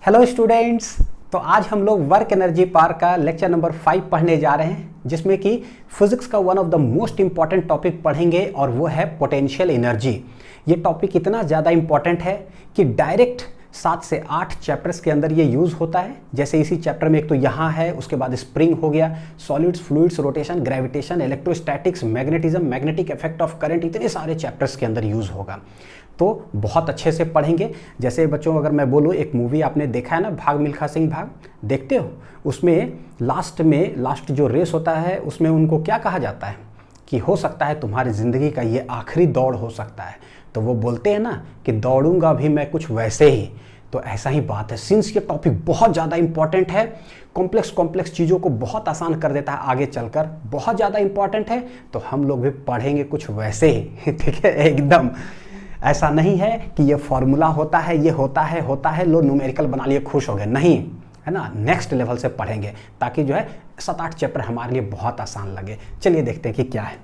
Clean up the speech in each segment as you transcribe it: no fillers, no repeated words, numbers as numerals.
Hello students. तो आज हम लोग वर्क एनर्जी पार्ट का लेक्चर नंबर 5 पढ़ने जा रहे हैं, जिसमें कि फिजिक्स का one of the most important topic पढ़ेंगे और वो है पोटेंशियल एनर्जी। ये टॉपिक इतना ज़्यादा इंपॉर्टेंट है कि डायरेक्ट 7 से 8 चैप्टर्स के अंदर ये यूज़ होता है। जैसे इसी चैप्टर में एक तो यहाँ है, उसके बाद स्प्रिंग हो गया, solids, fluids, rotation, gravitation, electrostatics, magnetism, magnetic effect of current, इतने सारे चैप्टर्स के अंदर यूज़ होगा। तो बहुत अच्छे से पढ़ेंगे। जैसे बच्चों अगर मैं बोलूँ, एक मूवी आपने देखा है ना, भाग मिल्खा सिंह भाग, देखते हो? उसमें लास्ट जो रेस होता है उसमें उनको क्या कहा जाता है कि हो सकता है तुम्हारी ज़िंदगी का ये आखिरी दौड़ हो सकता है। तो वो बोलते हैं ना कि दौड़ूंगा भी मैं कुछ वैसे ही। तो ऐसा ही बात है, सिंस ये टॉपिक बहुत ज़्यादा इंपॉर्टेंट है, कॉम्प्लेक्स चीज़ों को बहुत आसान कर देता है आगे चलकर, बहुत ज़्यादा इंपॉर्टेंट है, तो हम लोग भी पढ़ेंगे कुछ वैसे ही। ठीक है, एकदम ऐसा नहीं है कि ये फॉर्मूला होता है, ये होता है लो न्यूमेरिकल बना लिए खुश हो गए, नहीं है ना। नेक्स्ट लेवल से पढ़ेंगे ताकि जो है 7-8 चैप्टर हमारे लिए बहुत आसान लगे। चलिए देखते हैं कि क्या है।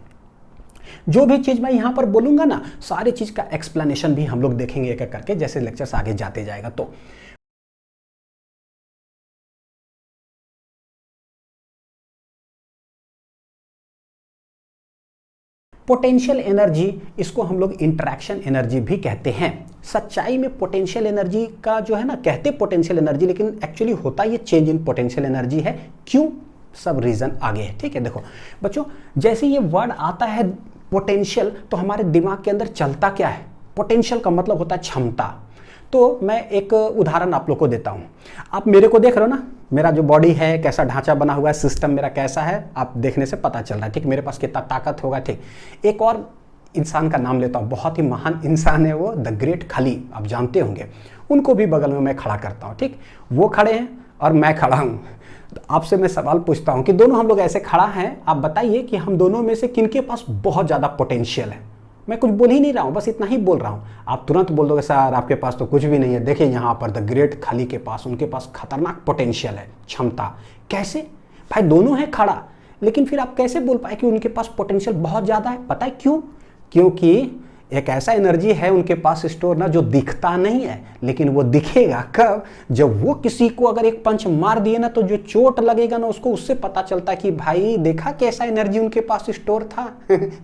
जो भी चीज़ मैं यहाँ पर बोलूँगा ना, सारी चीज़ का एक्सप्लेनेशन भी हम लोग देखेंगे एक एक करके, जैसे लेक्चर्स आगे जाते जाएगा। तो पोटेंशियल एनर्जी, इसको हम लोग इंटरैक्शन एनर्जी भी कहते हैं। सच्चाई में पोटेंशियल एनर्जी का जो है ना, कहते पोटेंशियल एनर्जी, लेकिन एक्चुअली होता ये चेंज इन पोटेंशियल एनर्जी है। क्यों? सब रीज़न आगे है। ठीक है, देखो बच्चों, जैसे ये वर्ड आता है पोटेंशियल, तो हमारे दिमाग के अंदर चलता क्या है? पोटेंशियल का मतलब होता है क्षमता। तो मैं एक उदाहरण आप लोग को देता हूँ। आप मेरे को देख रहे हो ना, मेरा जो बॉडी है, कैसा ढांचा बना हुआ है, सिस्टम मेरा कैसा है, आप देखने से पता चल रहा है। ठीक, मेरे पास कितना ताकत होगा। ठीक, एक और इंसान का नाम लेता हूँ, बहुत ही महान इंसान है वो, द ग्रेट खली, आप जानते होंगे। उनको भी बगल में मैं खड़ा करता हूँ। ठीक, वो खड़े हैं और मैं खड़ा हूँ। तो आपसे मैं सवाल पूछता हूँ कि दोनों हम लोग ऐसे खड़ा हैं, आप बताइए कि हम दोनों में से किनके पास बहुत ज़्यादा पोटेंशियल है? मैं कुछ बोल ही नहीं रहा हूँ, बस इतना ही बोल रहा हूँ। आप तुरंत बोल दोगे सर आपके पास तो कुछ भी नहीं है। देखिए यहाँ पर द ग्रेट खली के पास, उनके पास खतरनाक पोटेंशियल है, क्षमता। कैसे? भाई दोनों हैं खड़ा, लेकिन फिर आप कैसे बोल पाए कि उनके पास पोटेंशियल बहुत ज़्यादा है? पता है क्यों? क्योंकि एक ऐसा एनर्जी है उनके पास स्टोर ना, जो दिखता नहीं है, लेकिन वो दिखेगा कब? जब वो किसी को अगर एक पंच मार दिए ना, तो जो चोट लगेगा ना उसको, उससे पता चलता कि भाई देखा कैसा एनर्जी उनके पास स्टोर था।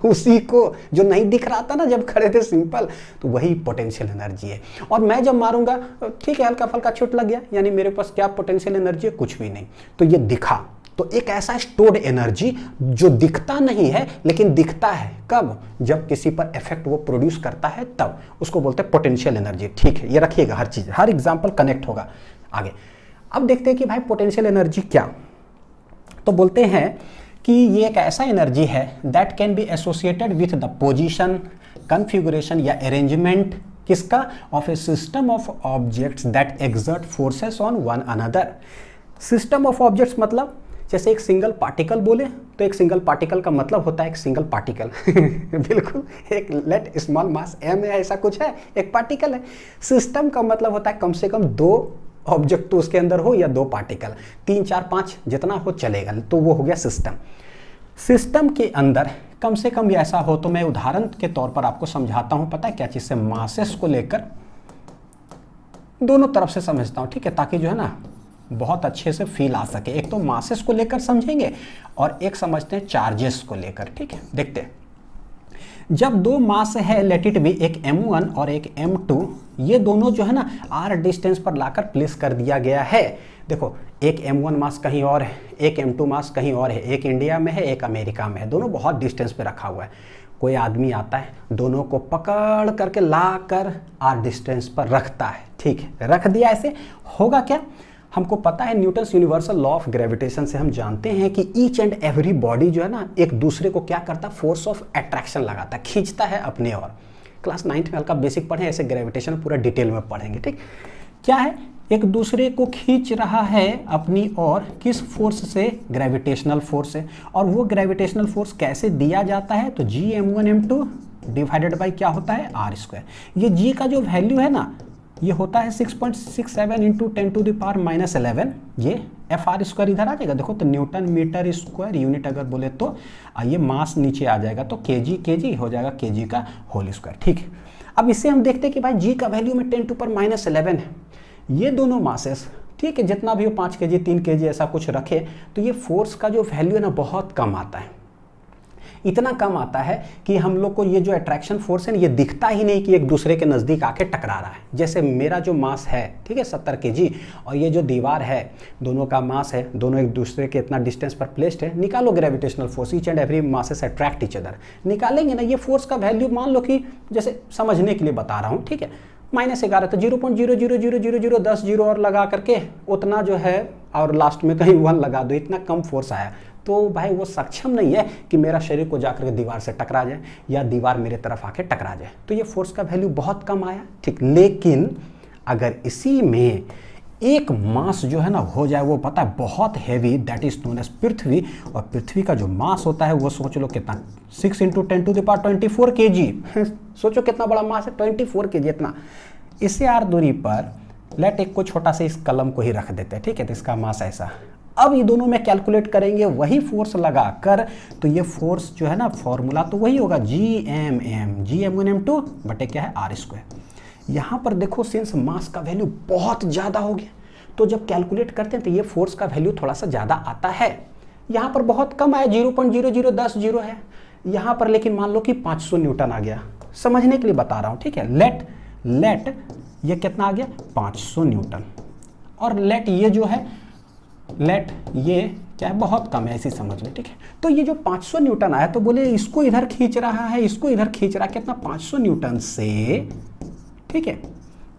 उसी को जो नहीं दिख रहा था ना जब खड़े थे, सिंपल, तो वही पोटेंशियल एनर्जी है। और मैं जब मारूंगा, ठीक है, हल्का फल्का चोट लग गया, यानी मेरे पास क्या पोटेंशियल एनर्जी है? कुछ भी नहीं। तो ये दिखा, तो एक ऐसा स्टोर्ड एनर्जी जो दिखता नहीं है लेकिन दिखता है कब? जब किसी पर इफेक्ट वो प्रोड्यूस करता है, तब उसको बोलते हैं पोटेंशियल एनर्जी। ठीक है, ये रखिएगा, हर चीज, हर एग्जांपल कनेक्ट होगा आगे। अब देखते हैं कि भाई पोटेंशियल एनर्जी क्या। तो बोलते हैं कि ये एक ऐसा एनर्जी है that can be associated with the position, configuration या अरेंजमेंट, किसका? Of A system of objects that exert forces on one another. System of objects मतलब जैसे एक सिंगल पार्टिकल बोले, तो एक सिंगल पार्टिकल का मतलब होता है एक सिंगल पार्टिकल। बिल्कुल, एक लेट स्मॉल मास m है, ऐसा कुछ है, एक पार्टिकल है। सिस्टम का मतलब होता है कम से कम 2 ऑब्जेक्ट तो उसके अंदर हो, या 2 पार्टिकल, 3, 4, 5 जितना हो चलेगा, तो वो हो गया सिस्टम। सिस्टम के अंदर कम से कम ऐसा हो, तो मैं उदाहरण के तौर पर आपको समझाता हूँ। पता है क्या चीज़ से? मासेस को लेकर दोनों तरफ से समझता हूँ, ठीक है, ताकि जो है ना बहुत अच्छे से फील आ सके। एक तो मासेस को लेकर समझेंगे और एक समझते हैं चार्जेस को लेकर। ठीक है, देखते हैं। जब 2 मास है, लेट इट बी, एक m1 और एक m2, ये दोनों जो है ना r डिस्टेंस पर लाकर प्लेस कर दिया गया है। देखो, एक m1 मास कहीं और है, एक m2 मास कहीं और है, एक इंडिया में है, एक अमेरिका में है, दोनों बहुत डिस्टेंस पे रखा हुआ है। कोई आदमी आता है, दोनों को पकड़ करके ला कर r डिस्टेंस पर रखता है। ठीक है, रख दिया, ऐसे होगा क्या? हमको पता है Newton's universal law of gravitation से हम जानते हैं कि ईच एंड एवरी बॉडी जो है ना एक दूसरे को क्या करता है? फोर्स ऑफ अट्रैक्शन लगाता है, खींचता है अपने ओर। क्लास 9th में हल्का बेसिक पढ़े, ऐसे ग्रेविटेशन पूरा डिटेल में पढ़ेंगे। ठीक, क्या है? एक दूसरे को खींच रहा है अपनी ओर, किस फोर्स से? ग्रेविटेशनल फोर्स से। और वो ग्रेविटेशनल फोर्स कैसे दिया जाता है? तो Gm1m2 डिवाइडेड बाई क्या होता है? r²। ये g का जो वैल्यू है ना, ये होता है 6.67 इंटू 10⁻⁻11। ये FR² इधर आ जाएगा, देखो तो न्यूटन मीटर स्क्वायर यूनिट अगर बोले तो ये मास नीचे आ जाएगा, तो केजी हो जाएगा केजी का होल स्क्वायर। ठीक है, अब इससे हम देखते हैं कि भाई जी का वैल्यू में 10⁻11 है, ये दोनों मासेस, ठीक है, जितना भी हो 5 kg 3 kg ऐसा कुछ रखे, तो ये फोर्स का जो वैल्यू है ना बहुत कम आता है। इतना कम आता है कि हम लोग को ये जो अट्रैक्शन फोर्स है ना, ये दिखता ही नहीं कि एक दूसरे के नज़दीक आके टकरा रहा है। जैसे मेरा जो मास है, ठीक है, 70 kg, और ये जो दीवार है, दोनों का मास है, दोनों एक दूसरे के इतना डिस्टेंस पर प्लेस्ड है। निकालो gravitational force, each and every masses attract each other. निकालेंगे ना, ये फोर्स का वैल्यू मान लो कि जैसे समझने के लिए बता रहा हूँ, ठीक है, -11, तो 0.0000010 जीरो और लगा करके उतना जो है, और लास्ट में कहीं 1 लगा दो, इतना कम फोर्स आया। तो भाई वो सक्षम नहीं है कि मेरा शरीर को जाकर के दीवार से टकरा जाए या दीवार मेरे तरफ आके टकरा जाए। तो ये फोर्स का वैल्यू बहुत कम आया, ठीक। लेकिन अगर इसी में एक मास जो है ना हो जाए, वो पता है बहुत heavy, that is known as पृथ्वी। और पृथ्वी का जो मास होता है वो सोच लो कितना, 6 × 10⁻24 kg। सोचो कितना बड़ा मास है, 24 kg इतना। इससे r दूरी पर लेट एक को छोटा से इस कलम को ही रख देते हैं, ठीक है, तो इसका मास ऐसा। अब ये दोनों में कैलकुलेट करेंगे वही फोर्स लगाकर, तो ये फोर्स जो है ना, फॉर्मूला तो वही होगा, Gm1m2 बटे क्या है r²। यहाँ पर देखो सिंस मास का वैल्यू बहुत ज़्यादा हो गया, तो जब कैलकुलेट करते हैं तो ये फोर्स का वैल्यू थोड़ा सा ज़्यादा आता है। यहाँ पर बहुत कम आया, 0.0010 जीरो है यहाँ पर, लेकिन मान लो कि 500 न्यूटन आ गया। समझने के लिए बता रहा हूँ, ठीक है। लेट ये कितना आ गया, 500 न्यूटन। और लेट ये जो है, लेट ये क्या है, बहुत कम है, ऐसी समझ लें, ठीक है। तो ये जो 500 न्यूटन आया, तो बोले इसको इधर खींच रहा है, इसको इधर खींच रहा है, कितना, 500 न्यूटन से, ठीक है,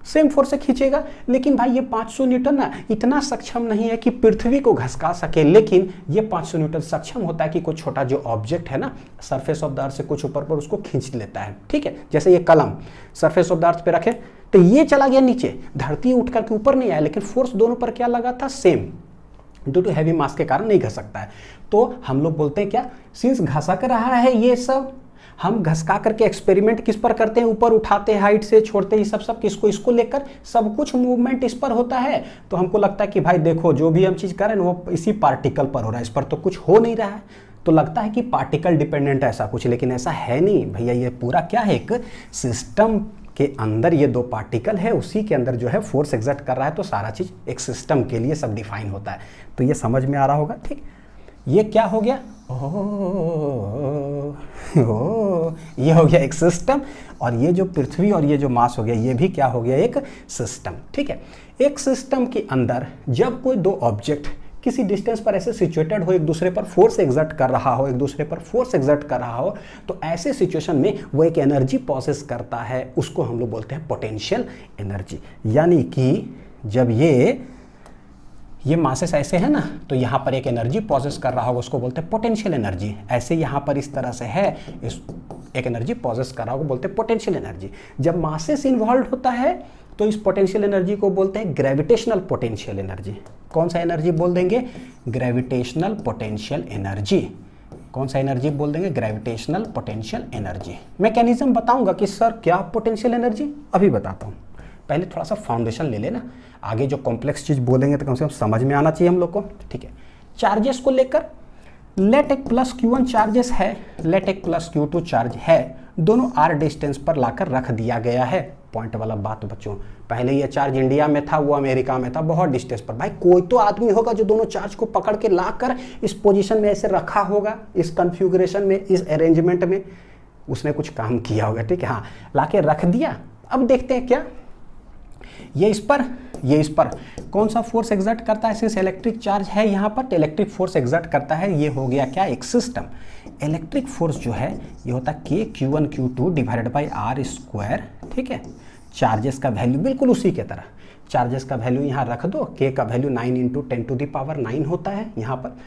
सेम फोर्स से खींचेगा। लेकिन भाई ये 500 न्यूटन ना इतना सक्षम नहीं है कि पृथ्वी को घसका सके, लेकिन ये 500 न्यूटन सक्षम होता है कि कोई छोटा जो ऑब्जेक्ट है ना, सरफेस ऑफ द अर्थ से कुछ ऊपर पर, उसको खींच लेता है, ठीक है। जैसे ये कलम सरफेस ऑफ द अर्थ पे रखे, तो ये चला गया नीचे, धरती उठ करके ऊपर नहीं आया, लेकिन फोर्स दोनों पर क्या लगा था, सेम। ड्यू टू हैवी मास के कारण नहीं घस सकता है। तो हम लोग बोलते हैं क्या, सिंस घसक रहा है ये सब, हम घसका करके एक्सपेरिमेंट किस पर करते हैं, ऊपर उठाते हैं, हाइट से छोड़ते हैं, सब किसको, इसको लेकर सब कुछ मूवमेंट इस पर होता है। तो हमको लगता है कि भाई देखो जो भी हम चीज़ करें वो इसी पार्टिकल पर हो रहा है, इस पर तो कुछ हो नहीं रहा है। तो लगता है कि पार्टिकल डिपेंडेंट है ऐसा कुछ, लेकिन ऐसा है नहीं भैया। ये पूरा क्या है, एक सिस्टम के अंदर ये दो पार्टिकल है, उसी के अंदर जो है फोर्स एग्जर्ट कर रहा है। तो सारा चीज़ एक सिस्टम के लिए सब डिफाइन होता है। तो ये समझ में आ रहा होगा, ठीक। ये क्या हो गया, ये हो गया एक सिस्टम, और ये जो पृथ्वी और ये जो मास हो गया, ये भी क्या हो गया, एक सिस्टम, ठीक है। एक सिस्टम के अंदर जब कोई दो ऑब्जेक्ट किसी डिस्टेंस पर ऐसे सिचुएटेड हो, एक दूसरे पर फोर्स एग्जर्ट कर रहा हो, एक दूसरे पर फोर्स एग्जर्ट कर रहा हो, तो ऐसे सिचुएशन में वो एक एनर्जी प्रोसेस करता है, उसको हम लोग बोलते हैं पोटेंशियल एनर्जी। यानी कि जब ये मासेस ऐसे है ना, तो यहाँ पर एक एनर्जी प्रोसेस कर रहा होगा, उसको बोलते हैं पोटेंशियल एनर्जी। ऐसे यहाँ पर इस तरह से है, इस एक एनर्जी प्रोसेस कर रहा होगा, बोलते हैं पोटेंशियल एनर्जी। जब मासेस इन्वॉल्व होता है तो इस पोटेंशियल एनर्जी को बोलते हैं ग्रेविटेशनल पोटेंशियल एनर्जी। कौन सा एनर्जी बोल देंगे, ग्रेविटेशनल पोटेंशियल एनर्जी। कौन सा एनर्जी बोल देंगे, ग्रेविटेशनल पोटेंशियल एनर्जी। मैकेनिज्म बताऊंगा कि सर क्या पोटेंशियल एनर्जी, अभी बताता हूँ। पहले थोड़ा सा फाउंडेशन ले लेना, आगे जो कॉम्प्लेक्स चीज़ बोलेंगे तो कम से कम समझ में आना चाहिए हम लोग को, ठीक है। चार्जेस को लेकर लेट एक प्लस Q1 चार्जेस है, लेट एक प्लस Q2 चार्ज है, दोनों r डिस्टेंस पर लाकर रख दिया गया है। पॉइंट वाला बात बच्चों, पहले ये चार्ज इंडिया में था, वो अमेरिका में था, बहुत डिस्टेंस पर। भाई कोई तो आदमी होगा जो दोनों चार्ज को पकड़ के लाकर इस पोजीशन में ऐसे रखा होगा, इस कन्फिगुरेशन में, इस अरेंजमेंट में उसने कुछ काम किया होगा, ठीक है। हाँ, लाके रख दिया। अब देखते हैं क्या, ये इस पर कौन सा फोर्स एग्जर्ट करता है, सिंस इलेक्ट्रिक चार्ज है यहाँ पर, तो इलेक्ट्रिक फोर्स एग्जर्ट करता है। ये हो गया क्या, एक सिस्टम। इलेक्ट्रिक फोर्स जो है ये होता है K Q1 Q2 divided by r², ठीक है। चार्जेस का वैल्यू बिल्कुल उसी के तरह, चार्जेस का वैल्यू यहाँ रख दो, K का वैल्यू 9 × 10⁻9 होता है यहाँ पर।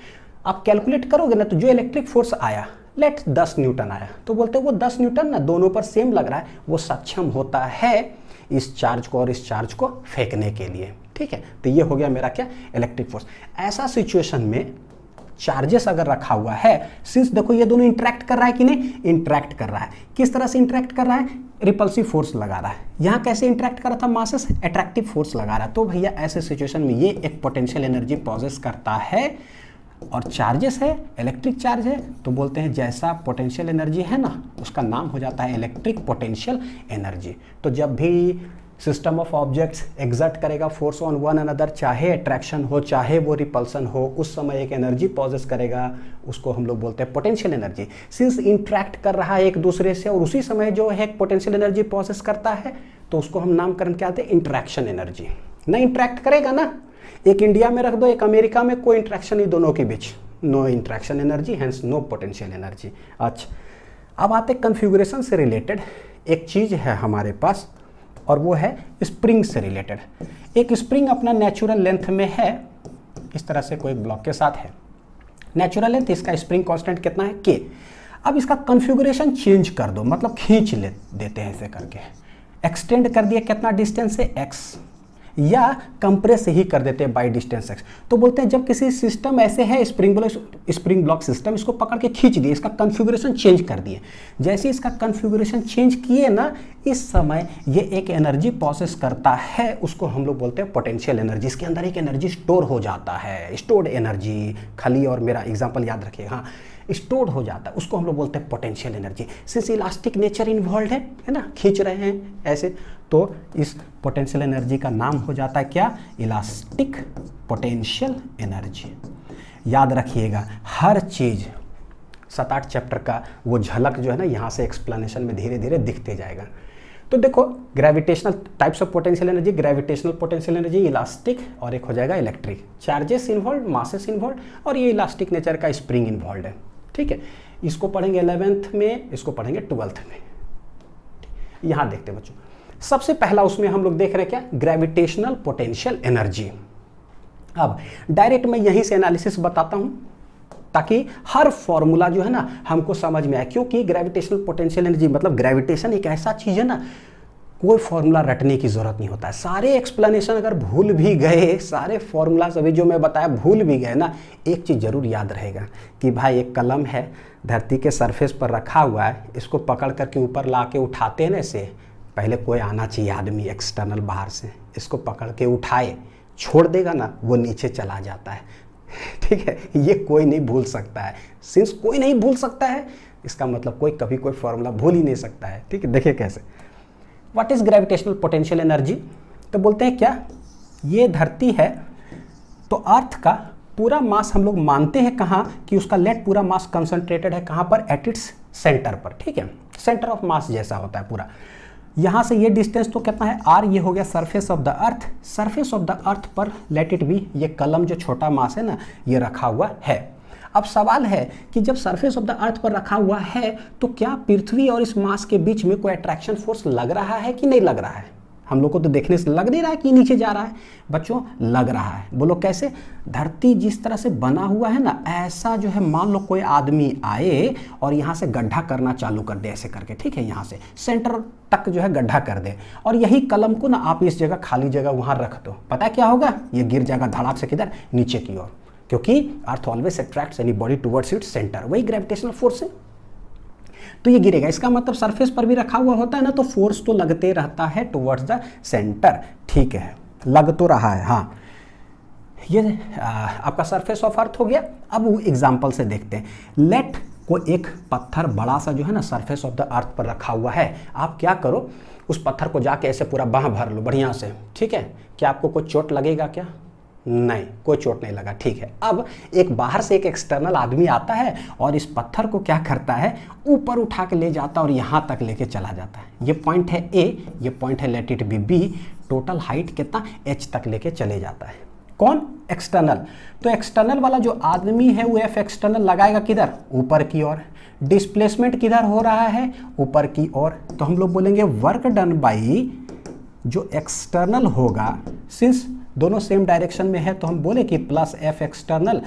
आप कैलकुलेट करोगे ना, तो जो इलेक्ट्रिक फोर्स आया, लेट 10 न्यूटन आया, तो बोलते हैं वो 10 न्यूटन ना दोनों पर सेम लग रहा है, वो सक्षम होता है इस चार्ज को और इस चार्ज को फेंकने के लिए, ठीक है। तो ये हो गया मेरा क्या, इलेक्ट्रिक फोर्स। ऐसा सिचुएशन में चार्जेस अगर रखा हुआ है, सिंस देखो ये दोनों इंटरेक्ट कर रहा है कि नहीं, इंटरेक्ट कर रहा है। किस तरह से इंटरेक्ट कर रहा है, रिपल्सिव फोर्स लगा रहा है। यहाँ कैसे इंटरेक्ट कर रहा था, मासेस अट्रैक्टिव फोर्स लगा रहा है। तो भैया ऐसे सिचुएशन में ये एक पोटेंशियल एनर्जी प्रोसेस करता है, और चार्जेस है, इलेक्ट्रिक चार्ज है, तो बोलते हैं जैसा पोटेंशियल एनर्जी है ना, उसका नाम हो जाता है इलेक्ट्रिक पोटेंशियल एनर्जी। तो जब भी सिस्टम ऑफ ऑब्जेक्ट्स एग्जर्ट करेगा फोर्स ऑन वन अनदर, चाहे अट्रैक्शन हो चाहे वो रिपल्सन हो, उस समय एक एनर्जी पॉजेस करेगा, उसको हम लोग बोलते हैं पोटेंशियल एनर्जी। सिंस इंट्रैक्ट कर रहा है एक दूसरे से और उसी समय जो है पोटेंशियल एनर्जी पॉजेस करता है, तो उसको हम नामकरण क्या आते हैं, इंट्रैक्शन एनर्जी। ना इंट्रैक्ट करेगा ना, एक इंडिया में रख दो एक अमेरिका में, कोई इंट्रैक्शन नहीं दोनों के बीच, no interaction energy, hence no potential energy. अच्छा, अब आते कन्फिगुरेशन से रिलेटेड एक चीज़ है हमारे पास और वो है स्प्रिंग से रिलेटेड। एक स्प्रिंग अपना नेचुरल लेंथ में है, इस तरह से कोई ब्लॉक के साथ है, नेचुरल लेंथ, इसका स्प्रिंग कांस्टेंट कितना है, के। अब इसका कन्फिगुरेशन चेंज कर दो, मतलब खींच ले देते हैं ऐसे करके, एक्सटेंड कर दिया कितना डिस्टेंस से x, या कंप्रेस ही कर देते हैं बाई डिस्टेंस x। तो बोलते हैं जब किसी सिस्टम ऐसे है स्प्रिंग ब्लॉक सिस्टम, इसको पकड़ के खींच दिए, इसका कन्फिगुरेशन चेंज कर दिए, जैसे इसका कन्फिगुरेशन चेंज किए ना, इस समय ये एक एनर्जी प्रोसेस करता है, उसको हम लोग बोलते हैं पोटेंशियल एनर्जी। इसके अंदर एक एनर्जी स्टोर हो जाता है, स्टोर्ड एनर्जी, खाली और मेरा एग्जाम्पल याद रखिए, हाँ, स्टोर्ड हो जाता है, उसको हम लोग बोलते हैं potential energy. Since elastic nature involve है ना, खींच रहे हैं ऐसे, तो इस पोटेंशियल एनर्जी का नाम हो जाता है क्या, इलास्टिक पोटेंशियल एनर्जी। याद रखिएगा हर चीज़ 7-8 चैप्टर का वो झलक जो है ना, यहाँ से एक्सप्लेनेशन में धीरे धीरे दिखते जाएगा। तो देखो gravitational types of potential energy, gravitational potential energy, elastic, और एक हो जाएगा electric, charges involve, masses involve, और ये इलास्टिक नेचर का स्प्रिंग इन्वॉल्व है। ठीक है, इसको पढ़ेंगे 11th में, इसको पढ़ेंगे 12th में। यहाँ देखते हैं बच्चों, सबसे पहला उसमें हम लोग देख रहे हैं क्या, ग्रेविटेशनल पोटेंशियल एनर्जी। अब डायरेक्ट मैं यहीं से एनालिसिस बताता हूं ताकि हर फॉर्मूला जो है ना हमको समझ में आए, क्योंकि ग्रेविटेशनल पोटेंशियल एनर्जी मतलब ग्रेविटेशन एक ऐसा चीज है ना, कोई फॉर्मूला रटने की जरूरत नहीं होता है। सारे एक्सप्लेनेशन अगर भूल भी गए, सारे फॉर्मूला अभी जो मैं बताया भूल भी गए ना, एक चीज़ जरूर याद रहेगा कि भाई एक कलम है, धरती के सरफेस पर रखा हुआ है, इसको पकड़ करके ऊपर ला के उठाते हैं ना, इसे पहले कोई आना चाहिए आदमी एक्सटर्नल बाहर से, इसको पकड़ के उठाए, छोड़ देगा ना, वो नीचे चला जाता है। ठीक है, ये कोई नहीं भूल सकता है। सिंस कोई नहीं भूल सकता है, इसका मतलब कोई कभी कोई फॉर्मूला भूल ही नहीं सकता है। ठीक है, देखिए कैसे, what is gravitational potential energy, तो बोलते हैं क्या, ये धरती है तो अर्थ का पूरा मास हम लोग मानते हैं कहाँ, कि उसका लेट पूरा मास कंसंट्रेटेड है कहाँ पर, एट इट्स सेंटर पर। ठीक है, सेंटर ऑफ मास जैसा होता है पूरा। यहाँ से ये डिस्टेंस तो कितना है, r, ये हो गया surface of the earth, surface of the earth पर लेट इट बी, ये कलम जो छोटा मास है ना, ये रखा हुआ है। अब सवाल है कि जब सरफेस ऑफ द अर्थ पर रखा हुआ है, तो क्या पृथ्वी और इस मास के बीच में कोई अट्रैक्शन फोर्स लग रहा है कि नहीं लग रहा है? हम लोग को तो देखने से लग नहीं रहा है कि नीचे जा रहा है। बच्चों लग रहा है, बोलो कैसे? धरती जिस तरह से बना हुआ है ना, ऐसा जो है, मान लो कोई आदमी आए और यहाँ से गड्ढा करना चालू कर दे ऐसे करके, ठीक है, यहाँ से सेंटर तक जो है गड्ढा कर दे, और यही कलम को ना आप इस जगह खाली जगह वहाँ रख दो, पता क्या होगा? ये गिर जाएगा धड़ाक से, किधर? नीचे की ओर, क्योंकि earth always attracts any body towards its centre, वही ग्रेविटेशनल फोर्स है। तो ये गिरेगा, इसका मतलब सरफेस पर भी रखा हुआ होता है ना, तो फोर्स तो लगते रहता है टुवर्ड्स द सेंटर। ठीक है, लग तो रहा है। हाँ, ये आपका सरफेस ऑफ अर्थ हो गया। अब वो एग्जांपल से देखते हैं। लेट को एक पत्थर बड़ा सा जो है ना सरफेस ऑफ द अर्थ पर रखा हुआ है, आप क्या करो, उस पत्थर को जाके ऐसे पूरा बाँह भर लो बढ़िया से, ठीक है। क्या आपको कोई चोट लगेगा क्या? नहीं, कोई चोट नहीं लगा, ठीक है। अब एक बाहर से एक एक्सटर्नल आदमी आता है और इस पत्थर को क्या करता है, ऊपर उठा के ले जाता है और यहाँ तक लेके चला जाता है। ये पॉइंट है A, ये पॉइंट है let it B B, total height कितना? H तक लेके चले जाता है। कौन? एक्सटर्नल। तो एक्सटर्नल वाला जो आदमी है वो F एक्सटर्नल लगाएगा किधर? ऊपर की ओर। डिस्प्लेसमेंट किधर हो रहा है? ऊपर की ओर। तो हम लोग बोलेंगे वर्क डन बाई जो एक्सटर्नल होगा, सिंस दोनों सेम डायरेक्शन में है, तो हम बोले कि plus F external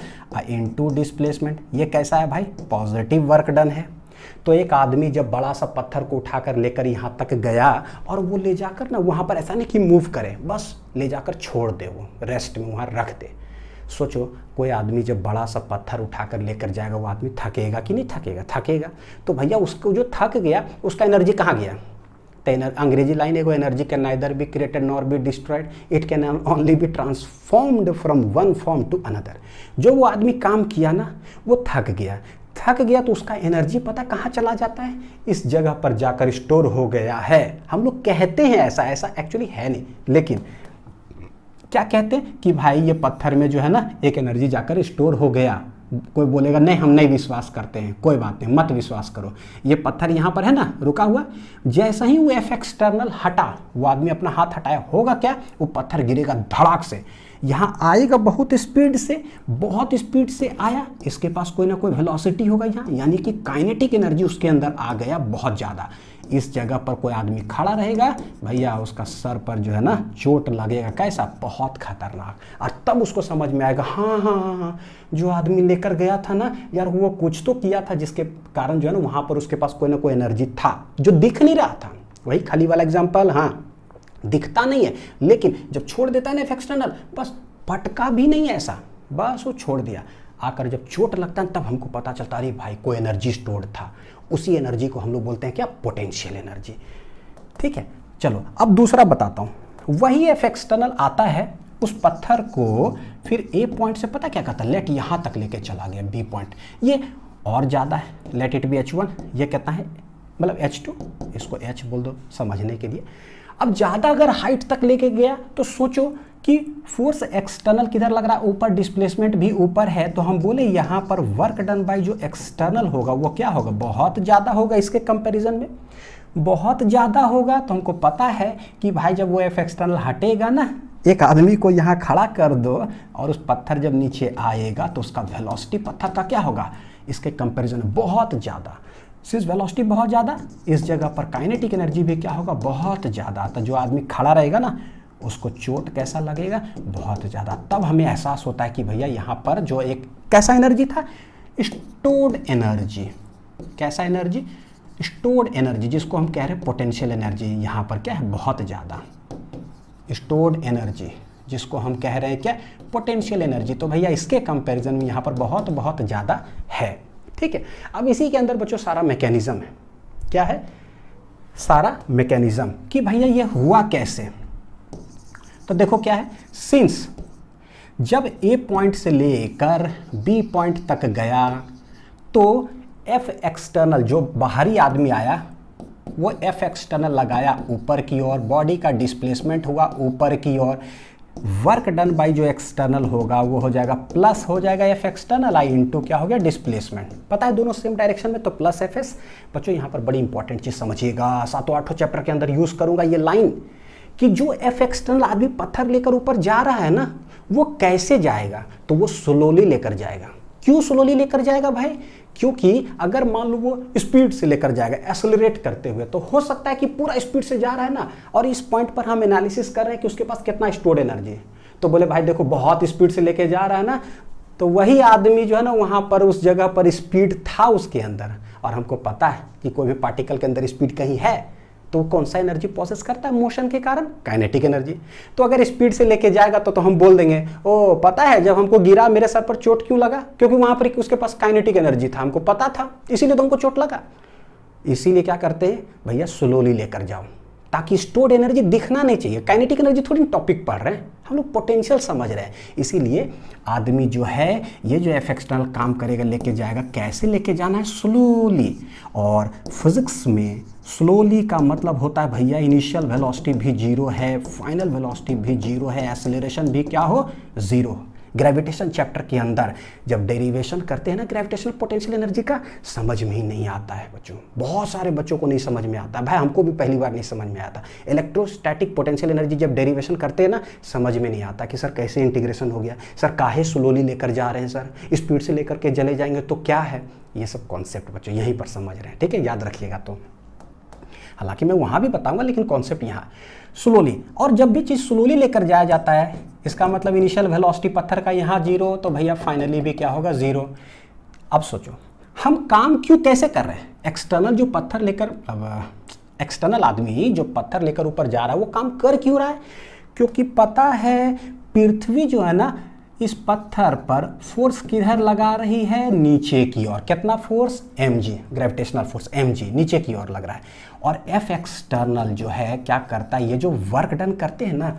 into displacement. ये कैसा है भाई? पॉजिटिव वर्क डन है। तो एक आदमी जब बड़ा सा पत्थर को उठाकर लेकर यहाँ तक गया और वो ले जाकर ना वहाँ पर ऐसा नहीं कि मूव करे, बस ले जाकर छोड़ दे, वो रेस्ट में वहाँ रख दे। सोचो कोई आदमी जब बड़ा सा पत्थर उठाकर लेकर जाएगा, वो आदमी थकेगा कि नहीं थकेगा? थकेगा। तो भैया उसको जो थक गया उसका एनर्जी कहाँ गया? अंग्रेजी लाइन है, energy can neither be created nor be destroyed, it can only be transformed from one form to another. जो वो आदमी काम किया ना, वो थक गया, थक गया तो उसका एनर्जी पता कहाँ चला जाता है, इस जगह पर जाकर स्टोर हो गया है। हम लोग कहते हैं ऐसा, ऐसा एक्चुअली है नहीं, लेकिन क्या कहते हैं कि भाई ये पत्थर में जो है ना एक एनर्जी जाकर स्टोर हो गया। कोई बोलेगा नहीं हम नहीं विश्वास करते हैं, कोई बात नहीं, मत विश्वास करो, ये पत्थर यहाँ पर है ना रुका हुआ, जैसा ही वो एफ एक्सटर्नल हटा, वो आदमी अपना हाथ हटाया, होगा क्या, वो पत्थर गिरेगा धड़ाक से, यहाँ आएगा बहुत स्पीड से आया, इसके पास कोई ना कोई वेलोसिटी होगा यहाँ, यानी कि काइनेटिक एनर्जी उसके अंदर आ गया बहुत ज़्यादा। इस जगह पर कोई आदमी खड़ा रहेगा भैया, उसका सर पर जो है ना चोट लगेगा, कैसा, बहुत खतरनाक। और तब उसको समझ में आएगा हाँ, जो आदमी लेकर गया था ना यार, वो कुछ तो किया था जिसके कारण जो है ना वहाँ पर उसके पास कोई ना कोई एनर्जी था जो दिख नहीं रहा था। वही खाली वाला एग्जाम्पल, हाँ दिखता नहीं है, लेकिन जब छोड़ देता है ना एफ एक्सटर्नल, बस पटका भी नहीं है ऐसा, बस वो छोड़ दिया, आकर जब चोट लगता है तब हमको पता चलता अरे भाई कोई एनर्जी स्टोर्ड था। उसी एनर्जी को हम लोग बोलते हैं क्या, पोटेंशियल एनर्जी। ठीक है, चलो अब दूसरा बताता हूँ। वही एफ एक्सटर्नल आता है, उस पत्थर को फिर ए पॉइंट से पता क्या कहता है, लेट यहाँ तक लेके चला गया बी पॉइंट, ये और ज़्यादा है, लेट इट बी H1, ये कहता है मतलब H2, इसको H बोल दो समझने के लिए। अब ज़्यादा अगर हाइट तक लेके गया तो सोचो कि फोर्स एक्सटर्नल किधर लग रहा है, ऊपर, डिस्प्लेसमेंट भी ऊपर है, तो हम बोले यहाँ पर वर्क डन बाय जो एक्सटर्नल होगा वो क्या होगा, बहुत ज़्यादा होगा, इसके कंपैरिजन में बहुत ज़्यादा होगा। तो हमको पता है कि भाई जब वो एफ एक्सटर्नल हटेगा ना, एक आदमी को यहाँ खड़ा कर दो और उस पत्थर जब नीचे आएगा तो उसका वेलोसिटी पत्थर का क्या होगा, इसके कंपैरिजन में बहुत ज़्यादा। सिर्फ वेलोसिटी बहुत ज़्यादा, इस जगह पर काइनेटिक एनर्जी भी क्या होगा, बहुत ज़्यादा। तो जो आदमी खड़ा रहेगा ना उसको चोट कैसा लगेगा, बहुत ज़्यादा। तब हमें एहसास होता है कि भैया यहाँ पर जो एक कैसा एनर्जी था, स्टोर्ड एनर्जी। कैसा एनर्जी, स्टोर्ड एनर्जी, जिसको हम कह रहे हैं पोटेंशियल एनर्जी, यहाँ पर क्या है, बहुत ज़्यादा। स्टोर्ड एनर्जी जिसको हम कह रहे हैं क्या, पोटेंशियल एनर्जी, तो भैया इसके कंपैरिजन में यहाँ पर बहुत बहुत ज़्यादा है। ठीक है, अब इसी के अंदर बच्चों सारा मैकेनिज्म है। क्या है, सारा मैकेनिज्म कि भैया ये हुआ कैसे। तो देखो क्या है, सिंस जब ए पॉइंट से लेकर बी पॉइंट तक गया तो एफ एक्सटर्नल, जो बाहरी आदमी आया वो एफ एक्सटर्नल लगाया ऊपर की ओर, बॉडी का डिस्प्लेसमेंट हुआ ऊपर की ओर, वर्क डन बाय जो एक्सटर्नल होगा वो हो जाएगा प्लस हो जाएगा एफ एक्सटर्नल आई इंटू क्या हो गया, डिस्प्लेसमेंट। पता है दोनों सेम डायरेक्शन में, तो प्लस एफ एस। बच्चों यहाँ पर बड़ी इंपॉर्टेंट चीज समझिएगा, 7-8 चैप्टर के अंदर यूज करूंगा ये लाइन, कि जो एफ एक्सटर्नल आदमी पत्थर लेकर ऊपर जा रहा है ना, वो कैसे जाएगा, तो वो स्लोली लेकर जाएगा। क्यों स्लोली लेकर जाएगा भाई, क्योंकि अगर मान लो वो स्पीड से लेकर जाएगा एक्सेलरेट करते हुए, तो हो सकता है कि पूरा स्पीड से जा रहा है ना, और इस पॉइंट पर हम एनालिसिस कर रहे हैं कि उसके पास कितना स्टोर्ड एनर्जी है, तो बोले भाई देखो बहुत स्पीड से लेके जा रहा है ना, तो वही आदमी जो है ना वहां पर उस जगह पर स्पीड था उसके अंदर, और हमको पता है कि कोई भी पार्टिकल के अंदर स्पीड कहीं है तो कौन सा एनर्जी प्रोसेस करता है, मोशन के कारण, काइनेटिक एनर्जी। तो अगर स्पीड से लेके जाएगा तो हम बोल देंगे ओ पता है जब हमको गिरा मेरे सर पर चोट क्यों लगा, क्योंकि वहां पर उसके पास काइनेटिक एनर्जी था, हमको पता था, इसीलिए तो हमको चोट लगा। इसीलिए क्या करते हैं भैया, स्लोली लेकर जाओ, ताकि स्टोर्ड एनर्जी दिखना नहीं चाहिए। काइनेटिक एनर्जी थोड़ी टॉपिक पढ़ रहे हैं हम लोग, पोटेंशियल समझ रहे हैं, इसीलिए आदमी जो है ये जो एफ एक्सटर्नल काम करेगा, लेके जाएगा, कैसे लेके जाना है, स्लोली। और फिजिक्स में स्लोली का मतलब होता है भैया इनिशियल वेलोसिटी भी जीरो है, फाइनल वेलोसिटी भी जीरो है, एक्सेलरेशन भी क्या हो, जीरो। ग्रेविटेशन चैप्टर के अंदर जब डेरिवेशन करते हैं ना ग्रेविटेशनल पोटेंशियल एनर्जी का, समझ में ही नहीं आता है बच्चों, बहुत सारे बच्चों को नहीं समझ में आता, भाई हमको भी पहली बार नहीं समझ में आता। इलेक्ट्रोस्टैटिक पोटेंशियल एनर्जी जब डेरिवेशन करते हैं ना, समझ में नहीं आता कि सर कैसे इंटीग्रेशन हो गया, सर काहे स्लोली लेकर जा रहे हैं, सर स्पीड से लेकर के चले जाएंगे तो क्या है, ये सब कॉन्सेप्ट बच्चों यहीं पर समझ रहे हैं। ठीक है, याद रखिएगा। तो हालांकि मैं वहां भी बताऊंगा, लेकिन कॉन्सेप्ट यहाँ स्लोली। और जब भी चीज़ स्लोली लेकर जाया जाता है, इसका मतलब इनिशियल वेलोसिटी पत्थर का यहाँ जीरो, तो भैया फाइनली भी क्या होगा, जीरो। अब सोचो हम काम क्यों कैसे कर रहे हैं, एक्सटर्नल जो पत्थर लेकर, अब एक्सटर्नल आदमी जो पत्थर लेकर ऊपर जा रहा है वो काम कर क्यों रहा है, क्योंकि पता है पृथ्वी जो है ना इस पत्थर पर फोर्स किधर लगा रही है, नीचे की ओर। कितना force, mg, gravitational force mg नीचे की ओर लग रहा है। और एफ एक्सटर्नल जो है क्या करता है, ये जो वर्क डन करते हैं ना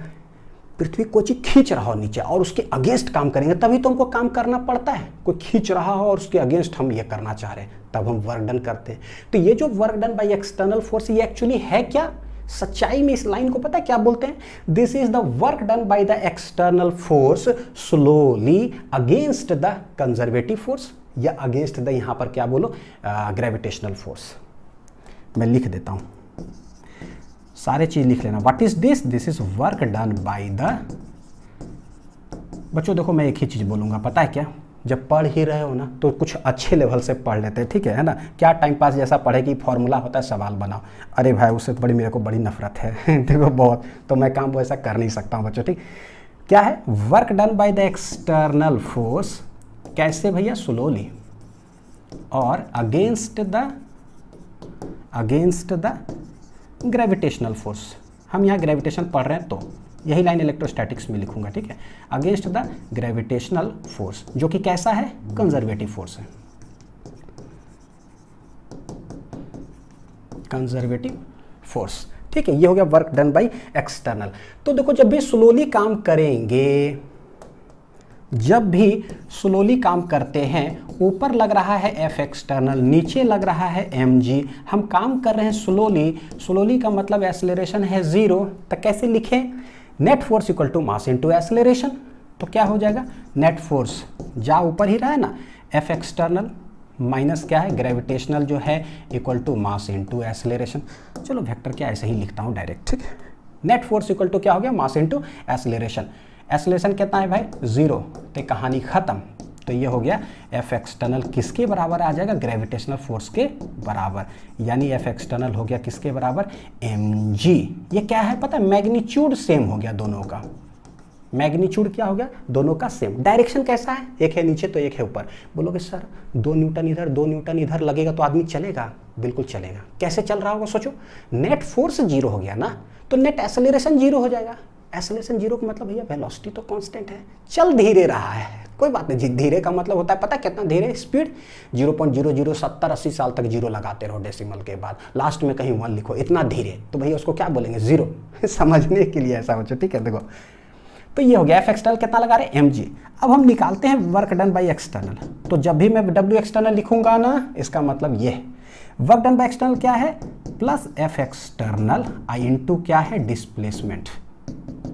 पृथ्वी कोई चीज खींच रहा हो नीचे और उसके अगेंस्ट काम करेंगे तभी तो हमको काम करना पड़ता है। कोई खींच रहा हो और उसके अगेंस्ट हम ये करना चाह रहे हैं तब हम वर्क डन करते हैं। तो ये जो work done by external force ये एक्चुअली है क्या? सच्चाई में इस लाइन को पता है क्या बोलते हैं? This is the work done by the external force slowly against the conservative force, या अगेंस्ट द, यहां पर क्या बोलो, ग्रेविटेशनल फोर्स। मैं लिख देता हूं, सारे चीज लिख लेना। What is this? This is work done by the, बच्चों देखो मैं एक ही चीज बोलूंगा, पता है क्या, जब पढ़ ही रहे हो ना तो कुछ अच्छे लेवल से पढ़ लेते हैं, ठीक है ना? क्या टाइम पास जैसा पढ़े कि फॉर्मूला होता है सवाल बनाओ, अरे भाई उससे बड़ी मेरे को बड़ी नफरत है देखो बहुत, तो मैं काम वैसा कर नहीं सकता हूँ बच्चों, ठीक। क्या है? Work done by the external force, कैसे भैया? स्लोली और अगेंस्ट द ग्रेविटेशनल फोर्स। हम यहाँ ग्रेविटेशन पढ़ रहे हैं तो यही लाइन इलेक्ट्रोस्टैटिक्स में लिखूंगा, ठीक है? अगेंस्ट द ग्रेविटेशनल फोर्स, जो कि कैसा है? कंजर्वेटिव फोर्स है, कंजर्वेटिव फोर्स, ठीक है? ये हो गया वर्क डन बाय एक्सटर्नल। तो देखो जब भी स्लोली काम करेंगे, जब भी स्लोली काम करते हैं, ऊपर लग रहा है एफ एक्सटर्नल, नीचे लग रहा है एम जी, हम काम कर रहे हैं स्लोली, स्लोली का मतलब एक्सेलरेशन है 0, तो कैसे लिखें? Net force equal to mass into acceleration. तो क्या हो जाएगा? नेट फोर्स जा ऊपर ही रहा है ना, एफ एक्सटर्नल माइनस क्या है? ग्रेविटेशनल जो है equal to mass into acceleration. चलो वेक्टर क्या ऐसे ही लिखता हूँ डायरेक्ट, ठीक है? नेट फोर्स इक्वल टू क्या हो गया? मास इनटू एक्सेलरेशन। एक्सेलरेशन कितना है भाई? 0, तो कहानी खत्म। तो ये हो गया एफ एक्सटर्नल किसके बराबर आ जाएगा? ग्रेविटेशनल फोर्स के बराबर, यानी एफ एक्सटर्नल हो गया किसके बराबर? M G. ये क्या है पता है? मैग्नीट्यूड सेम हो गया दोनों का, मैग्नीट्यूड क्या हो गया? दोनों का सेम। डायरेक्शन कैसा है? एक है नीचे तो एक है ऊपर। बोलोगे सर 2 न्यूटन इधर 2 न्यूटन इधर लगेगा तो आदमी चलेगा? बिल्कुल चलेगा। कैसे चल रहा होगा सोचो, नेट फोर्स 0 हो गया ना, तो नेट एक्सेलरेशन 0 हो जाएगा। एक्सेलरेशन 0 का मतलब भैया वेलोसिटी तो कांस्टेंट है, चल धीरे रहा है, कोई बात नहीं। धीरे का मतलब होता है पता है कितना धीरे? स्पीड 0.0070-80 साल तक 0 लगाते रहो डेसिमल के बाद, लास्ट में कहीं 1 लिखो, इतना धीरे, तो भैया उसको क्या बोलेंगे? 0 समझने के लिए ऐसा बच्चों, ठीक है? देखो तो ये हो गया एफ एक्सटर्नल कितना लगा रहे? M G. अब हम निकालते हैं वर्क डन बाई एक्सटर्नल। तो जब भी मैं डब्ल्यू एक्सटर्नल लिखूंगा ना, इसका मतलब ये वर्क डन बाई एक्सटर्नल क्या है? Plus F external I into क्या है? Displacement,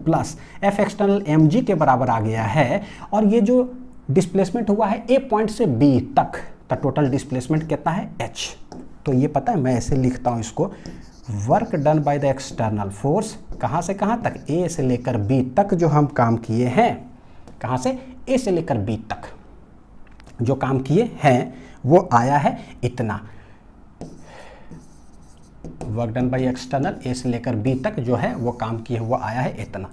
plus F external M G के बराबर आ गया है। और ये जो डिस्प्लेसमेंट हुआ है ए पॉइंट से बी तक, तो टोटल डिस्प्लेसमेंट कितना है? एच। तो ये पता है मैं ऐसे लिखता हूं इसको, work done by the external force, कहां से कहां तक? ए से लेकर बी तक जो हम काम किए हैं, कहां से? ए से लेकर बी तक जो काम किए हैं वो आया है इतना। वर्क डन बाय एक्सटर्नल ए से लेकर बी तक जो है वो काम किए हुआ आया है इतना,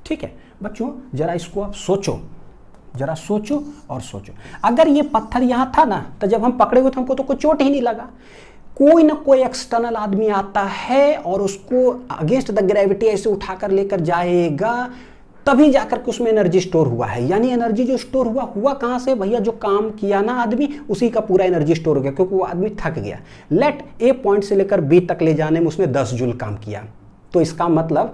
ठीक है बच्चों? जरा इसको आप सोचो, जरा सोचो और सोचो। अगर ये पत्थर यहां था ना, तो जब हम पकड़े हुए थे हमको तो कोई चोट ही नहीं लगा। कोई ना कोई एक्सटर्नल आदमी आता है और उसको अगेंस्ट द ग्रेविटी ऐसे उठाकर लेकर जाएगा, तभी जाकर के उसमें एनर्जी स्टोर हुआ है। यानी एनर्जी जो स्टोर हुआ कहां से भैया? जो काम किया ना आदमी, उसी का पूरा एनर्जी स्टोर हो गया, क्योंकि वो आदमी थक गया। लेट ए पॉइंट से लेकर बी तक ले जाने में उसने 10 जूल काम किया, तो इसका मतलब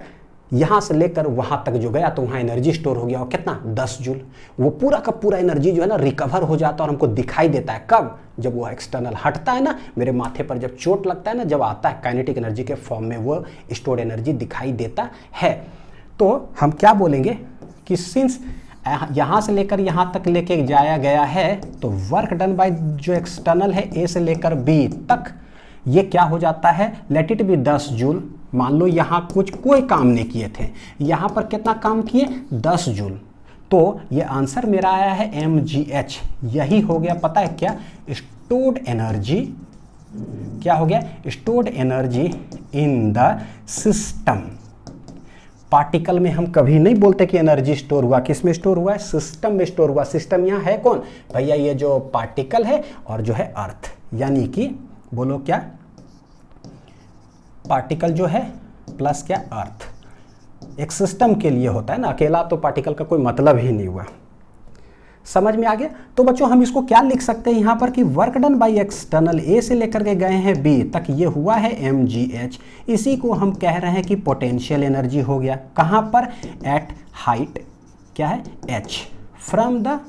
यहां से लेकर वहां तक जो गया तो वहां एनर्जी स्टोर हो गया, और कितना? 10 जूल। वो पूरा का पूरा एनर्जी जो है ना रिकवर हो जाता है और हमको दिखाई देता है कब? जब वो एक्सटर्नल हटता है ना, मेरे माथे पर जब चोट लगता है ना, जब आता है काइनेटिक एनर्जी के फॉर्म में वो स्टोर्ड एनर्जी दिखाई देता है। तो हम क्या बोलेंगे कि सिंस यहां से लेकर यहां तक लेके जाया गया है, तो वर्क डन बाय जो एक्सटर्नल है ए से लेकर बी तक, ये क्या हो जाता है? Let it B 10 joule. मान लो यहां कोई काम नहीं किए थे, यहां पर कितना काम किए? 10 जूल। तो ये आंसर मेरा आया है mgh। यही हो गया पता है क्या? Stored energy. क्या हो गया? Stored energy in the system. Particle में हम कभी नहीं बोलते कि एनर्जी स्टोर हुआ, किस में स्टोर हुआ है? सिस्टम में स्टोर हुआ। सिस्टम यहाँ है कौन भैया? ये जो पार्टिकल है और जो है अर्थ, यानी कि बोलो क्या? पार्टिकल जो है प्लस क्या? अर्थ। एक सिस्टम के लिए होता है ना, अकेला तो पार्टिकल का कोई मतलब ही नहीं हुआ। समझ में आ गया। तो बच्चों हम इसको क्या लिख सकते हैं यहाँ पर कि वर्क डन बाई एक्सटर्नल ए से लेकर के गए हैं बी तक, ये हुआ है mgh। इसी को हम कह रहे हैं कि पोटेंशियल एनर्जी हो गया। कहाँ पर? एट हाइट क्या है h from the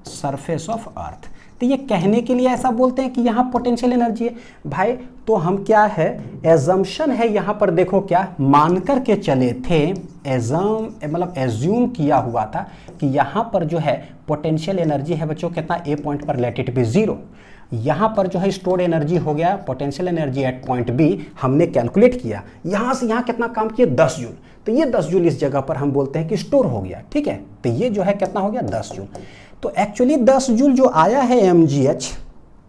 surface of earth. तो ये कहने के लिए ऐसा बोलते हैं कि यहाँ पोटेंशियल एनर्जी है भाई। तो हम क्या है, एजम्पशन है यहाँ पर, देखो क्या मान कर के चले थे, एज्यूम किया हुआ था कि यहाँ पर जो है पोटेंशियल एनर्जी है बच्चों कितना, ए पॉइंट पर लेट इट बी 0। यहाँ पर जो है स्टोर्ड एनर्जी हो गया potential energy at point B, हमने कैलकुलेट किया, यहाँ से यहाँ कितना काम किया 10 जूल। तो ये 10 जूल इस जगह पर हम बोलते हैं कि स्टोर हो गया, ठीक है। तो ये जो है कितना हो गया 10 जूल। तो एक्चुअली 10 जूल जो आया है mgh,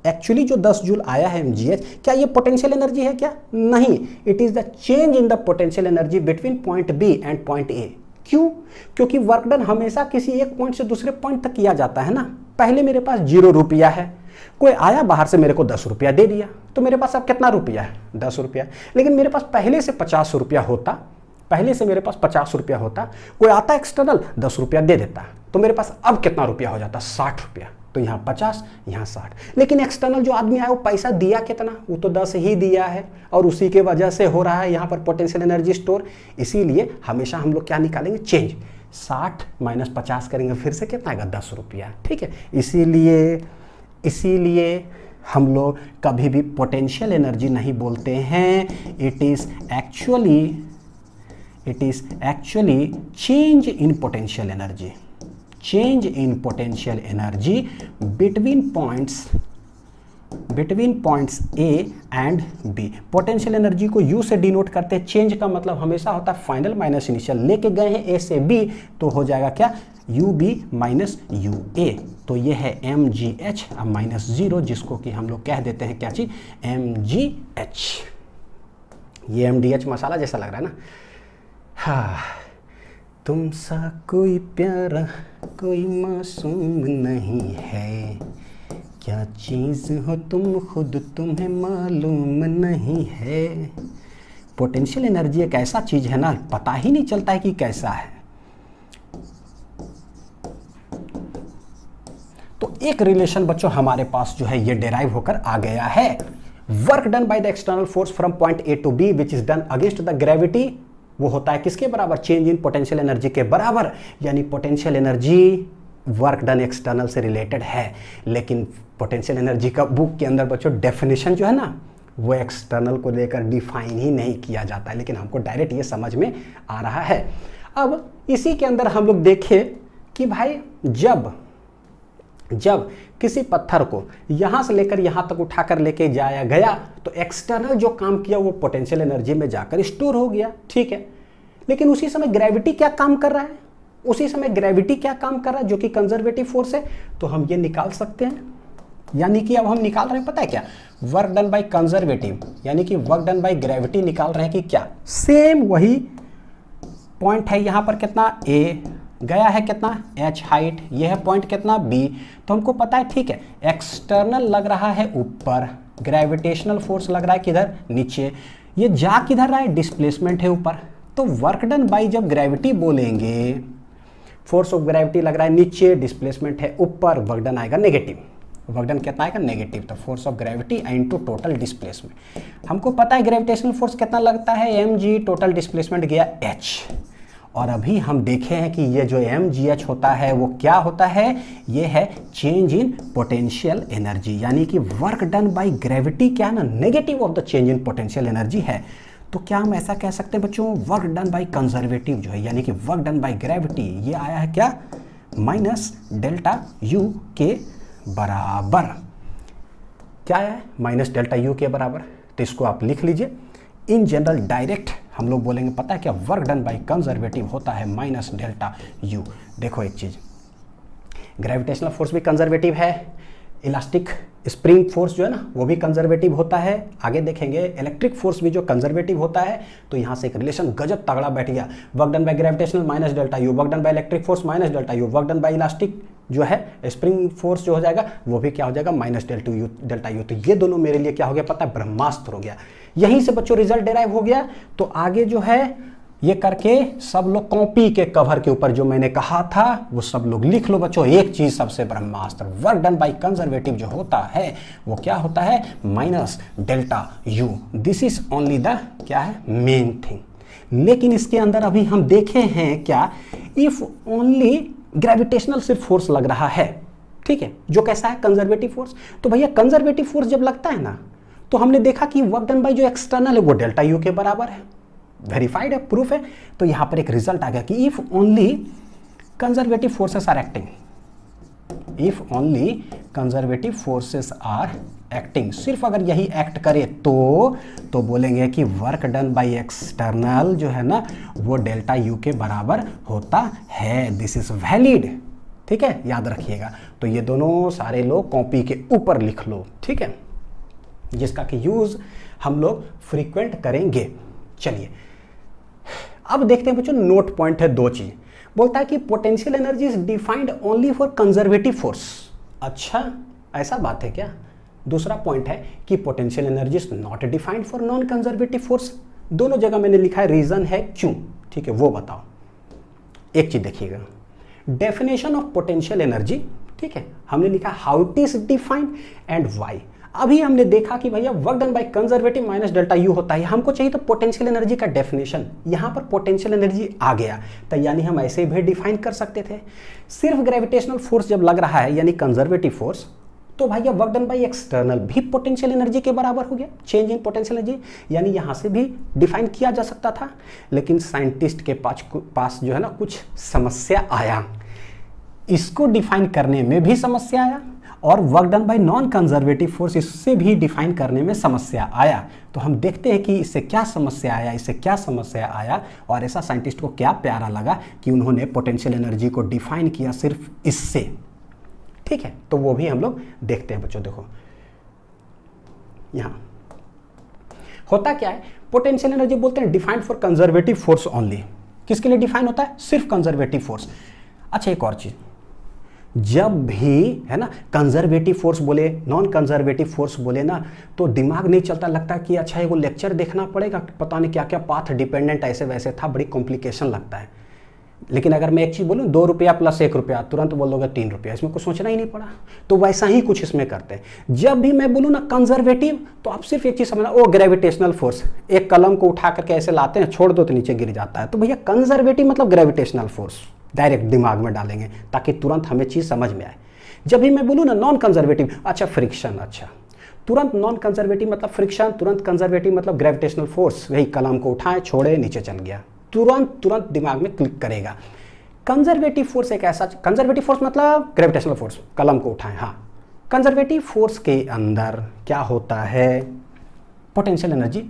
एक्चुअली जो 10 जूल आया है mgh, क्या ये पोटेंशियल एनर्जी है क्या? नहीं, it is the change in the potential energy between point B and point A. क्यों? क्योंकि वर्क डन हमेशा किसी एक पॉइंट से दूसरे पॉइंट तक किया जाता है ना। पहले मेरे पास 0 रुपया है, कोई आया बाहर से मेरे को 10 रुपया दे दिया, तो मेरे पास अब कितना रुपया है 10 रुपया। लेकिन मेरे पास पहले से 50 रुपया होता, पहले से मेरे पास 50 रुपया होता, कोई आता एक्सटर्नल 10 रुपया दे देता, तो मेरे पास अब कितना रुपया हो जाता 60 रुपया। तो यहाँ 50 यहाँ 60। लेकिन एक्सटर्नल जो आदमी आया वो पैसा दिया कितना, वो तो 10 ही दिया है और उसी के वजह से हो रहा है यहाँ पर पोटेंशियल एनर्जी स्टोर। इसीलिए हमेशा हम लोग क्या निकालेंगे, चेंज। 60 माइनस 50 करेंगे, फिर से कितना आएगा 10 रुपया, ठीक है। इसीलिए हम लोग कभी भी पोटेंशियल एनर्जी नहीं बोलते हैं, it is actually change in potential energy, change in potential energy between points A and B। Potential energy को U से डिनोट करते हैं। चेंज का मतलब हमेशा होता है फाइनल माइनस इनिशियल। लेके गए हैं A से B तो हो जाएगा क्या, UB माइनस UA। तो ये है mgh माइनस 0, जिसको कि हम लोग कह देते हैं क्या चीज, mgh। ये mdh मसाला जैसा लग रहा है ना। हाँ, तुम सा कोई प्यारा कोई मासूम नहीं है, क्या चीज़ हो तुम खुद तुम्हें मालूम नहीं है। पोटेंशियल एनर्जी एक ऐसा चीज़ है ना, पता ही नहीं चलता है कि कैसा है। तो एक रिलेशन बच्चों हमारे पास जो है ये डेराइव होकर आ गया है। Work done by the external force from point A to B which is done against the gravity, वो होता है किसके बराबर, चेंज इन पोटेंशियल एनर्जी के बराबर। यानी potential energy work done external से रिलेटेड है। लेकिन पोटेंशियल एनर्जी का बुक के अंदर बच्चों डेफिनेशन जो है ना, वो एक्सटर्नल को लेकर डिफाइन ही नहीं किया जाता है, लेकिन हमको डायरेक्ट ये समझ में आ रहा है। अब इसी के अंदर हम लोग देखें कि भाई जब किसी पत्थर को यहां से लेकर यहां तक उठाकर लेके जाया गया तो एक्सटर्नल जो काम किया वो पोटेंशियल एनर्जी में जाकर स्टोर हो गया, ठीक है। लेकिन उसी समय ग्रेविटी क्या काम कर रहा है, जो कि कंजर्वेटिव फोर्स है। तो हम ये निकाल सकते हैं, यानी कि अब हम निकाल रहे हैं पता है क्या, वर्क डन बाय कंजर्वेटिव, यानी कि वर्क डन बाय ग्रेविटी निकाल रहे हैं कि क्या, सेम वही पॉइंट है यहाँ पर कितना A, गया है कितना h हाइट, ये है पॉइंट कितना B। तो हमको पता है, ठीक है, एक्सटर्नल लग रहा है ऊपर, ग्रेविटेशनल फोर्स लग रहा है किधर, नीचे। ये जा किधर रहा है, डिस्प्लेसमेंट है ऊपर। तो वर्क डन बाई जब ग्रेविटी बोलेंगे, फोर्स ऑफ ग्रेविटी लग रहा है नीचे, डिस्प्लेसमेंट है ऊपर, वर्क डन आएगा नेगेटिव। वर्क डन कितना आएगा, नेगेटिव। तो force of gravity into total displacement. हमको पता है ग्रेविटेशनल फोर्स कितना लगता है, mg, टोटल डिस्प्लेसमेंट गया h। और अभी हम देखे हैं कि ये जो mgh होता है वो क्या होता है, ये है चेंज इन पोटेंशियल एनर्जी। यानी कि वर्क डन बाय ग्रेविटी क्या है ना, negative of the change in potential energy है। तो क्या हम ऐसा कह सकते हैं बच्चों, वर्क डन बाय कंजर्वेटिव जो है, यानी कि वर्क डन बाय ग्रेविटी, ये आया है क्या, माइनस डेल्टा U के बराबर। क्या है, माइनस डेल्टा U के बराबर। तो इसको आप लिख लीजिए। इन जनरल डायरेक्ट हम लोग बोलेंगे पता है क्या, वर्क डन बाय कंजर्वेटिव होता है माइनस डेल्टा U। देखो एक चीज, ग्रेविटेशनल फोर्स भी कंजर्वेटिव है, इलास्टिक स्प्रिंग फोर्स जो है ना वो भी कंजर्वेटिव होता है। आगे देखेंगे इलेक्ट्रिक फोर्स भी जो कंजर्वेटिव होता है। तो यहाँ से एक रिलेशन गजब तगड़ा बैठ गया, work done by gravitational minus delta U, work done by electric force minus delta U, work done bye elastic जो है स्प्रिंग फोर्स जो हो जाएगा वो भी क्या हो जाएगा, माइनस डेल्टा U। तो ये दोनों मेरे लिए क्या हो गया पता है, ब्रह्मास्त्र हो गया। यहीं से बच्चों रिजल्ट डेराइव हो गया। तो आगे जो है ये करके सब लोग कॉपी के कवर के ऊपर जो मैंने कहा था वो सब लोग लिख लो बच्चों। एक चीज सबसे ब्रह्मास्त्र, वर्क डन बाय कंजर्वेटिव जो होता है वो क्या होता है, minus delta you. This is only the क्या है, मेन थिंग। लेकिन इसके अंदर अभी हम देखे हैं क्या, इफ ओनली ग्रेविटेशनल सिर्फ फोर्स लग रहा है, ठीक है, जो कैसा है, कंजर्वेटिव फोर्स। तो भैया कंजर्वेटिव फोर्स जब लगता है ना, तो हमने देखा कि वर्क डन बाय जो एक्सटर्नल है वो डेल्टा यू के बराबर है, वेरीफाइड है, प्रूफ है। तो यहां पर एक रिजल्ट आ गया कि if only conservative forces are acting, if only conservative forces are acting, सिर्फ अगर यही एक्ट करे तो बोलेंगे कि वर्क डन बाय एक्सटर्नल जो है ना वो डेल्टा यू के बराबर होता है। दिस इज वैलिड, ठीक है, याद रखिएगा। तो ये दोनों सारे लोग कॉपी के ऊपर लिख लो, ठीक है, जिसका कि यूज हम लोग फ्रीक्वेंट करेंगे। चलिए अब देखते हैं बच्चों, नोट पॉइंट है दो चीज। बोलता है कि potential energy is defined only for conservative force. अच्छा, ऐसा बात है क्या? दूसरा पॉइंट है कि potential energy is not defined for non conservative force. दोनों जगह मैंने लिखा है, रीजन है क्यों, ठीक है, वो बताओ। एक चीज देखिएगा, डेफिनेशन ऑफ पोटेंशियल एनर्जी, ठीक है, हमने लिखा how it is defined and why. अभी हमने देखा कि भैया work done by conservative minus delta you होता है, हमको चाहिए तो पोटेंशियल एनर्जी का डेफिनेशन। यहां पर पोटेंशियल एनर्जी आ गया, तो यानी हम ऐसे भी डिफाइन कर सकते थे। सिर्फ ग्रेविटेशनल फोर्स जब लग रहा है यानी कंजर्वेटिव फोर्स, तो भैया वर्क डन बाय एक्सटर्नल भी पोटेंशियल एनर्जी के बराबर हो गया, चेंज इन पोटेंशियल एनर्जी, यानी यहां से भी डिफाइन किया जा सकता था। लेकिन साइंटिस्ट के पास जो है ना कुछ समस्या आया, इसको डिफाइन करने में भी समस्या आया, और work done bye non conservative force इससे भी डिफाइन करने में समस्या आया। तो हम देखते हैं कि इससे क्या समस्या आया, इससे क्या समस्या आया, और ऐसा साइंटिस्ट को क्या प्यारा लगा कि उन्होंने पोटेंशियल एनर्जी को डिफाइन किया सिर्फ इससे, ठीक है। तो वो भी हम लोग देखते हैं बच्चों। देखो यहां होता क्या है, पोटेंशियल एनर्जी बोलते हैं defined for conservative force only. किसके लिए डिफाइन होता है? सिर्फ कंजर्वेटिव फोर्स। अच्छा, एक और चीज, जब भी है ना कंजर्वेटिव फोर्स बोले, नॉन कंजर्वेटिव फोर्स बोले ना, तो दिमाग नहीं चलता, लगता कि अच्छा ये वो लेक्चर देखना पड़ेगा, पता नहीं क्या क्या पाथ डिपेंडेंट ऐसे वैसे था, बड़ी कॉम्प्लिकेशन लगता है। लेकिन अगर मैं एक चीज़ बोलूँ, 2 रुपया प्लस 1 रुपया, तुरंत बोल दोगे 3 रुपया, इसमें कुछ सोचना ही नहीं पड़ा। तो वैसा ही कुछ इसमें करते हैं। जब भी मैं बोलूँ ना कंजर्वेटिव, तो आप सिर्फ एक चीज़ समझना, वो ग्रेविटेशनल फोर्स, एक कलम को उठा करके ऐसे लाते हैं, छोड़ दो तो नीचे गिर जाता है। तो भैया कंजर्वेटिव मतलब ग्रेविटेशनल फोर्स, डायरेक्ट दिमाग में डालेंगे ताकि तुरंत हमें चीज़ समझ में आए। जब भी मैं बोलूँ ना नॉन कंजर्वेटिव, अच्छा फ्रिक्शन, अच्छा तुरंत नॉन कंजर्वेटिव मतलब फ्रिक्शन, तुरंत कंजर्वेटिव मतलब ग्रेविटेशनल फोर्स, वही कलम को उठाए छोड़े नीचे चल गया, तुरंत दिमाग में क्लिक करेगा। कंजर्वेटिव फोर्स एक ऐसा, कंजर्वेटिव फोर्स मतलब ग्रेविटेशनल फोर्स, कलम को उठाएं, हाँ। कंजर्वेटिव फोर्स के अंदर क्या होता है, पोटेंशियल एनर्जी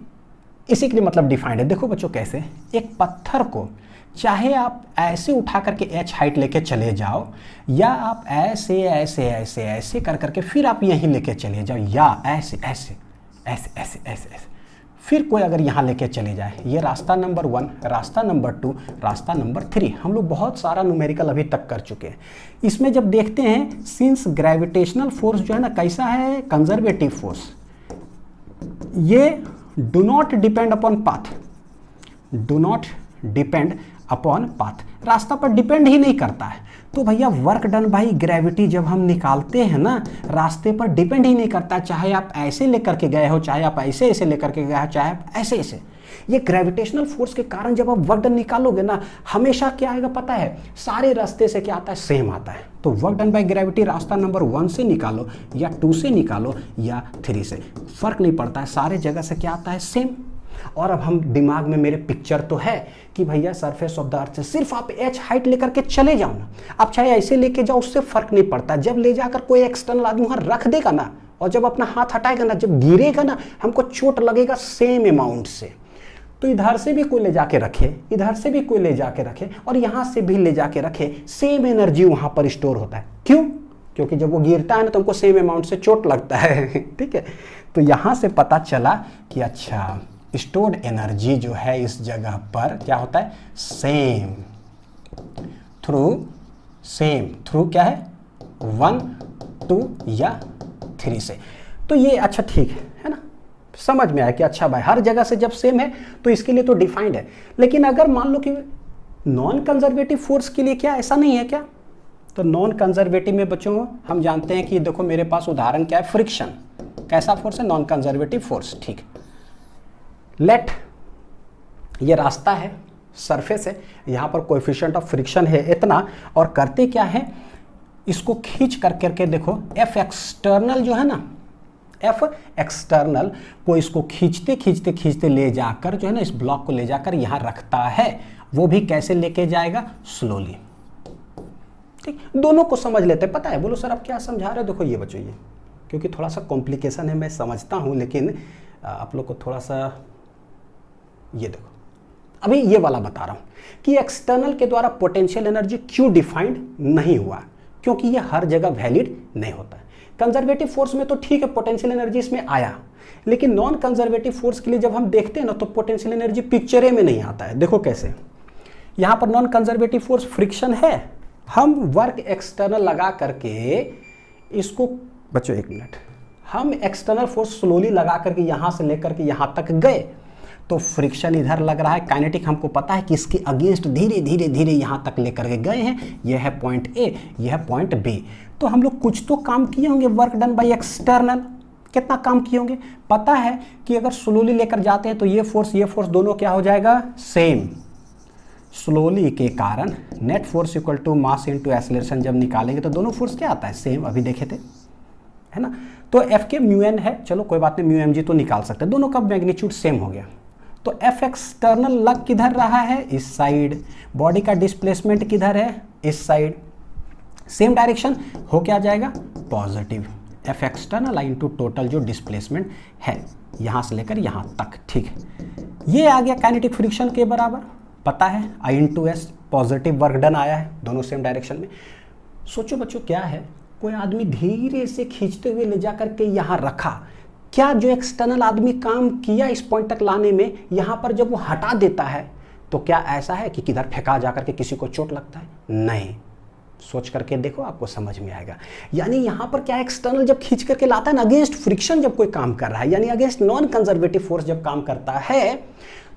इसी के लिए मतलब डिफाइंड है। देखो बच्चों कैसे, एक पत्थर को चाहे आप ऐसे उठा करके h हाइट लेके चले जाओ, या आप ऐसे ऐसे ऐसे ऐसे कर करके फिर आप यहीं लेके चले जाओ, या ऐसे ऐसे ऐसे ऐसे ऐसे ऐसे फिर कोई अगर यहाँ लेके चले जाए, ये रास्ता नंबर 1, रास्ता नंबर 2, रास्ता नंबर 3, हम लोग बहुत सारा न्यूमेरिकल अभी तक कर चुके हैं। इसमें जब देखते हैं, सिंस ग्रेविटेशनल फोर्स जो है ना कैसा है, कंजर्वेटिव फोर्स, ये do not depend upon path, do not depend upon path, रास्ता पर डिपेंड ही नहीं करता है। तो भैया वर्क डन बाई ग्रेविटी जब हम निकालते हैं ना, रास्ते पर डिपेंड ही नहीं करता, चाहे आप ऐसे लेकर के गए हो, चाहे आप ऐसे ऐसे लेकर के गए हो, चाहे आप ऐसे ऐसे। ये ग्रेविटेशनल फोर्स के कारण जब आप वर्क डन निकालोगे ना, हमेशा क्या आएगा पता है, सारे रास्ते से क्या आता है, सेम आता है। तो वर्क डन बाई ग्रेविटी रास्ता नंबर 1 से निकालो या 2 से निकालो या 3 से, फर्क नहीं पड़ता है, सारे जगह से क्या आता है, सेम। और अब हम दिमाग में मेरे पिक्चर तो है कि भैया सरफेस ऑफ द अर्थ से सिर्फ आप h हाइट लेकर के चले जाओ ना, आप चाहे ऐसे लेके जाओ, उससे फर्क नहीं पड़ता। जब ले जाकर कोई एक्सटर्नल आदमी वहां रख देगा ना, और जब अपना हाथ हटाएगा ना, जब गिरेगा ना, हमको चोट लगेगा सेम अमाउंट से। तो इधर से भी कोई ले जाके रखे, इधर से भी कोई ले जाके रखे, और यहां से भी ले जाके रखे, सेम एनर्जी वहां पर स्टोर होता है। क्यों? क्योंकि जब वो गिरता है ना तो हमको सेम अमाउंट से चोट लगता है। ठीक है, तो यहां से पता चला कि अच्छा स्टोर्ड एनर्जी जो है इस जगह पर क्या होता है, सेम थ्रू क्या है, 1, 2 या 3 से। तो ये अच्छा ठीक है ना, समझ में आया कि अच्छा भाई हर जगह से जब सेम है तो इसके लिए तो डिफाइंड है। लेकिन अगर मान लो कि नॉन कंजर्वेटिव फोर्स के लिए क्या ऐसा नहीं है क्या? तो नॉन कंजर्वेटिव में बच्चों हम जानते हैं कि देखो मेरे पास उदाहरण क्या है, फ्रिक्शन कैसा फोर्स है? Non conservative force. ठीक, लेट ये रास्ता है, सरफेस है, यहाँ पर कोएफिशिएंट ऑफ फ्रिक्शन है इतना, और करते क्या है, इसको खींच करके देखो एफ एक्सटर्नल जो है ना, एफ एक्सटर्नल को इसको खींचते खींचते खींचते ले जाकर जो है ना इस ब्लॉक को ले जाकर यहाँ रखता है। वो भी कैसे लेके जाएगा? स्लोली। ठीक, दोनों को समझ लेते हैं। पता है, बोलो सर आप क्या समझा रहे हो? देखो ये बच्चों, ये क्योंकि थोड़ा सा कॉम्प्लिकेशन है मैं समझता हूँ, लेकिन आप लोग को थोड़ा सा ये देखो, अभी ये वाला बता रहा हूँ कि एक्सटर्नल के द्वारा पोटेंशियल एनर्जी क्यों डिफाइंड नहीं हुआ, क्योंकि ये हर जगह वैलिड नहीं होता है। कंजर्वेटिव फोर्स में तो ठीक है पोटेंशियल एनर्जी इसमें आया, लेकिन नॉन कंजर्वेटिव फोर्स के लिए जब हम देखते हैं ना तो पोटेंशियल एनर्जी पिक्चरे में नहीं आता है। देखो कैसे, यहाँ पर नॉन कंजर्वेटिव फोर्स फ्रिक्शन है, हम वर्क एक्सटर्नल लगा करके इसको, बच्चों एक मिनट, हम एक्सटर्नल फोर्स स्लोली लगा करके यहाँ से लेकर के यहाँ तक गए तो फ्रिक्शन इधर लग रहा है, काइनेटिक हमको पता है कि इसके अगेंस्ट धीरे धीरे धीरे यहाँ तक लेकर के गए हैं। यह है पॉइंट ए, यह है पॉइंट बी। तो हम लोग कुछ तो काम किए होंगे, वर्क डन बाय एक्सटर्नल। कितना काम किए होंगे? पता है कि अगर स्लोली लेकर जाते हैं तो ये फोर्स दोनों क्या हो जाएगा? सेम। स्लोली के कारण net force equal to mass into acceleration जब निकालेंगे तो दोनों फोर्स क्या आता है? सेम। अभी देखे थे, है ना। तो एफ के म्यू एन है, चलो कोई बात नहीं, म्यू एम जी तो निकाल सकते हैं, दोनों का मैग्नीट्यूड सेम हो गया। तो एफ एक्सटर्नल लग किधर रहा है? इस साइड। बॉडी का डिस्प्लेसमेंट किधर है? इस साइड। सेम डायरेक्शन हो क्या जाएगा? Positive. F external I into total जो डिस्प्लेसमेंट है यहां से लेकर यहां तक। ठीक है, ये आ गया काइनेटिक फ्रिक्शन के बराबर, पता है I into S, positive work done आया है, दोनों सेम डायरेक्शन में। सोचो बच्चों क्या है, कोई आदमी धीरे से खींचते हुए ले जाकर के यहां रखा, क्या जो एक्सटर्नल आदमी काम किया इस पॉइंट तक लाने में, यहां पर जब वो हटा देता है तो क्या ऐसा है कि किधर फेंका जाकर के किसी को चोट लगता है? नहीं। सोच करके देखो, आपको समझ में आएगा। यानी यहां पर क्या एक्सटर्नल जब खींच करके लाता है ना, अगेंस्ट फ्रिक्शन जब कोई काम कर रहा है, यानी अगेंस्ट नॉन कंजर्वेटिव फोर्स जब काम करता है,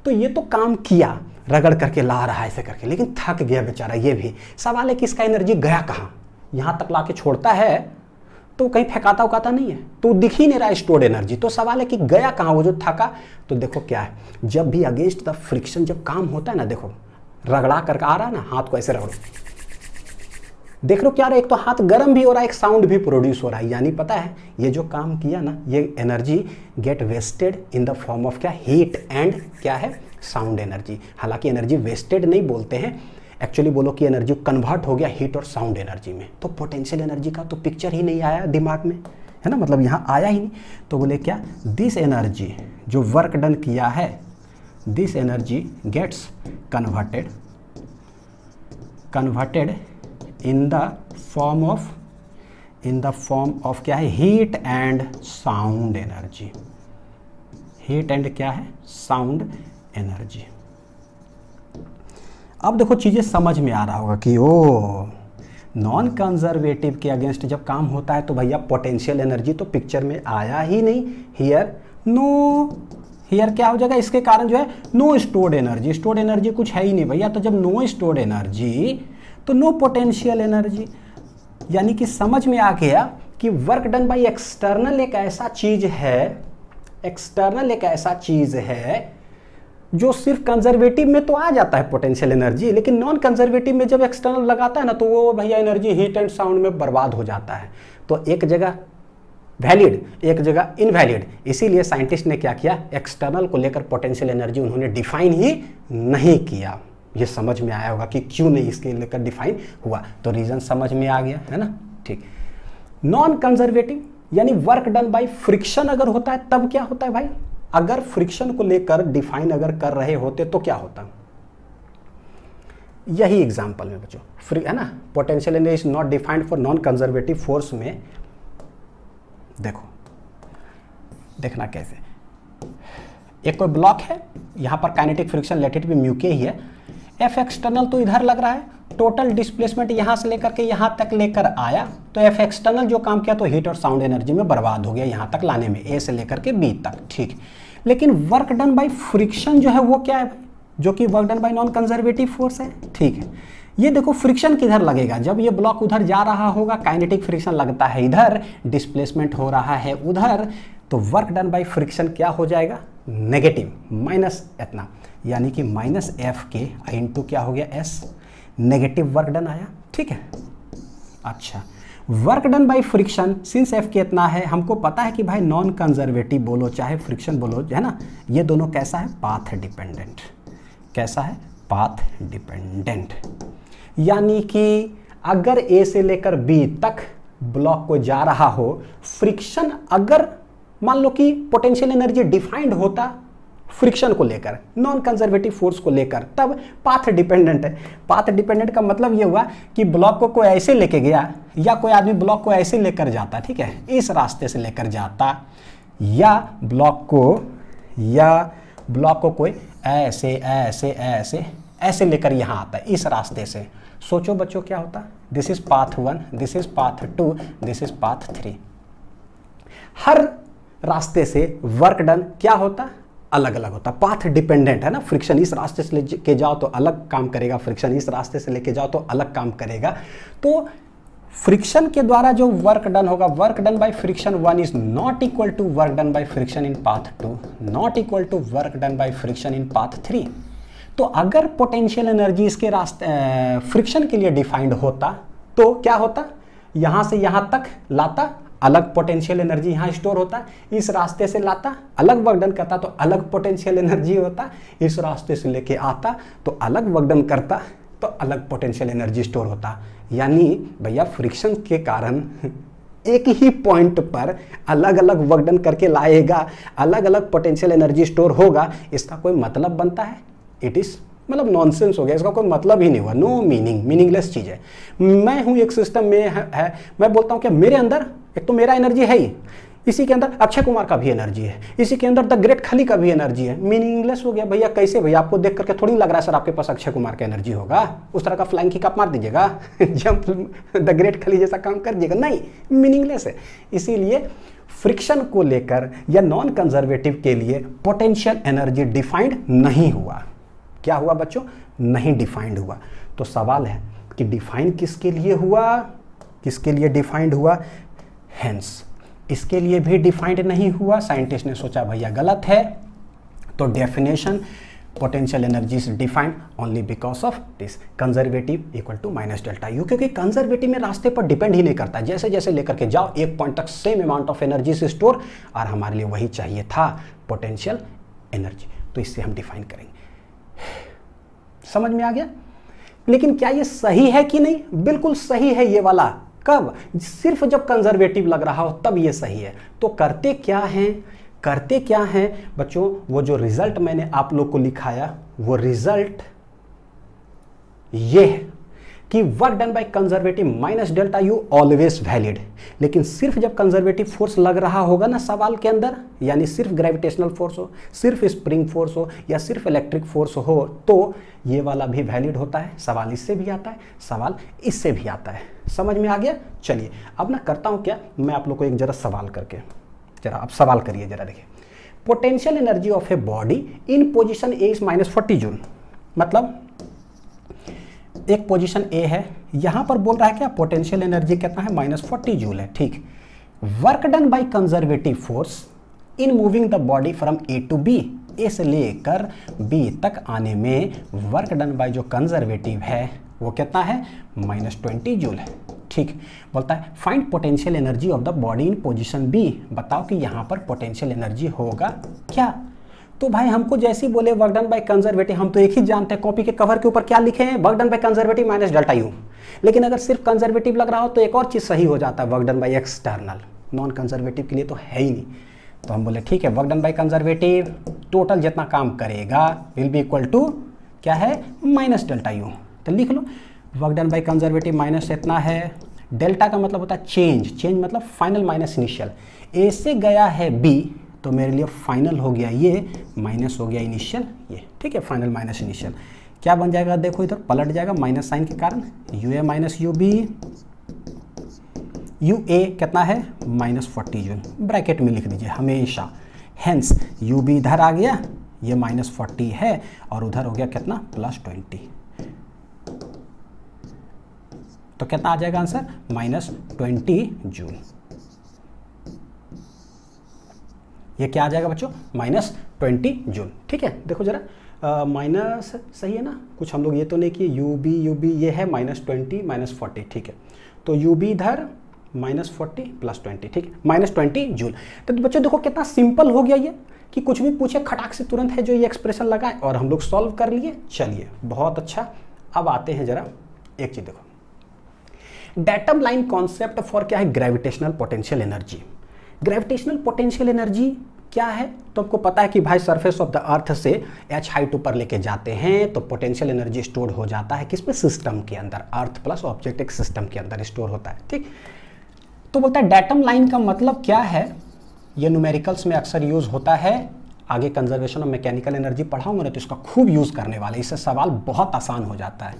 तो ये तो काम किया, रगड़ करके ला रहा है ऐसे करके, लेकिन थक गया बेचारा। ये भी सवाल है कि इसका एनर्जी गया कहाँ? यहां तक लाके छोड़ता है तो कहीं फेंकाता उकाता नहीं है, तो दिख ही नहीं रहा स्टोर्ड एनर्जी। तो सवाल है कि गया कहाँ वो जो थका? तो देखो क्या है, जब भी अगेंस्ट द फ्रिक्शन जब काम होता है ना, देखो रगड़ा करके आ रहा है ना, हाथ को ऐसे रगड़ो, देख लो क्या रहा है, एक तो हाथ गर्म भी हो रहा है, एक साउंड भी प्रोड्यूस हो रहा है। यानी पता है ये जो काम किया ना, ये energy get wasted in the form of क्या? हीट एंड क्या है? Sound energy. हालांकि एनर्जी वेस्टेड नहीं बोलते हैं, एक्चुअली बोलो कि एनर्जी कन्वर्ट हो गया हीट और साउंड एनर्जी में। तो पोटेंशियल एनर्जी का तो पिक्चर ही नहीं आया दिमाग में, है ना, मतलब यहाँ आया ही नहीं। तो बोले क्या? दिस एनर्जी जो वर्क डन किया है, this energy gets converted in the form of क्या है? Heat and sound energy. Heat and क्या है? Sound energy. अब देखो चीजें समझ में आ रहा होगा कि ओ नॉन कंजर्वेटिव के अगेंस्ट जब काम होता है तो भैया पोटेंशियल एनर्जी तो पिक्चर में आया ही नहीं। हियर क्या हो जाएगा? इसके कारण जो है no stored energy. Stored energy कुछ है ही नहीं भैया, तो जब नो स्टोर्ड एनर्जी तो नो पोटेंशियल एनर्जी। यानी कि समझ में आ गया कि वर्क डन बाय एक्सटर्नल एक ऐसा चीज है जो सिर्फ कंजर्वेटिव में तो आ जाता है पोटेंशियल एनर्जी, लेकिन नॉन कंजर्वेटिव में जब एक्सटर्नल लगाता है ना तो वो भैया एनर्जी हीट एंड साउंड में बर्बाद हो जाता है। तो एक जगह वैलिड, एक जगह इनवैलिड। इसीलिए साइंटिस्ट ने क्या किया? एक्सटर्नल को लेकर पोटेंशियल एनर्जी उन्होंने डिफाइन ही नहीं किया। ये समझ में आया होगा कि क्यों नहीं इसके लेकर डिफाइन हुआ, तो रीजन समझ में आ गया, है ना। ठीक, नॉन कंजर्वेटिव यानी वर्क डन बाय फ्रिक्शन अगर होता है तब क्या होता है भाई? अगर फ्रिक्शन को लेकर डिफाइन अगर कर रहे होते तो क्या होता? यही एग्जांपल में बच्चों, है ना, potential energy is not defined for non conservative force में देखो, देखना कैसे। एक कोई ब्लॉक है, यहां पर kinetic friction late it B mu के ही है, एफ एक्सटर्नल तो इधर लग रहा है, टोटल डिस्प्लेसमेंट यहाँ से लेकर के यहाँ तक लेकर आया, तो एफ एक्सटर्नल जो काम किया तो हीट और साउंड एनर्जी में बर्बाद हो गया यहाँ तक लाने में, ए से लेकर के बी तक, ठीक। लेकिन वर्क डन बाय फ्रिक्शन जो है वो क्या है, जो कि work done bye non conservative force है, ठीक है। ये देखो फ्रिक्शन किधर लगेगा, जब ये ब्लॉक उधर जा रहा होगा काइनेटिक फ्रिक्शन लगता है इधर, डिस्प्लेसमेंट हो रहा है उधर, तो वर्क डन बाय फ्रिक्शन क्या हो जाएगा, नेगेटिव, माइनस इतना, यानी कि माइनस एफ के इंटू क्या हो गया एस, नेगेटिव वर्क डन आया, ठीक है। अच्छा, work done by friction since F के इतना है, हमको पता है कि भाई नॉन कंजर्वेटिव बोलो चाहे फ्रिक्शन बोलो, है ना, ये दोनों कैसा है, पाथ डिपेंडेंट, कैसा है, पाथ डिपेंडेंट, यानी कि अगर ए से लेकर बी तक ब्लॉक को जा रहा हो, फ्रिक्शन अगर मान लो कि पोटेंशियल एनर्जी डिफाइंड होता फ्रिक्शन को लेकर, नॉन कंजर्वेटिव फोर्स को लेकर, तब पाथ डिपेंडेंट है। पाथ डिपेंडेंट का मतलब ये हुआ कि ब्लॉक को कोई ऐसे लेके गया, या कोई आदमी ब्लॉक को ऐसे लेकर जाता, ठीक है, इस रास्ते से लेकर जाता, या ब्लॉक को कोई ऐसे ऐसे ऐसे ऐसे लेकर यहाँ आता है इस रास्ते से, सोचो बच्चों क्या होता, this is path 1, this is path 2, this is path 3। हर रास्ते से वर्क डन क्या होता, अलग अलग होता, पाथ डिपेंडेंट है ना, फ्रिक्शन इस रास्ते से लेके जाओ तो अलग काम करेगा, फ्रिक्शन इस रास्ते से लेके जाओ तो अलग काम करेगा। तो फ्रिक्शन के द्वारा जो वर्क डन होगा, work done by friction 1 is not equal to work done by friction in path 2, not equal to work done by friction in path 3। तो अगर पोटेंशियल एनर्जी इसके रास्ते फ्रिक्शन के लिए डिफाइंड होता तो क्या होता, यहां से यहां तक लाता, अलग पोटेंशियल एनर्जी यहाँ स्टोर होता, इस रास्ते से लाता अलग वर्क डन करता तो अलग पोटेंशियल एनर्जी होता, इस रास्ते से लेके आता तो अलग वर्क डन करता तो अलग पोटेंशियल एनर्जी स्टोर होता। यानी भैया फ्रिक्शन के कारण एक ही पॉइंट पर अलग अलग वर्क डन करके लाएगा, अलग अलग पोटेंशियल एनर्जी स्टोर होगा, इसका कोई मतलब बनता है, इट इज मतलब नॉनसेंस हो गया, इसका कोई मतलब ही नहीं हुआ, नो मीनिंग, मीनिंगलेस चीज़ है। मैं हूँ एक सिस्टम में है, मैं बोलता हूँ कि मेरे अंदर एक तो मेरा एनर्जी है ही, इसी के अंदर अक्षय कुमार का भी एनर्जी है, इसी के अंदर द ग्रेट खली का भी एनर्जी है, मीनिंगलेस हो गया भैया। कैसे भैया, आपको देख करके थोड़ी लग रहा है सर आपके पास अक्षय कुमार का एनर्जी होगा, उस तरह का फ्लाइंग किक आप मार दीजिएगा जंप द ग्रेट खली जैसा काम कर दीजिएगा, नहीं, मीनिंगलेस है। इसीलिए फ्रिक्शन को लेकर या नॉन कंजर्वेटिव के लिए पोटेंशियल एनर्जी डिफाइंड नहीं हुआ। क्या हुआ बच्चों, नहीं डिफाइंड हुआ। तो सवाल है कि डिफाइन किसके लिए हुआ, किसके लिए डिफाइंड हुआ, हेंस इसके लिए भी डिफाइंड नहीं हुआ। साइंटिस्ट ने सोचा भैया गलत है, तो definition potential energy is defined only because of this conservative equal to minus delta U, क्योंकि कंजर्वेटिव में रास्ते पर डिपेंड ही नहीं करता, जैसे जैसे लेकर के जाओ एक पॉइंट तक सेम अमाउंट ऑफ एनर्जी से स्टोर, और हमारे लिए वही चाहिए था पोटेंशियल एनर्जी, तो इससे हम डिफाइन करेंगे। समझ में आ गया। लेकिन क्या ये सही है कि नहीं, बिल्कुल सही है ये वाला। कब, सिर्फ जब कंजर्वेटिव लग रहा हो तब ये सही है। तो करते क्या हैं, करते क्या हैं बच्चों, वो जो रिजल्ट मैंने आप लोग को लिखाया वो रिजल्ट ये है कि work done by conservative minus delta you always valid. लेकिन सिर्फ जब कंजर्वेटिव फोर्स लग रहा होगा ना सवाल के अंदर, यानी सिर्फ ग्रेविटेशनल फोर्स हो, सिर्फ स्प्रिंग फोर्स हो या सिर्फ इलेक्ट्रिक फोर्स हो, तो ये वाला भी वैलिड होता है। सवाल इससे भी आता है, सवाल इससे भी आता है। समझ में आ गया। चलिए अब ना करता हूं क्या, मैं आप लोग को एक जरा सवाल करके, जरा आप सवाल करिए, जरा देखिए। Potential energy of a body in position A is -40 joule. मतलब एक पोजीशन ए है, यहां पर बोल रहा है क्या, पोटेंशियल एनर्जी कितना है, -40 जूल है, ठीक। Work done by conservative force in moving the body from A to B, A से लेकर बी तक आने में वर्क डन बाय जो कंजर्वेटिव है वो कितना है, -20 जूल है, ठीक। बोलता है find potential energy of the body in position B. बताओ कि यहां पर पोटेंशियल एनर्जी होगा क्या। तो भाई हमको जैसे ही बोले वर्क डन बाय कंजर्वेटिव, हम तो एक ही जानते हैं, कॉपी के कवर के ऊपर क्या लिखे हैं, work done by conservative minus delta you. लेकिन अगर सिर्फ कंजर्वेटिव लग रहा हो तो एक और चीज सही हो जाता है, work done by external. Non conservative के लिए तो है ही नहीं, तो हम बोले ठीक है, work done by conservative total जितना काम करेगा विल बी इक्वल टू क्या है, माइनस डेल्टा यू। तो लिख लो work done by conservative minus इतना है, डेल्टा का मतलब होता है चेंज, चेंज मतलब फाइनल माइनस इनिशियल। ए से गया है बी, तो मेरे लिए फाइनल हो गया ये, माइनस हो गया इनिशियल ये, ठीक है, फाइनल माइनस इनिशियल। क्या बन जाएगा देखो इधर पलट जाएगा माइनस साइन के कारण, U A minus U B, U A कितना है -40 जूल, ब्रैकेट में लिख दीजिए हमेशा। हेंस यू बी इधर आ गया, ये -40 है और उधर हो गया कितना +20, तो कितना आ जाएगा आंसर -20 जूल। ये क्या आ जाएगा बच्चों -20 जूल, ठीक है। देखो जरा माइनस सही है ना, कुछ हम लोग ये तो नहीं किए, यू बी ये है -20 -40, ठीक है, तो यू बी इधर -40 +20, ठीक है, -20 जूल। तो बच्चों देखो कितना सिंपल हो गया ये, कि कुछ भी पूछे खटाक से तुरंत है जो ये एक्सप्रेशन लगाए और हम लोग सॉल्व कर लिए। चलिए बहुत अच्छा, अब आते हैं जरा एक चीज देखो, डेटम लाइन कॉन्सेप्ट फॉर क्या है, gravitational potential energy. Gravitational potential energy क्या है, तो आपको पता है कि भाई सरफेस ऑफ द अर्थ से h हाइट ऊपर लेके जाते हैं तो पोटेंशियल एनर्जी स्टोर हो जाता है किसमें, सिस्टम के अंदर, अर्थ प्लस ऑब्जेक्ट एक सिस्टम के अंदर स्टोर होता है, ठीक। तो बोलता है डेटम लाइन का मतलब क्या है, ये न्यूमेरिकल्स में अक्सर यूज होता है, आगे कंजर्वेशन ऑफ मैकेनिकल एनर्जी पढ़ाऊंगा ना तो इसका खूब यूज करने वाले, इससे सवाल बहुत आसान हो जाता है।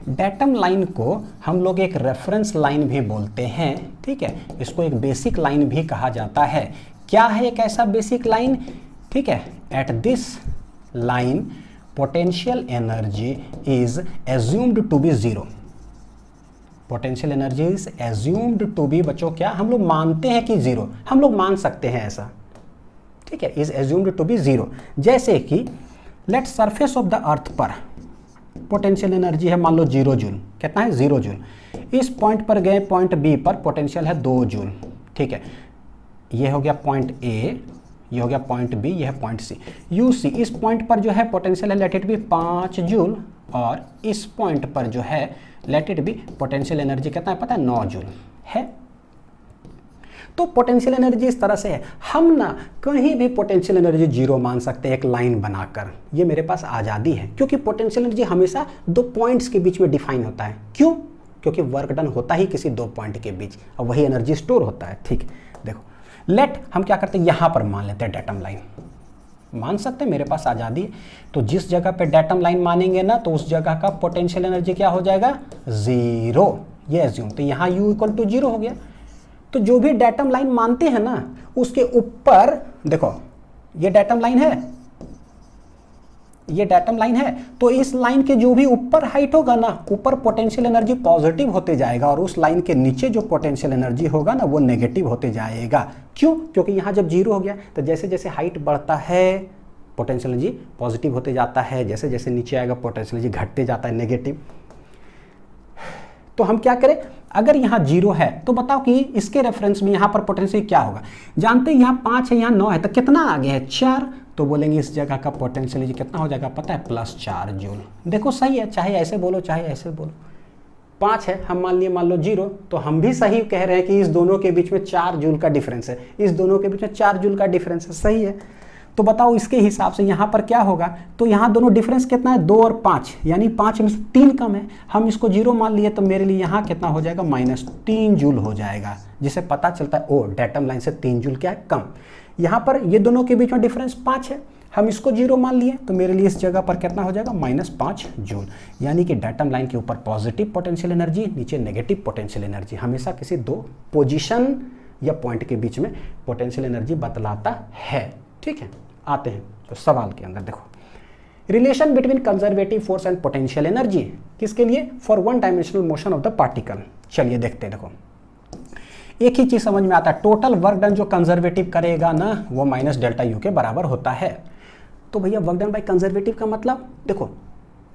डेटम लाइन को हम लोग एक रेफरेंस लाइन भी बोलते हैं, ठीक है, इसको एक बेसिक लाइन भी कहा जाता है। क्या है एक ऐसा बेसिक लाइन, ठीक है, at this line potential energy is assumed to be zero, potential energy is assumed to be, बच्चों क्या हम लोग मानते हैं कि जीरो, हम लोग मान सकते हैं ऐसा, ठीक है, is assumed to be zero. जैसे कि let surface of the earth पर पोटेंशियल एनर्जी है मान लो 0 जूल, कितना है 0 जूल, इस पॉइंट पर गए पॉइंट बी पर पोटेंशियल है 2 जूल, ठीक है, ये हो गया पॉइंट ए, ये हो गया पॉइंट बी, ये है पॉइंट सी। यू सी इस पॉइंट पर जो है पोटेंशियल है लेट इट बी 5 जूल, और इस पॉइंट पर जो है let it B potential energy कितना है पता है 9 जूल है। तो पोटेंशियल एनर्जी इस तरह से है, हम ना कहीं भी पोटेंशियल एनर्जी जीरो मान सकते हैं एक लाइन बनाकर, ये मेरे पास आज़ादी है, क्योंकि पोटेंशियल एनर्जी हमेशा 2 पॉइंट्स के बीच में डिफाइन होता है। क्यों? क्योंकि वर्क डन होता ही किसी 2 पॉइंट के बीच और वही एनर्जी स्टोर होता है, ठीक। देखो लेट हम क्या करते हैं, यहाँ पर मान लेते हैं डेटम लाइन, मान सकते हैं, मेरे पास आज़ादी है। तो जिस जगह पे डेटम लाइन मानेंगे ना तो उस जगह का पोटेंशियल एनर्जी क्या हो जाएगा, 0, ये एज्यूम, तो यहाँ U = 0 हो गया। तो जो भी डेटम लाइन मानते हैं ना उसके ऊपर देखो ये डेटम लाइन है, ये डेटम लाइन है, तो इस लाइन के जो भी ऊपर हाइट होगा ना, ऊपर पोटेंशियल एनर्जी पॉजिटिव होते जाएगा और उस लाइन के नीचे जो पोटेंशियल एनर्जी होगा ना वो नेगेटिव होते जाएगा। क्यों? क्योंकि यहाँ जब 0 हो गया तो जैसे जैसे हाइट बढ़ता है पोटेंशियल एनर्जी पॉजिटिव होते जाता है, जैसे जैसे नीचे आएगा पोटेंशियल एनर्जी घटते जाता है नेगेटिव। तो हम क्या करें, अगर यहाँ 0 है तो बताओ कि इसके रेफरेंस में यहाँ पर पोटेंशियल क्या होगा, जानते हैं यहाँ 5 है यहाँ 9 है, तो कितना आगे है 4, तो बोलेंगे इस जगह का पोटेंशियल कितना हो जाएगा पता है, +4 जूल। देखो सही है, चाहे ऐसे बोलो चाहे ऐसे बोलो, 5 है हम मान लिए, मान लो 0, तो हम भी सही कह रहे हैं कि इस दोनों के बीच में 4 जूल का डिफरेंस है, इस दोनों के बीच में 4 जूल का डिफरेंस है, सही है। तो बताओ इसके हिसाब से यहाँ पर क्या होगा, तो यहाँ दोनों डिफरेंस कितना है 2 और 5, यानी 5 में से 3 कम है, हम इसको 0 मान लिए तो मेरे लिए यहाँ कितना हो जाएगा -3 जूल हो जाएगा, जिससे पता चलता है ओ डेटम लाइन से 3 जूल क्या है कम। यहाँ पर ये दोनों के बीच में डिफरेंस 5 है, हम इसको 0 मान लिए तो मेरे लिए इस जगह पर कितना हो जाएगा -5 जूल। यानी कि डेटम लाइन के ऊपर पॉजिटिव पोटेंशियल एनर्जी, नीचे नेगेटिव पोटेंशियल एनर्जी, हमेशा किसी 2 पोजीशन या पॉइंट के बीच में पोटेंशियल एनर्जी बतलाता है, ठीक है। आते हैं तो सवाल के अंदर देखो, relation between conservative force and potential energy, किसके लिए, for 1 dimensional motion of the particle. चलिए देखते हैं, देखो एक ही चीज समझ में आता है, टोटल वर्क डन जो कंजर्वेटिव करेगा ना वो -Δu के बराबर होता है। तो भैया वर्क डन बाय कंजर्वेटिव का मतलब देखो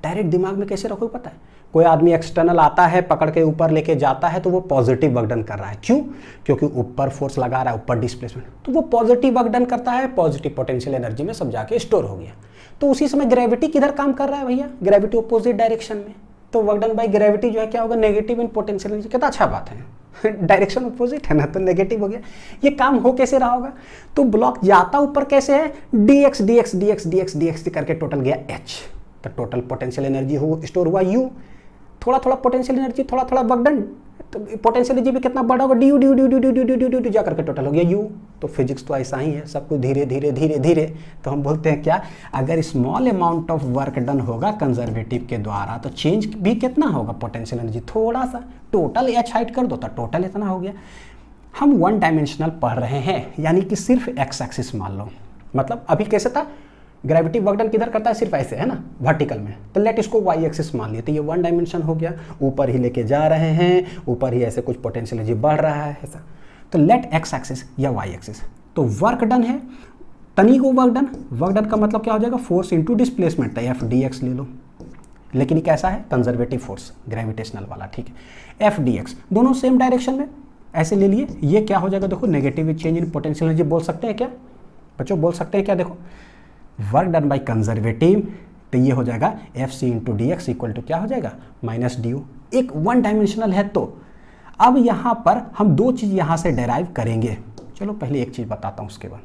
डायरेक्ट दिमाग में कैसे रखो पता है, कोई आदमी एक्सटर्नल आता है पकड़ के ऊपर लेके जाता है तो वो पॉजिटिव वर्क डन कर रहा है, क्यों? क्योंकि ऊपर फोर्स लगा रहा है, ऊपर डिस्प्लेसमेंट, तो वो पॉजिटिव वर्क डन करता है, पॉजिटिव पोटेंशियल एनर्जी में सब जाके स्टोर हो गया। तो उसी समय ग्रेविटी किधर काम कर रहा है भैया, ग्रेविटी अपोजिट डायरेक्शन में, तो वर्क डन बाय ग्रेविटी जो है क्या होगा, नेगेटिव इन पोटेंशियल एनर्जी। कितना अच्छा बात है, डायरेक्शन अपोजिट है ना तो नेगेटिव हो गया। ये काम हो कैसे रहा होगा, तो ब्लॉक जाता ऊपर कैसे है, dx dx dx dx dx करके टोटल गया h, तो टोटल पोटेंशियल एनर्जी स्टोर हुआ u, थोड़ा थोड़ा पोटेंशियल एनर्जी थोड़ा थोड़ा वर्क डन, तो पोटेंशियल एनर्जी भी कितना बड़ा होगा, du du du du du du du du du जा करके टोटल हो गया u। तो फिजिक्स तो ऐसा ही है, सब कुछ धीरे धीरे धीरे धीरे। तो हम बोलते हैं क्या, अगर small amount of work done होगा कंजर्वेटिव के द्वारा तो चेंज भी कितना होगा, पोटेंशियल एनर्जी थोड़ा सा। टोटल एच हाइट कर दो तो टोटल इतना हो गया। हम वन डायमेंशनल पढ़ रहे हैं, यानी कि सिर्फ एक्स एक्सिस मान लो। मतलब अभी कैसे था, ग्रेविटी वर्क डन किधर करता है, सिर्फ ऐसे है ना, वर्टिकल में। तो लेट इसको वाई एक्सिस मान लिया, तो ये वन डायमेंशन हो गया। ऊपर ही लेके जा रहे हैं, ऊपर ही ऐसे कुछ पोटेंशियल एनर्जी बढ़ रहा है ऐसा। तो लेट एक्स एक्सिस या वाई एक्सिस, तो वर्क डन है, तनी को वर्क डन का मतलब क्या हो जाएगा, force into displacement, F D x ले लो। लेकिन ये कैसा है, कंजर्वेटिव फोर्स, ग्रेविटेशनल वाला, ठीक है। एफ डी एक्स दोनों सेम डायरेक्शन में ऐसे ले लिए। ये क्या हो जाएगा, देखो negative change in potential energy बोल सकते हैं क्या बच्चों, बोल सकते हैं क्या, देखो वर्क डन बाई कंजर्वेटिव, तो ये हो जाएगा F C into D X equal to क्या हो जाएगा, माइनस डी यू। एक वन डायमेंशनल है। तो अब यहाँ पर हम दो चीज़ यहाँ से डेराइव करेंगे। चलो पहले एक चीज़ बताता हूँ उसके बाद।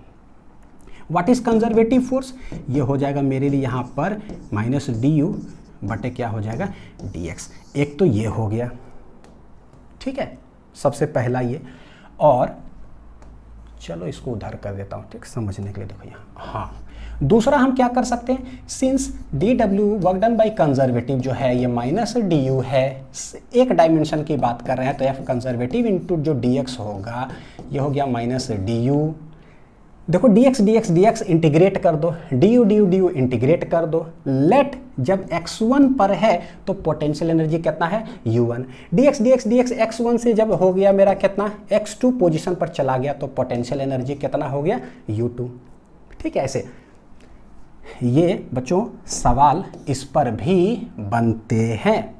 व्हाट इज कंजर्वेटिव फोर्स, ये हो जाएगा मेरे लिए यहाँ पर माइनस डी यू बटे क्या हो जाएगा, डी एक्स। एक तो ये हो गया, ठीक है, सबसे पहला ये। और चलो इसको उधर कर देता हूँ, ठीक, समझने के लिए। देखो यहाँ, हाँ, दूसरा हम क्या कर सकते हैं, since D W work done by conservative जो है ये माइनस डी यू है, एक डायमेंशन की बात कर रहे हैं, तो एफ कंजर्वेटिव इंटू जो डी एक्स होगा ये हो गया माइनस डी यू। देखो डी एक्स इंटीग्रेट कर दो, डी यू इंटीग्रेट कर दो। लेट जब x1 पर है तो पोटेंशियल एनर्जी कितना है, u1। डी एक्स x1 से जब हो गया मेरा कितना, x2 पोजीशन पर चला गया तो पोटेंशियल एनर्जी कितना हो गया, u2। ठीक है, ऐसे ये बच्चों सवाल इस पर भी बनते हैं।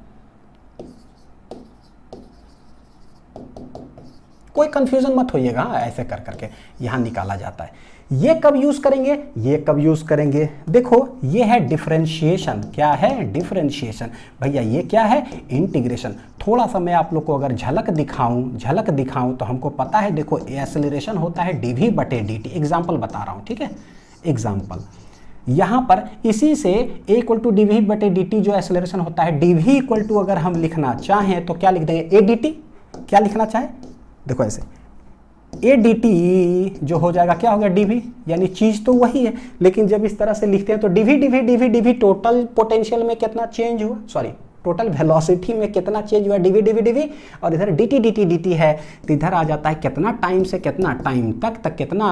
कोई कंफ्यूजन मत होइएगा, ऐसे कर करके यहां निकाला जाता है। ये कब यूज करेंगे, ये कब यूज करेंगे, देखो ये है डिफरेंशिएशन। क्या है, डिफरेंशिएशन। भैया ये क्या है, इंटीग्रेशन। थोड़ा सा मैं आप लोग को अगर झलक दिखाऊं तो हमको पता है, देखो एक्सेलरेशन होता है dv बटे dt। एग्जाम्पल बता रहा हूं, ठीक है, एग्जाम्पल यहां पर इसी से a equal to D V बटे डी टी जो एक्सेलरेशन होता है, dv इक्वल टू अगर हम लिखना चाहें तो क्या लिख देंगे, a dt। क्या लिखना चाहे, देखो ऐसे ए डी टी जो हो जाएगा क्या हो गया, dv, यानी चीज तो वही है, लेकिन जब इस तरह से लिखते हैं तो dv टोटल पोटेंशियल में कितना चेंज हुआ, सॉरी टोटल वेलोसिटी में कितना चेंज हुआ, dv, और इधर dt है, तो इधर आ जाता है कितना टाइम से कितना टाइम तक कितना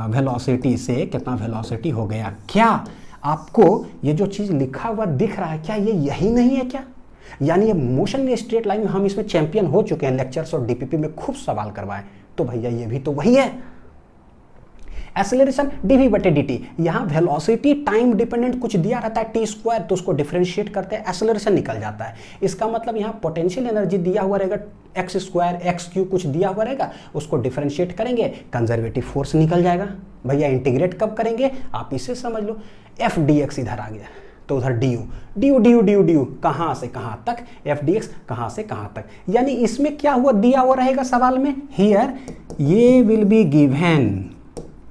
वेलोसिटी से कितना वेलोसिटी हो गया। क्या आपको ये जो चीज़ लिखा हुआ दिख रहा है, क्या ये यही नहीं है क्या? यानी ये मोशन in स्ट्रेट लाइन में हम इसमें चैंपियन हो चुके हैं, लेक्चर्स और डीपीपी में खूब सवाल करवाए। तो भैया ये भी तो वही है, एक्सेलरेशन dv बटे dt। यहाँ वेलोसिटी टाइम डिपेंडेंट कुछ दिया रहता है t स्क्वायर, तो उसको डिफरेंशिएट करते हैं, एक्सेलरेशन निकल जाता है। इसका मतलब यहाँ पोटेंशियल एनर्जी दिया हुआ रहेगा x स्क्वायर x क्यू कुछ दिया हुआ रहेगा, उसको डिफरेंशिएट करेंगे, कंजर्वेटिव फोर्स निकल जाएगा। भैया इंटीग्रेट कब करेंगे, आप इसे समझ लो, एफ डी एक्स इधर आ गया तो उधर डी यू कहाँ से कहाँ तक, एफ डी एक्स कहाँ से कहाँ तक। यानी इसमें क्या हुआ, दिया हुआ रहेगा सवाल में, हियर ये विल बी गिवन,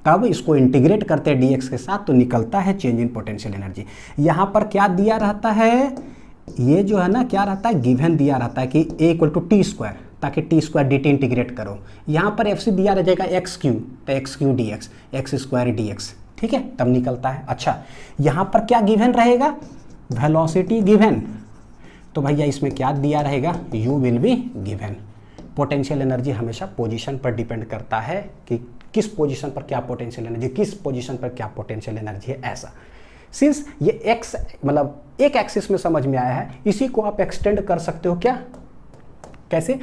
तब इसको इंटीग्रेट करते हैं dx के साथ तो निकलता है चेंज इन पोटेंशियल एनर्जी। यहाँ पर क्या दिया रहता है, ये जो है ना क्या रहता है, गिवन दिया रहता है कि a equal to T square, ताकि T square D T integrate करो। यहाँ पर एफ सी दिया रह जाएगा एक्स क्यू, तो X Q D X, X square D X, ठीक है, तब निकलता है। अच्छा यहाँ पर क्या गिवन रहेगा, वेलोसिटी गिवन, तो भैया इसमें क्या दिया रहेगा, u will be given. Potential energy हमेशा पोजीशन पर डिपेंड करता है कि किस पोजीशन पर क्या पोटेंशियल एनर्जी, किस पोजीशन पर क्या पोटेंशियल एनर्जी है, ऐसा। सिंस ये x मतलब एक एक्सिस में समझ में आया है, इसी को आप एक्सटेंड कर सकते हो क्या, कैसे,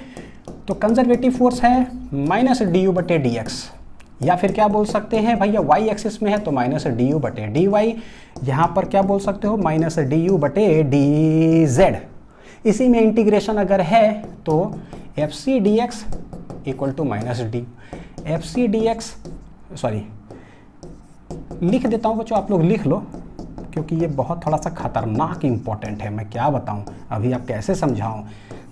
तो कंजर्वेटिव फोर्स है माइनस डी यू बटे डी एक्स, या फिर क्या बोल सकते हैं भैया y एक्सिस में है तो माइनस डी यू बटे डी वाई, यहाँ पर क्या बोल सकते हो माइनस डी यू बटे डी जेड। इसी में इंटीग्रेशन अगर है तो F C D X equal to minus D, F C D X, sorry लिख देता हूँ बच्चों, आप लोग लिख लो, क्योंकि ये बहुत थोड़ा सा खतरनाक इंपॉर्टेंट है। मैं क्या बताऊँ अभी, आप कैसे समझाऊँ,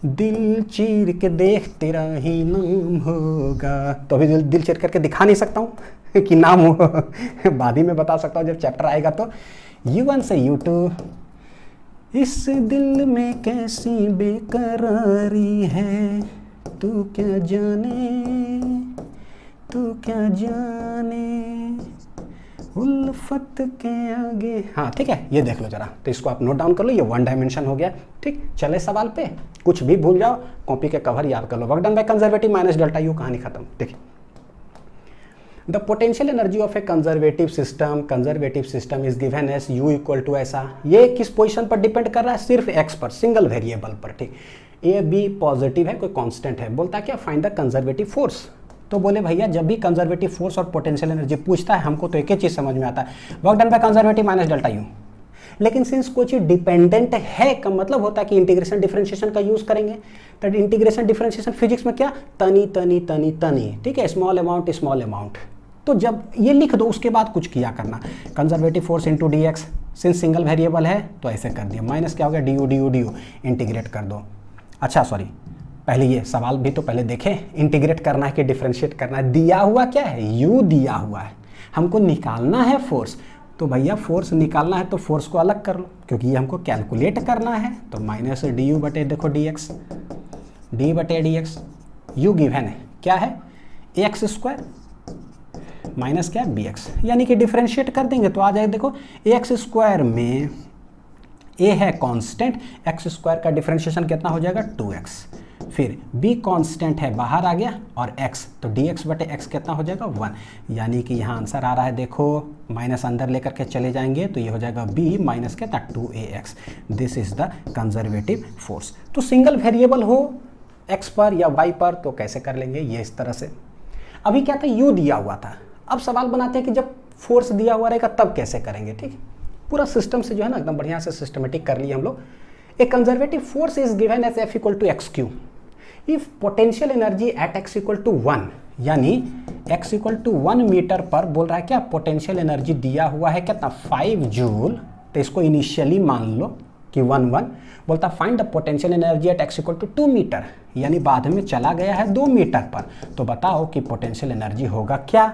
दिल चीर के देख तेरा ही नाम होगा, तो अभी दिल चीर करके दिखा नहीं सकता हूँ कि नाम हो बाद ही में बता सकता हूँ जब चैप्टर आएगा। तो U1 से U2, इस दिल में कैसी बेकरारी है तू क्या जाने, तू क्या जाने उल्फत के आगे। हाँ ठीक है, ये देख लो जरा, तो इसको आप नोट डाउन कर लो, ये 1 डायमेंशन हो गया। ठीक, चले सवाल पे, कुछ भी भूल जाओ कॉपी के कवर याद कर लो। Work done by conservative minus delta U, कहानी खत्म। देखिए, the potential energy of a conservative system is given as U equal to ऐसा। ये किस पोजीशन पर डिपेंड कर रहा है? सिर्फ एक्स पर, सिंगल वेरिएबल पर। ठीक, ए बी पॉजिटिव है, कोई कांस्टेंट है। बोलता है क्या? Find the conservative force. तो बोले भैया जब भी कंजर्वेटिव फोर्स और पोटेंशियल एनर्जी पूछता है हमको तो एक ही चीज समझ में आता है, work done by conservative minus delta you. लेकिन सिंस कोई चीज डिपेंडेंट है का मतलब होता है कि इंटीग्रेशन डिफरेंशिएशन का यूज करेंगे। तो इंटीग्रेशन डिफरेंशिएशन फिजिक्स में क्या? तनी तनी तनी तनी। ठीक है, स्मॉल अमाउंट स्मॉल अमाउंट। तो जब ये लिख दो उसके बाद कुछ किया करना, conservative force into D x, since single variable है तो ऐसे कर दिया, माइनस क्या हो गया? D U D U D you, integrate कर दो। अच्छा सॉरी, पहले ये सवाल भी तो पहले देखें, इंटीग्रेट करना है कि डिफरेंशिएट करना है। दिया हुआ क्या है? यू दिया हुआ है, हमको निकालना है फोर्स। तो भैया फोर्स निकालना है तो फोर्स को अलग कर लो, क्योंकि ये हमको कैलकुलेट करना है। तो माइनस डी यू बटे देखो डी एक्स, डी बटे डी एक्स, यू गिवन है क्या है? एक्स स्क्वायर माइनस क्या? बी एक्स, यानी कि डिफरेंशिएट कर देंगे तो आ जाएगा। देखो एक्स स्क्वायर में ए है कांस्टेंट, एक्स स्क्वायर का डिफरेंशिएशन कितना हो जाएगा? 2x। फिर b कांस्टेंट है, बाहर आ गया, और x, तो dx बटे x कितना हो जाएगा? 1। यानी कि यहाँ आंसर आ रहा है, देखो माइनस अंदर लेकर के चले जाएंगे तो ये हो जाएगा b माइनस कितना? 2ax। This is the conservative force. तो सिंगल वेरिएबल हो x पर या y पर तो कैसे कर लेंगे? ये इस तरह से। अभी क्या था? u दिया हुआ था। अब सवाल बनाते हैं कि जब फोर्स दिया हुआ रहेगा तब कैसे करेंगे। ठीक, पूरा सिस्टम से जो है ना एकदम बढ़िया से सिस्टमेटिक कर लिए हम लोग। A conservative force is given as F equal to X Q if potential energy at X equal to 1, यानी एक्स इक्वल टू 1 मीटर पर बोल रहा है क्या? पोटेंशियल एनर्जी दिया हुआ है कितना? 5 जूल। तो इसको इनिशियली मान लो कि 1 बोलता find the potential energy at X equal to 2 metre, यानी बाद में चला गया है 2 मीटर पर। तो बताओ कि पोटेंशियल एनर्जी होगा क्या?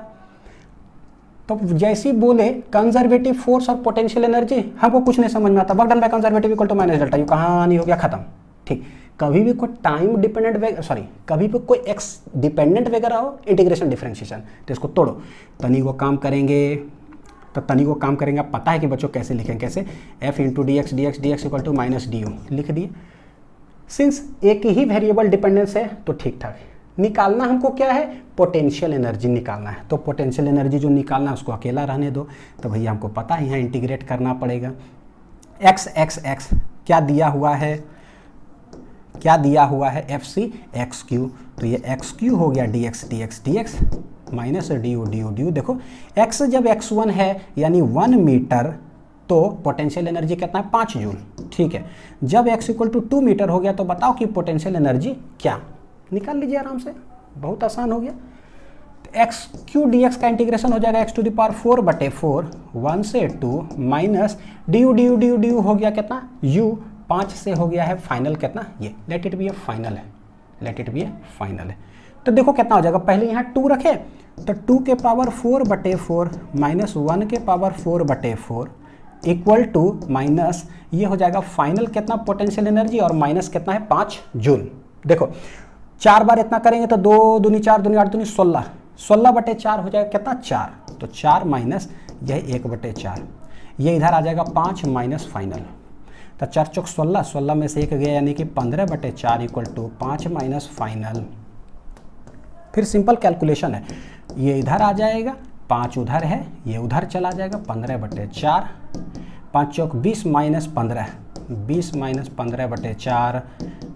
तो जैसे ही बोले कंजर्वेटिव फोर्स और पोटेंशियल एनर्जी, हमको कुछ नहीं समझ में आता। Work done by conservative equal to minus delta U, कहानी हो गया खत्म। ठीक, कभी भी कोई टाइम डिपेंडेंट कभी भी कोई एक्स डिपेंडेंट वगैरह हो, इंटीग्रेशन डिफरेंशिएशन, तो इसको तोड़ो, तनी वो काम करेंगे। तो तनी वो काम करेंगे, आप पता है कि बच्चों कैसे लिखेंगे? कैसे? F into D X equal to minus D U लिख दिए। सिंस एक ही वेरिएबल डिपेंडेंस है तो ठीक ठाक। निकालना हमको क्या है? पोटेंशियल एनर्जी निकालना है। तो पोटेंशियल एनर्जी जो निकालना है उसको अकेला रहने दो। तो भैया हमको पता है यहाँ इंटीग्रेट करना पड़ेगा। एक्स एक्स एक्स क्या दिया हुआ है? क्या दिया हुआ है? F C X Q. तो ये एक्स क्यू हो गया D X minus D U D U. देखो एक्स जब x1 है यानी 1 मीटर, तो पोटेंशियल एनर्जी कितना है? 5 जूल। ठीक है, जब x इक्वल टू 2 मीटर हो गया तो बताओ कि पोटेंशियल एनर्जी क्या? निकाल लीजिए आराम से, बहुत आसान हो गया। तो एक्स क्यू डी एक्स का इंटीग्रेशन हो जाएगा x टू द पावर 4 बटे 4, 1 से 2 माइनस डी यू हो गया कितना? u 5 से हो गया है फाइनल कितना? ये let it be a final है, let it be a final है। तो देखो कितना हो जाएगा, पहले यहाँ 2 रखे तो 2 के पावर 4 बटे 4 माइनस 1 के पावर 4 बटे 4 इक्वल टू माइनस ये हो जाएगा फाइनल कितना पोटेंशियल एनर्जी, और माइनस कितना है? 5 जूल। देखो 4 बार इतना करेंगे तो 2 दूनी 4 दूनी 8 दूनी 16, 16 बटे 4 हो जाएगा कितना? 4। तो 4 माइनस यह 1 बटे 4, ये इधर आ जाएगा 5 माइनस फाइनल। तो 4 चौक 16, 16 में से 1 गया यानी कि 15 बटे 4 इक्वल टू 5 माइनस फाइनल। फिर सिंपल कैलकुलेशन है, ये इधर आ जाएगा, 5 उधर है, ये उधर चला जाएगा, 15 बटे 4, 5 चौक 20 माइनस 15, 20 माइनस 15 बटे 4,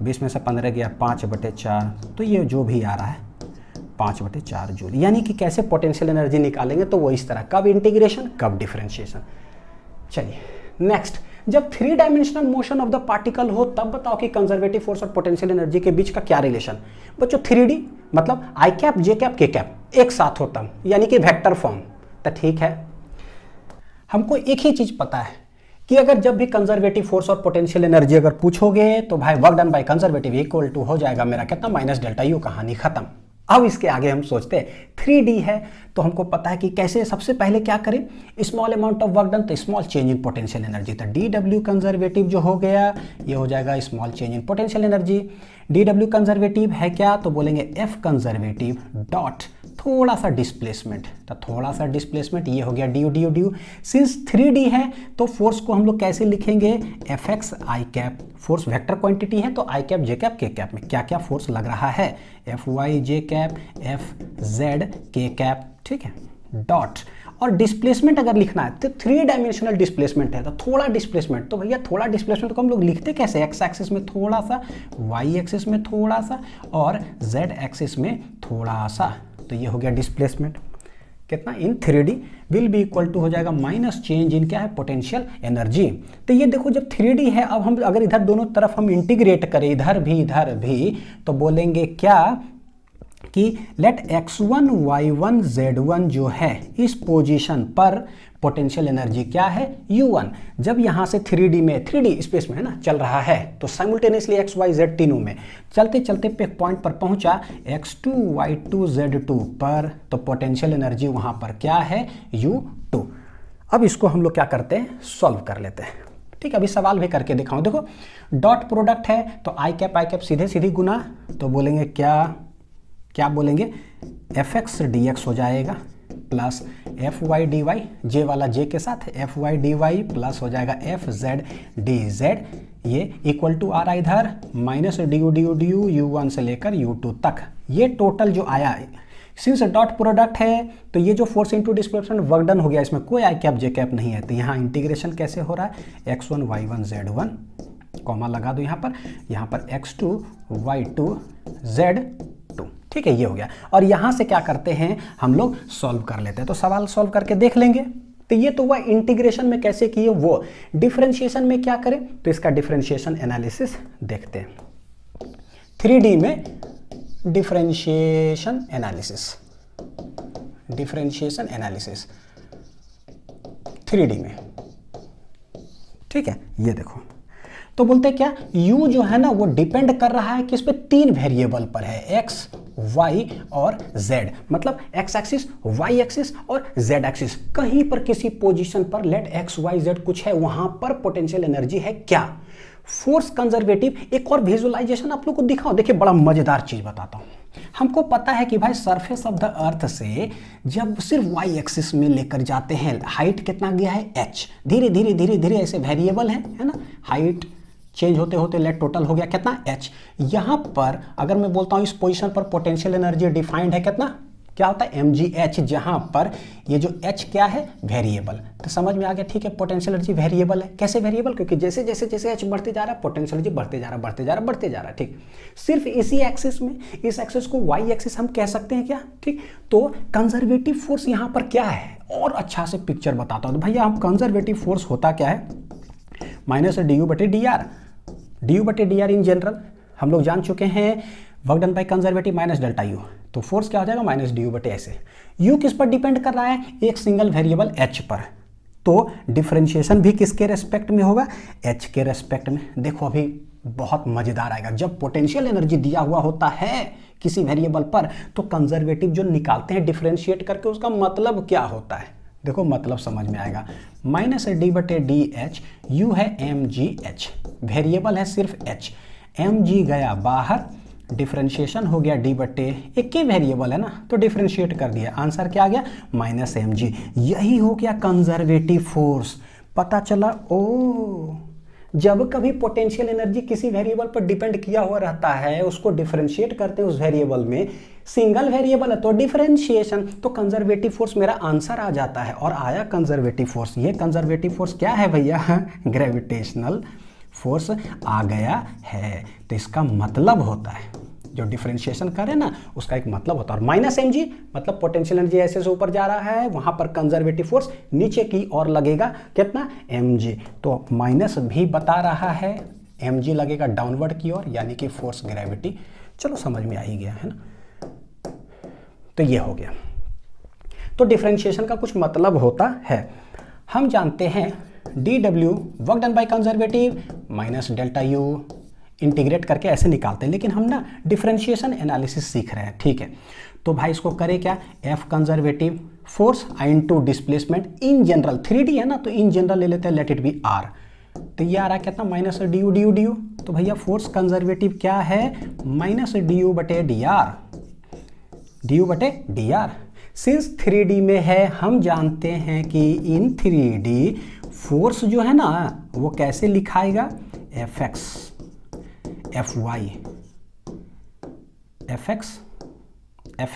20 में से 15 गया 5 बटे 4, तो ये जो भी आ रहा है 5 बटे 4 जूल। यानी कि कैसे पोटेंशियल एनर्जी निकालेंगे तो वो इस तरह, कब इंटीग्रेशन कब डिफरेंशिएशन। चलिए नेक्स्ट, जब 3 dimensional motion of the particle हो तब बताओ कि कंजर्वेटिव फोर्स और पोटेंशियल एनर्जी के बीच का क्या रिलेशन। बच्चों 3D मतलब आई कैप जे कैप के कैप एक साथ हो तब, यानी कि वेक्टर फॉर्म। तो ठीक है, हमको एक ही चीज पता है कि अगर जब भी कंजर्वेटिव फोर्स और पोटेंशियल एनर्जी अगर पूछोगे तो भाई work done by conservative equal to हो जाएगा मेरा कितना? माइनस डेल्टा यू, कहानी खत्म। अब इसके आगे हम सोचते हैं 3D है तो हमको पता है कि कैसे, सबसे पहले क्या करें? Small amount of work done तो small change in potential energy. तो DW कंजर्वेटिव जो हो गया ये हो जाएगा small change in potential energy. DW conservative है क्या? तो बोलेंगे F कंजर्वेटिव डॉट थोड़ा सा डिस्प्लेसमेंट, तो थोड़ा सा डिस्प्लेसमेंट, ये हो गया D U D U D you. Since 3D है तो फोर्स को हम लोग कैसे लिखेंगे, एफ एक्स आई कैप, फोर्स वेक्टर क्वांटिटी है तो आई कैप जे कैप के कैप में क्या क्या फोर्स लग रहा है, एफ वाई जे कैप, एफ जेड के कैप, ठीक है, डॉट। और डिस्प्लेसमेंट अगर लिखना है तो 3 डायमेंशनल डिस्प्लेसमेंट है तो थोड़ा डिस्प्लेसमेंट, तो भैया थोड़ा डिस्प्लेसमेंट को हम लोग लिखते कैसे, एक्स एक्सिस में थोड़ा सा, वाई एक्सिस में थोड़ा सा और जेड एक्सिस में थोड़ा सा, तो ये हो गया डिस्प्लेसमेंट। कितना, in 3D will be equal to हो जाएगा माइनस चेंज इन क्या है, पोटेंशियल एनर्जी। तो ये देखो जब 3D है, अब हम अगर इधर दोनों तरफ हम इंटीग्रेट करें, इधर भी, तो बोलेंगे क्या कि लेट x1 y1 z1 जो है इस पोजीशन पर पोटेंशियल एनर्जी क्या है, u1। जब यहाँ से 3D में, 3D स्पेस में है ना चल रहा है, तो साइमल्टेनियसली x y z तीनों में चलते चलते पे पॉइंट पर पहुंचा x2 y2 z2 पर, तो पोटेंशियल एनर्जी वहाँ पर क्या है, u2। अब इसको हम लोग क्या करते हैं, सॉल्व कर लेते हैं। ठीक है, अभी सवाल भी करके दिखाऊं। देखो डॉट प्रोडक्ट है तो आई कैप सीधे सीधी गुना, तो बोलेंगे क्या बोलेंगे, एफ एक्स डी एक्स हो जाएगा plus F Y D y, j वाला जे के साथ F Y D Y plus हो जाएगा एफ जेड डी जेड, ये इक्वल टू आ रहा है इधर minus D U D U D u u one से लेकर यू टू तक। ये टोटल जो आया, सिंस डॉट प्रोडक्ट है तो ये जो force into displacement work done हो गया, इसमें कोई आई कैप जे कैप नहीं है, तो यहाँ इंटीग्रेशन कैसे हो रहा है, x1 y1 z1 कॉमा लगा दो यहाँ पर x2 y2 z2, ठीक है, ये हो गया। और यहाँ से क्या करते हैं हम लोग, सॉल्व कर लेते हैं। तो सवाल सॉल्व करके देख लेंगे। तो ये तो वह इंटीग्रेशन में कैसे किए, वो डिफरेंशिएशन में क्या करें, तो इसका डिफरेंशिएशन एनालिसिस देखते हैं। 3D में डिफरेंशिएशन एनालिसिस 3D में, ठीक है, ये देखो। तो बोलते हैं क्या, u जो है ना वो डिपेंड कर रहा है किस पे, 3 वेरिएबल पर है, x, y और z, मतलब x एक्सिस, y एक्सिस और z एक्सिस। कहीं पर किसी पोजीशन पर लेट x, y, z कुछ है, वहां पर पोटेंशियल एनर्जी है क्या, फोर्स कंजर्वेटिव। एक और विजुअलाइजेशन आप लोग को दिखाओ, देखिए बड़ा मजेदार चीज बताता हूं। हमको पता है कि भाई सरफेस ऑफ द अर्थ से जब सिर्फ y एक्सिस में लेकर जाते हैं, हाइट कितना गया है, h, धीरे धीरे ऐसे वेरिएबल है ना, हाइट चेंज होते होते लेट टोटल हो गया कितना, h। यहाँ पर अगर मैं बोलता हूँ इस पोजीशन पर पोटेंशियल एनर्जी डिफाइंड है कितना, क्या होता है, mgh, जहाँ पर ये जो h क्या है, वेरिएबल। तो समझ में आ गया, ठीक है, पोटेंशियल एनर्जी वेरिएबल है। कैसे वेरिएबल, क्योंकि जैसे जैसे h बढ़ते जा रहा है पोटेंशियल एनर्जी बढ़ते जा रहा है, ठीक। सिर्फ इसी एक्सिस में, इस एक्सिस को y एक्सिस हम कह सकते हैं क्या, ठीक। तो कंजर्वेटिव फोर्स यहाँ पर क्या है, और अच्छा से पिक्चर बताता हूँ। तो भैया हम कंजर्वेटिव फोर्स होता क्या है, माइनस डी यू बटे डी आर इन जनरल हम लोग जान चुके हैं, work done by conservative minus delta U, तो फोर्स क्या हो जाएगा, माइनस डी यू बटे ऐसे। यू किस पर डिपेंड कर रहा है, एक सिंगल वेरिएबल h पर, तो डिफरेंशिएशन भी किसके रेस्पेक्ट में होगा, h के रेस्पेक्ट में। देखो अभी बहुत मजेदार आएगा, जब पोटेंशियल एनर्जी दिया हुआ होता है किसी वेरिएबल पर, तो कंजर्वेटिव जो निकालते हैं डिफरेंशिएट करके, उसका मतलब क्या होता है, देखो मतलब समझ में आएगा। माइनस डी बटे डी एच, यू है एम जी एच, वेरिएबल है सिर्फ h, एम जी गया बाहर, डिफरेंशिएशन हो गया डी बटे, एक ही वेरिएबल है ना तो डिफरेंशिएट कर दिया, आंसर क्या आ गया, माइनस एम जी। यही हो गया कंजर्वेटिव फोर्स। पता चला, ओ जब कभी पोटेंशियल एनर्जी किसी वेरिएबल पर डिपेंड किया हुआ रहता है, उसको डिफरेंशिएट करते हैं उस वेरिएबल में, सिंगल वेरिएबल है तो डिफरेंशिएशन, तो कंजर्वेटिव फोर्स मेरा आंसर आ जाता है। और आया कंजर्वेटिव फोर्स। ये कंजर्वेटिव फोर्स क्या है भैया, ग्रेविटेशनल फोर्स आ गया है। तो इसका मतलब होता है, जो डिफरेंशिएशन करे ना उसका एक मतलब होता है। और माइनस एम जी मतलब पोटेंशियल एनर्जी ऐसे से ऊपर जा रहा है, वहां पर कंजर्वेटिव फोर्स नीचे की ओर लगेगा कितना, एम जी। तो माइनस भी बता रहा है, एम जी लगेगा डाउनवर्ड की ओर, यानी कि फोर्स ग्रेविटी। चलो समझ में आ ही गया है ना। तो ये हो गया। तो डिफरेंशिएशन का कुछ मतलब होता है। हम जानते हैं dw work done by conservative minus delta you, integrate करके ऐसे निकालते हैं, लेकिन हम ना डिफरेंशिएशन एनालिसिस सीख रहे हैं, ठीक है। तो भाई इसको करें क्या, f conservative force into displacement in general, 3D है ना तो इन जनरल ले लेते हैं, लेट इट बी r। तो ये आ रहा है कितना, माइनस डी यू। तो भैया फोर्स कंजर्वेटिव क्या है, माइनस डी यू बटे डी आर। डी यू बटे डी आर। सिंस 3D में है, हम जानते हैं कि इन 3D फोर्स जो है ना वो कैसे लिखाएगा, F x F Y, F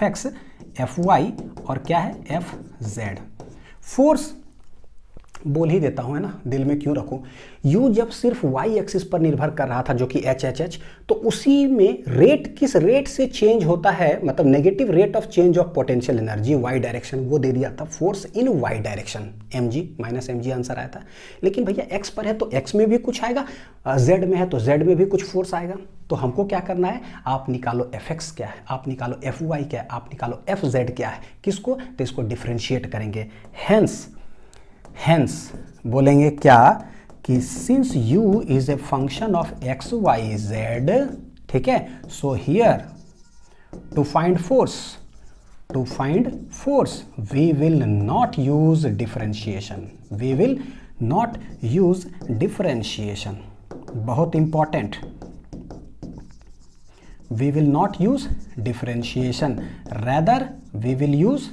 x F y और क्या है एफ जेड। फोर्स बोल ही देता हूँ है ना, दिल में क्यों रखूँ। यू जब सिर्फ वाई एक्सिस पर निर्भर कर रहा था जो कि एच एच एच, तो उसी में रेट किस रेट से चेंज होता है, मतलब negative rate of change of potential energy Y direction, वो दे दिया था force in Y direction, mg माइनस mg आंसर आया था। लेकिन भैया एक्स पर है तो एक्स में भी कुछ आएगा, जेड में है तो जेड में भी कुछ फोर्स आएगा। तो हमको क्या करना है, आप निकालो एफ एक्स क्या है, आप निकालो एफ वाई क्या है, आप निकालो एफ जेड क्या है, किसको, तो इसको डिफ्रेंशिएट करेंगे। हेंस बोलेंगे क्या कि since u is a function of X Y Z, ठीक है, so here to find force we will not use differentiation, we will not use differentiation, बहुत important, we will not use differentiation, rather we will use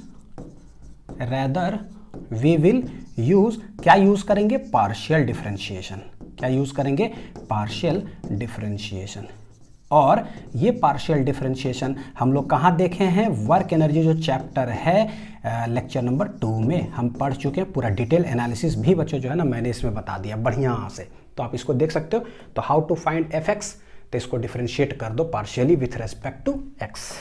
क्या use करेंगे, partial differentiation. क्या use करेंगे, partial differentiation. और ये partial differentiation हम लोग कहाँ देखे हैं, वर्क एनर्जी जो चैप्टर है लेक्चर नंबर 2 में हम पढ़ चुके हैं। पूरा डिटेल एनालिसिस भी बच्चों जो है ना मैंने इसमें बता दिया बढ़िया से, तो आप इसको देख सकते हो। तो how to find F X, तो इसको डिफरेंशिएट कर दो partially with respect to X.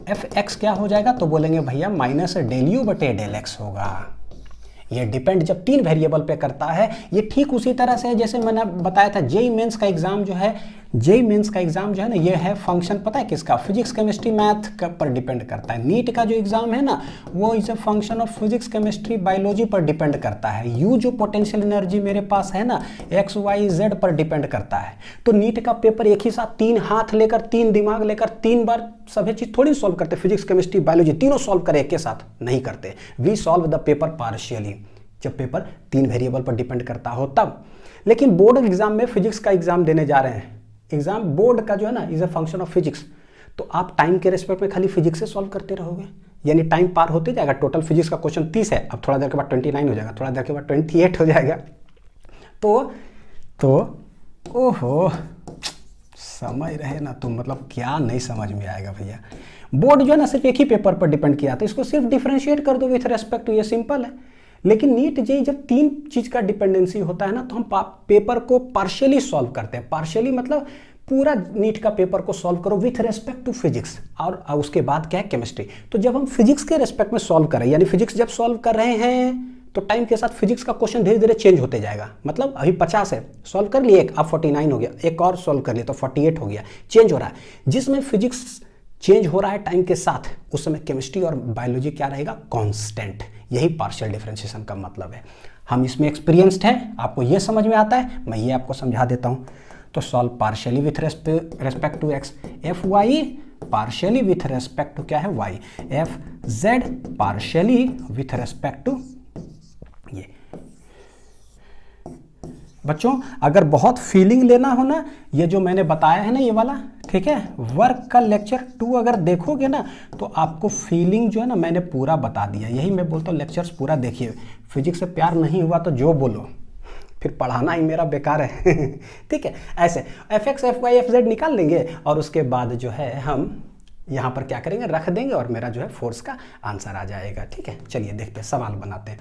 F X क्या हो जाएगा, तो बोलेंगे भैया माइनस डेल यू बटे डेल एक्स होगा। ये डिपेंड जब 3 वेरिएबल पे करता है, ये ठीक उसी तरह से है जैसे मैंने बताया था जेईई मेंस का एग्जाम जो है, जेईई मेंस का एग्जाम जो है ना, ये है फंक्शन पता है किसका, फिजिक्स केमिस्ट्री मैथ पर डिपेंड करता है। नीट का जो एग्जाम है ना वो is a function of physics chemistry biology पर डिपेंड करता है। यू जो पोटेंशियल एनर्जी मेरे पास है ना एक्स वाई जेड पर डिपेंड करता है। तो नीट का पेपर एक ही साथ 3 हाथ लेकर 3 दिमाग लेकर 3 बार सभी चीज थोड़ी सॉल्व करते, फिजिक्स केमिस्ट्री बायोलॉजी तीनों सॉल्व करे एक के साथ नहीं करते। We solve the paper partially, जब पेपर 3 वेरिएबल पर डिपेंड करता हो तब। लेकिन बोर्ड एग्जाम में फिजिक्स का एग्जाम देने जा रहे हैं, एग्जाम बोर्ड का जो है ना is a function of physics, तो आप टाइम के रेस्पेक्ट में खाली फिजिक्स से सॉल्व करते रहोगे, यानी टाइम पार होते जाएगा। टोटल फिजिक्स का क्वेश्चन 30 है, अब थोड़ा देर के बाद 29 हो जाएगा, थोड़ा देर के बाद 28 हो जाएगा। तो ओहो समझ रहे ना तुम, मतलब क्या नहीं समझ में आएगा भैया। बोर्ड जो है ना सिर्फ एक ही पेपर पर डिपेंड किया था, इसको सिर्फ डिफरेंशिएट कर दो विथ रेस्पेक्ट टू, ये सिंपल है। लेकिन नीट जेईई जब 3 चीज का डिपेंडेंसी होता है ना तो हम पेपर को पार्शियली सॉल्व करते हैं। पार्शियली मतलब पूरा नीट का पेपर को सॉल्व करो विथ रेस्पेक्ट टू फिजिक्स, और उसके बाद क्या है केमिस्ट्री। तो जब हम फिजिक्स के रेस्पेक्ट में सॉल्व करें, यानी फिजिक्स जब सॉल्व कर रहे हैं तो टाइम के साथ फिजिक्स का क्वेश्चन धीरे धीरे चेंज होते जाएगा। मतलब अभी 50 है, सॉल्व कर लिए एक, अब 49 हो गया, एक और सॉल्व कर लिए तो 48 हो गया, चेंज हो रहा है। जिसमें फिजिक्स चेंज हो रहा है टाइम के साथ, उस समय केमिस्ट्री और बायोलॉजी क्या रहेगा, कांस्टेंट। यही पार्शियल डिफरेंशिएशन का मतलब है। हम इसमें एक्सपीरियंस्ड हैं, आपको ये समझ में आता है, मैं ये आपको समझा देता हूँ। तो solve partially with respect to X, F Y partially with respect to क्या है Y, F Z partially with respect to ये। बच्चों अगर बहुत फीलिंग लेना हो ना, ये जो मैंने बताया है ना ये वाला, ठीक है, वर्क का लेक्चर 2 अगर देखोगे ना तो आपको फीलिंग जो है ना मैंने पूरा बता दिया। यही मैं बोलता हूँ लेक्चर्स पूरा देखिए। फिजिक्स से प्यार नहीं हुआ तो जो बोलो, फिर पढ़ाना ही मेरा बेकार है ठीक है। ऐसे F x F Y F Z निकाल लेंगे और उसके बाद जो है हम यहाँ पर क्या करेंगे, रख देंगे और मेरा जो है फोर्स का आंसर आ जाएगा। ठीक है, चलिए देखते हैं, सवाल बनाते हैं।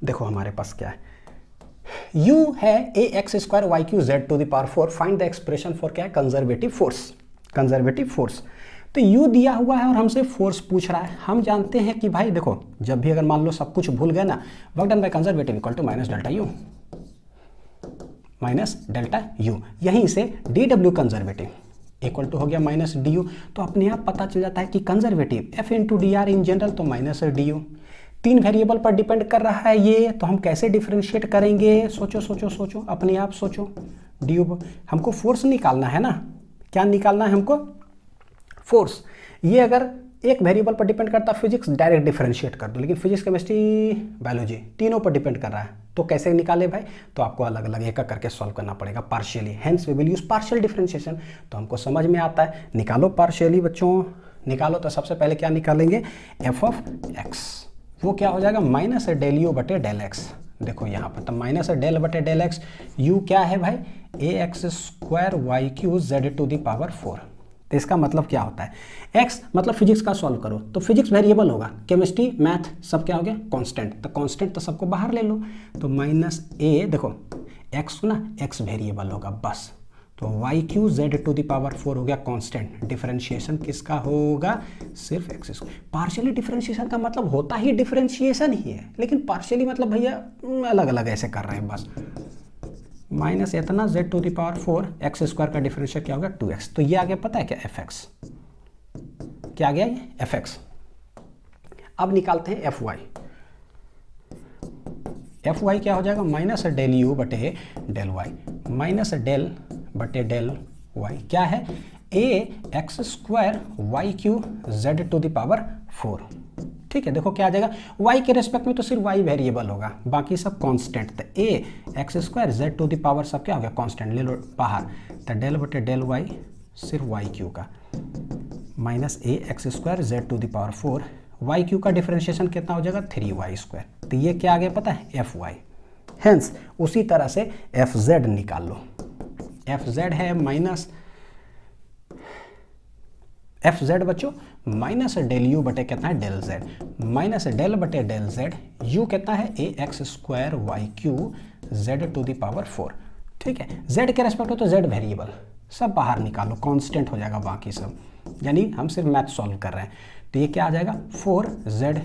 देखो हमारे पास क्या है, u है a x square Y Q Z to the power 4, find the expression for क्या है, कंजर्वेटिव फोर्स। कंजर्वेटिव फोर्स तो u दिया हुआ है और हमसे फोर्स पूछ रहा है। हम जानते हैं कि भाई देखो, जब भी अगर मान लो सब कुछ भूल गए ना, work done by conservative equal to minus delta U, minus delta U. यहीं से D W conservative equal to हो गया माइनस डी यू। तो अपने आप पता चल जाता है कि conservative F into D R in general तो माइनस डी यू। 3 वेरिएबल पर डिपेंड कर रहा है ये, तो हम कैसे डिफरेंशिएट करेंगे, सोचो सोचो सोचो, अपने आप सोचो। डी यू हमको फोर्स निकालना है ना, क्या निकालना है हमको, फोर्स। ये अगर एक वेरिएबल पर डिपेंड करता है फिजिक्स, डायरेक्ट डिफरेंशिएट कर दो, लेकिन फिजिक्स केमिस्ट्री बायोलॉजी तीनों पर डिपेंड कर रहा है, तो कैसे निकाले भाई, तो आपको अलग अलग एक एक करके सॉल्व करना पड़ेगा partially. Hence we will use partial differentiation. तो हमको समझ में आता है, निकालो पार्शियली बच्चों, निकालो तो सबसे पहले क्या निकालेंगे, एफ ऑफ एक्स, वो क्या हो जाएगा माइनस डेल यू बटे डेल एक्स। देखो यहाँ पर तो माइनस डेल बटे डेल एक्स, यू क्या है भाई a x square Y Q Z to the power 4। तो इसका मतलब क्या होता है, x मतलब फिजिक्स का सॉल्व करो तो फिजिक्स वेरिएबल होगा, केमिस्ट्री मैथ सब क्या हो गया कांस्टेंट, तो कांस्टेंट तो सबको बाहर ले लो, तो माइनस ए देखो x ना x वेरिएबल होगा बस, तो Y Q Z to the power 4 हो गया कांस्टेंट। डिफरेंशिएशन किसका होगा, सिर्फ एक्स स्क्वायर। पार्शियली डिफरेंशिएशन का मतलब होता ही डिफरेंशिएशन ही है, लेकिन पार्शियली मतलब भैया अलग अलग ऐसे कर रहे हैं बस। माइनस इतना Z to the power 4 X square का डिफरेंशियल क्या होगा 2x, तो ये आ गया पता है क्या एफ एक्स, क्या आ गया ये एफ एक्स। अब निकालते हैं एफ वाई, एफ वाई क्या हो जाएगा माइनस डेल यू बटे डेल वाई, माइनस डेल बटे डेल वाई क्या है a x square Y Q Z to the power 4। ठीक है, देखो क्या आ जाएगा, y के रेस्पेक्ट में तो सिर्फ y वेरिएबल होगा, बाकी सब कांस्टेंट। तो a X square Z to the power सब क्या हो गया कांस्टेंट, ले लो बाहर, तो डेल बटे डेल y सिर्फ वाई क्यू का minus A x square Z to the power 4, Y Q का डिफरेंशिएशन कितना हो जाएगा 3y स्क्वायर। तो ये क्या आ गया पता है एफ वाई। हेंस उसी तरह से एफ जेड निकाल लो, एफ जेड है माइनस एफ जेड बच्चों माइनस डेल यू बटे कितना है डेल जेड, माइनस डेल बटे डेल जेड, यू कितना है a x square Y Q Z to the power 4। ठीक है, जेड के रेस्पेक्ट हो तो जेड वेरिएबल सब बाहर निकालो, कांस्टेंट हो जाएगा बाकी सब, यानी हम सिर्फ मैथ सॉल्व कर रहे हैं। तो ये क्या आ जाएगा 4z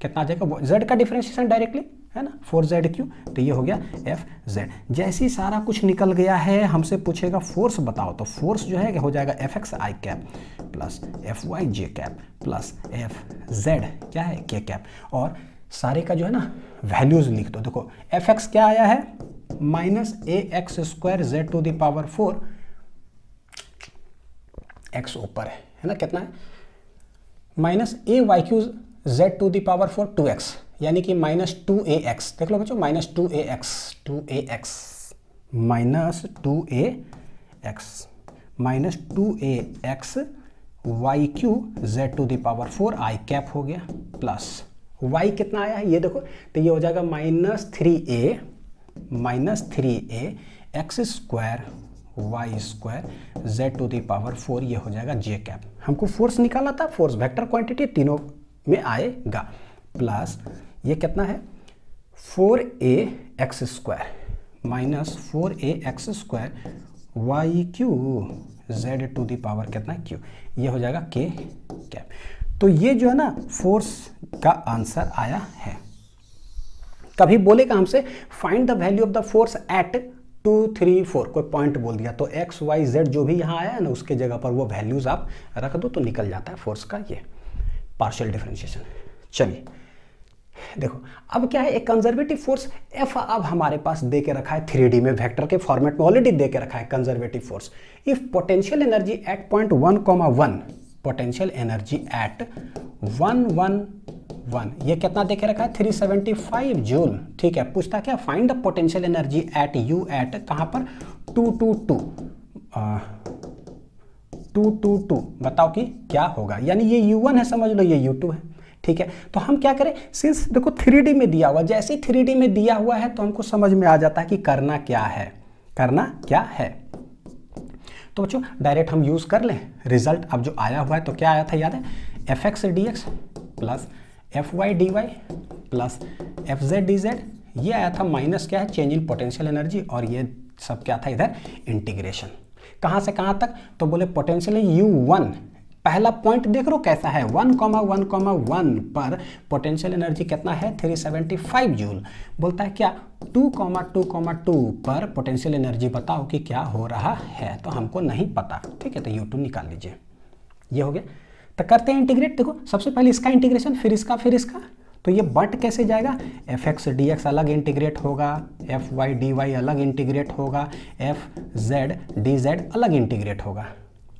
कितना आ जाएगा, z का डिफरेंशिएशन डायरेक्टली है ना 4z क्यू, तो ये हो गया एफ जेड। जैसे ही सारा कुछ निकल गया है हमसे पूछेगा फोर्स बताओ, तो फोर्स जो है हो जाएगा एफ एक्स आई कैप प्लस एफ वाई जे कैप प्लस एफ जेड क्या है के कैप, और सारे का जो है ना वैल्यूज लिख दो। देखो एफ एक्स क्या आया है minus A x square Z to the power 4, X ऊपर है ना कितना है minus A Y Q Z to the power 4 2x, यानी कि माइनस 2ax, देख लो बच्चों minus 2ax minus 2ax minus 2ax Y Q Z to the power 4 I cap हो गया प्लस y कितना आया है ये देखो, तो ये हो जाएगा minus 3a X square Y square Z to the power 4, ये हो जाएगा जे कैप। हमको फोर्स निकालना था, फोर्स वेक्टर क्वांटिटी तीनों में आएगा, प्लस ये कितना है 4a X square minus 4a X square Y Q Z to the power कितना क्यू, ये हो जाएगा के कैप। तो ये जो है ना फोर्स का आंसर आया है। कभी बोलेगा हमसे find the value of the force at 2 3 4, कोई पॉइंट बोल दिया तो एक्स वाई जेड जो भी यहाँ आया है ना उसके जगह पर वो वैल्यूज आप रख दो तो निकल जाता है फोर्स का ये पार्शियल डिफरेंशिएशन। चलिए देखो अब क्या है, एक कंजर्वेटिव फोर्स F अब हमारे पास दे के रखा है 3D में, वेक्टर के फॉर्मेट में ऑलरेडी दे के रखा है conservative force. If potential energy at point 1,1, potential energy eight 1,1,1, ये कितना दे के रखा है 375 जूल। ठीक है, पूछता क्या find the potential energy at U at कहाँ पर 222, बताओ कि क्या होगा, यानी ये U1 है समझ लो, ये U2 है। ठीक है, तो हम क्या करें, सिंस देखो 3D में दिया हुआ, जैसे ही 3D में दिया हुआ है तो हमको समझ में आ जाता है कि करना क्या है, करना क्या है। तो बच्चों डायरेक्ट हम यूज कर लें रिजल्ट। अब जो आया हुआ है तो क्या आया था याद है, F X D X plus F Y D Y plus F Z D Z, ये आया था माइनस क्या है चेंज इन पोटेंशियल एनर्जी, और ये सब क्या था इधर इंटीग्रेशन। कहाँ से कहाँ तक, तो बोले पोटेंशियल U1, पहला पॉइंट देख लो कैसा है 1,1,1 पर पोटेंशियल एनर्जी कितना है 375 जूल। बोलता है क्या 2,2,2 पर पोटेंशियल एनर्जी बताओ कि क्या हो रहा है, तो हमको नहीं पता। ठीक है, तो U2 निकाल लीजिए, ये हो गया। तो करते हैं इंटीग्रेट। देखो सबसे पहले इसका इंटीग्रेशन, फिर इसका, फिर इसका, तो ये बट कैसे जाएगा, एफ एक्स डी एक्स अलग इंटीग्रेट होगा, एफ वाई डी वाई अलग इंटीग्रेट होगा, एफ जेड डी जेड अलग इंटीग्रेट होगा।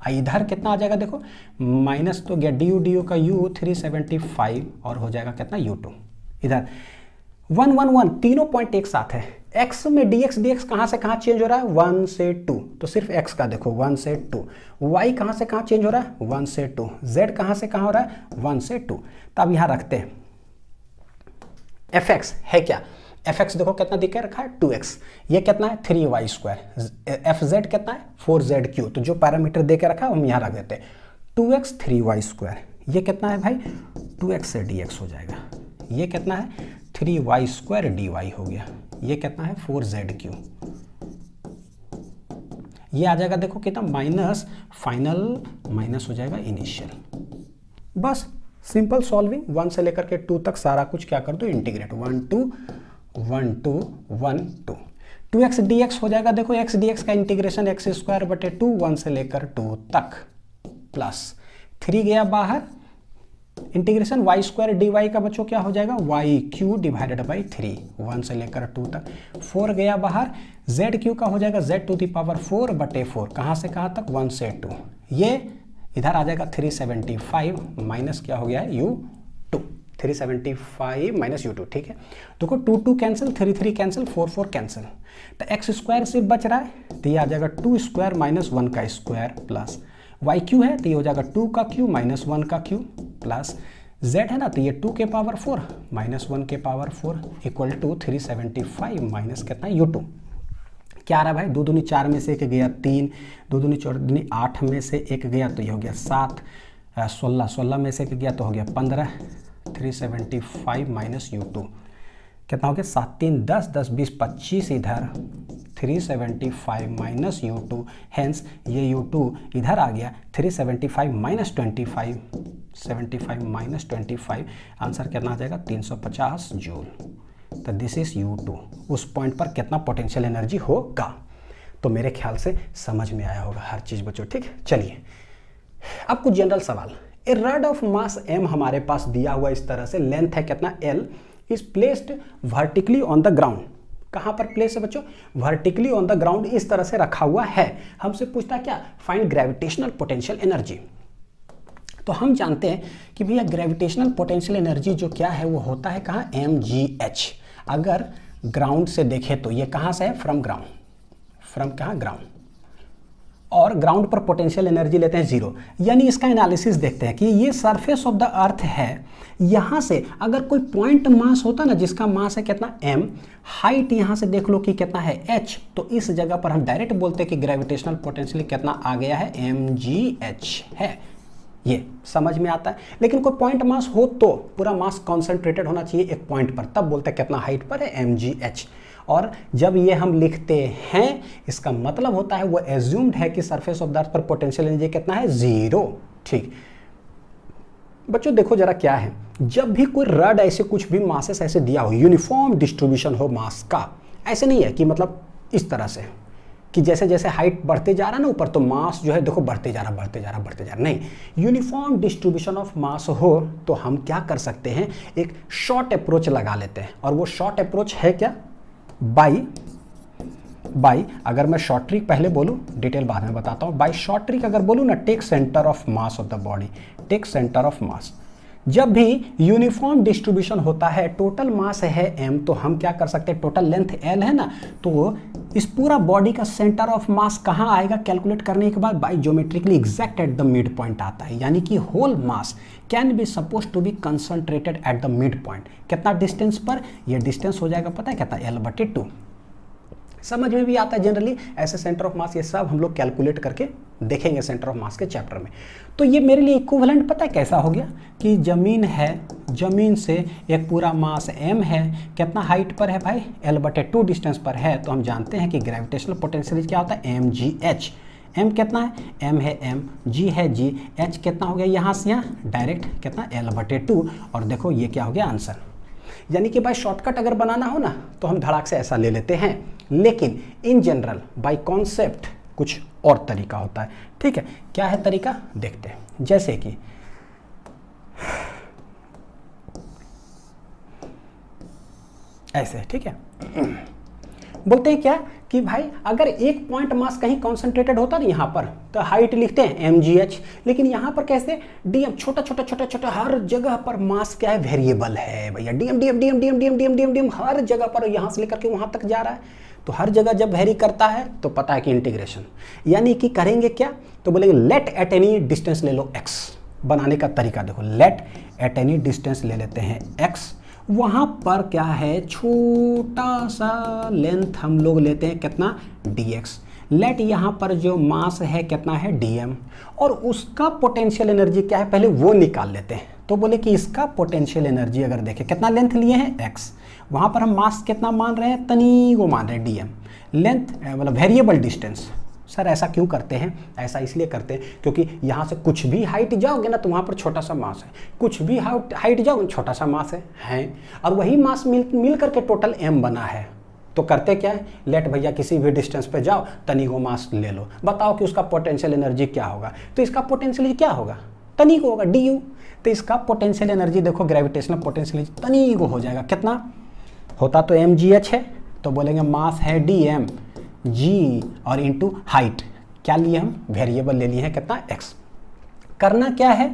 इधर कितना आ जाएगा देखो माइनस तो गया डी यू का U 375 और हो जाएगा कितना U2। इधर 1,1,1 तीनों पॉइंट एक साथ है, x में dx dx कहाँ से कहाँ चेंज हो रहा है 1 से 2, तो सिर्फ x का देखो 1 से 2, y कहाँ से कहाँ चेंज हो रहा है 1 से 2, z कहाँ से कहाँ हो रहा है 1 से 2। तब यहाँ रखते हैं fx है क्या, fx देखो कितना दिख रखा है 2x, ये कितना है 3y स्क्वायर, fz कितना है 4zq। तो जो पैरामीटर दे के रखा है हम यहाँ रख देते हैं 2x 3y स्क्वायर, ये कितना है भाई 2x से dx हो जाएगा, ये कितना है 3y स्क्वायर dy हो गया, ये कितना है 4zq, ये आ जाएगा देखो कितना माइनस, फाइनल माइनस हो जाएगा इनिशियल। बस सिंपल सॉल्विंग, 1 से लेकर के 2 तक सारा कुछ क्या कर दो इंटीग्रेट, 1 2 1 2 1 2, 2x dx हो जाएगा। देखो x dx का इंटीग्रेशन x स्क्वायर बटे 2 1 से लेकर 2 तक, प्लस 3 गया बाहर, इंटीग्रेशन y स्क्वायर dy का बच्चों क्या हो जाएगा y क्यू डिवाइडेड बाई 3 1 से लेकर 2 तक, 4 गया बाहर, z क्यू का हो जाएगा z टू दी पावर 4 बटे 4, कहाँ से कहाँ तक 1 से 2, ये इधर आ जाएगा 375 माइनस क्या हो गया है u2, 375 माइनस u2, ठीक है। देखो 2 2 कैंसिल, 3 3 कैंसिल, 4 4 कैंसिल, तो x स्क्वायर सिर्फ बच रहा है, तो ये आ जाएगा 2 स्क्वायर माइनस 1 का स्क्वायर प्लस y क्यू है तो ये हो जाएगा 2 का क्यू माइनस 1 का क्यू प्लस z है ना तो ये 2 के पावर 4 माइनस 1 के पावर 4 इक्वल टू 375 माइनस कितना u2, क्या आ रहा है भाई 2 दूनी 4 में से 1 गया 3, 2 दूनी 4 दूनी 8 में से 1 गया तो ये हो गया 7, 16 16 में से 1 गया तो हो गया 15, 375 माइनस u2 कितना हो गया 7 3 10 10 20 25 इधर 375 माइनस u2, हेंस ये u2 इधर आ गया 375 माइनस 25, 75 माइनस 25, आंसर कितना आ जाएगा 350 जूल। तो दिस इज u2, उस पॉइंट पर कितना पोटेंशियल एनर्जी होगा। तो मेरे ख्याल से समझ में आया होगा हर चीज़ बच्चों, ठीक। चलिए अब कुछ जनरल सवाल। ए रॉड ऑफ मास m हमारे पास दिया हुआ इस तरह से, लेंथ है कितना l, is placed vertically on the ground. कहाँ पर प्लेस है बच्चों, वर्टिकली ऑन द ग्राउंड इस तरह से रखा हुआ है। हमसे पूछता क्या, फाइंड ग्रेविटेशनल पोटेंशियल एनर्जी। तो हम जानते हैं कि भैया ग्रेविटेशनल पोटेंशियल एनर्जी जो क्या है वो होता है कहाँ, mgh। अगर ग्राउंड से देखें तो ये कहाँ से है, फ्रॉम ग्राउंड, फ्रॉम कहाँ ग्राउंड, और ग्राउंड पर पोटेंशियल एनर्जी लेते हैं 0। यानी इसका एनालिसिस देखते हैं कि ये सरफेस ऑफ द अर्थ है, यहाँ से अगर कोई पॉइंट मास होता ना जिसका मास है कितना m, हाइट यहाँ से देख लो कि कितना है h, तो इस जगह पर हम डायरेक्ट बोलते हैं कि ग्रेविटेशनल पोटेंशियल कितना आ गया है, mgh है। ये समझ में आता है। लेकिन कोई पॉइंट मास हो तो पूरा मास कॉन्सेंट्रेटेड होना चाहिए एक पॉइंट पर, तब बोलते हैं कितना हाइट पर है, mgh। और जब ये हम लिखते हैं इसका मतलब होता है वो एज्यूम्ड है कि सरफेस ऑफ द अर्थ पर पोटेंशियल एनर्जी कितना है, 0। ठीक बच्चों देखो जरा क्या है, जब भी कोई रड ऐसे कुछ भी मासेस ऐसे दिया हो, यूनिफॉर्म डिस्ट्रीब्यूशन हो मास का, ऐसे नहीं है कि मतलब इस तरह से कि जैसे जैसे हाइट बढ़ते जा रहा ना ऊपर तो मास जो है देखो बढ़ते जा रहा, नहीं, यूनिफॉर्म डिस्ट्रीब्यूशन ऑफ मास हो तो हम क्या कर सकते हैं, एक शॉर्ट अप्रोच लगा लेते हैं। और वो शॉर्ट अप्रोच है क्या, बाई अगर मैं शॉर्ट ट्रिक पहले बोलूं, डिटेल बाद में बताता हूं। बाई शॉर्ट ट्रिक अगर बोलूं ना, take centre of mass of the body, take centre of mass. जब भी यूनिफॉर्म डिस्ट्रीब्यूशन होता है, टोटल मास है m, तो हम क्या कर सकते हैं, टोटल लेंथ l है ना, तो इस पूरा बॉडी का सेंटर ऑफ मास कहाँ आएगा, कैलकुलेट करने के बाद by geometrically exact at the mid point आता है। यानी कि whole mass can be suppose to be concentrated at the mid point. कितना डिस्टेंस पर, यह डिस्टेंस हो जाएगा पता है कितना, l/2। समझ में भी आता है जनरली ऐसे सेंटर ऑफ मास, ये सब हम लोग कैलकुलेट करके देखेंगे सेंटर ऑफ मास के चैप्टर में। तो ये मेरे लिए इक्विवेलेंट पता है कैसा हो गया कि जमीन है, जमीन से एक पूरा मास m है, कितना हाइट पर है भाई, l/2 डिस्टेंस पर है। तो हम जानते हैं कि ग्रेविटेशनल पोटेंशियल क्या होता है, mgh। m कितना है, m है m, g है g, h कितना हो गया यहाँ से यहाँ डायरेक्ट कितना, l/2। और देखो ये क्या हो गया आंसर। यानी कि भाई शॉर्टकट अगर बनाना हो ना तो हम धड़ाक से ऐसा ले लेते हैं, लेकिन इन जनरल बाय कॉन्सेप्ट कुछ और तरीका होता है। ठीक है, क्या है तरीका देखते हैं। जैसे कि ऐसे, ठीक है, बोलते हैं क्या कि भाई अगर एक पॉइंट मास कहीं कॉन्सेंट्रेटेड होता ना यहाँ पर, तो हाइट लिखते हैं mgh, लेकिन यहाँ पर कैसे dm, छोटा छोटा छोटा छोटा, हर जगह पर मास क्या है, वेरिएबल है भैया, dm हर जगह पर यहाँ से लेकर के वहाँ तक जा रहा है। तो हर जगह जब वेरी करता है तो पता है कि इंटीग्रेशन, यानी कि करेंगे क्या, तो बोलेंगे लेट एट एनी डिस्टेंस ले लो x। बनाने का तरीका देखो, लेट एट एनी डिस्टेंस ले लेते हैं x, वहाँ पर क्या है, छोटा सा लेंथ हम लोग लेते हैं कितना, dx। लेट यहाँ पर जो मास है कितना है, dm, और उसका पोटेंशियल एनर्जी क्या है पहले वो निकाल लेते हैं। तो बोले कि इसका पोटेंशियल एनर्जी अगर देखें कितना लेंथ लिए हैं x, वहाँ पर हम मास कितना मान रहे हैं, तनी को मान रहे हैं dm, लेंथ मतलब वेरिएबल डिस्टेंस। सर ऐसा क्यों करते हैं, ऐसा इसलिए करते हैं क्योंकि यहाँ से कुछ भी हाइट जाओगे ना तो वहाँ पर छोटा सा मास है, कुछ भी हाइट जाओगे छोटा सा मास है, और वही मास मिल करके टोटल m बना है। तो करते क्या है, लेट भैया किसी भी डिस्टेंस पे जाओ, तनी को मास ले लो, बताओ कि उसका पोटेंशियल एनर्जी क्या होगा। तो इसका पोटेंशियल क्या होगा, तनी को होगा, du। तो इसका पोटेंशियल एनर्जी देखो, ग्रेविटेशनल पोटेंशियल एनर्जी तनी को हो जाएगा, कितना होता तो mgh है, तो बोलेंगे मास है dm g और इंटू हाइट, क्या लिए हम, वेरिएबल ले लिए हैं कितना, x। करना क्या है,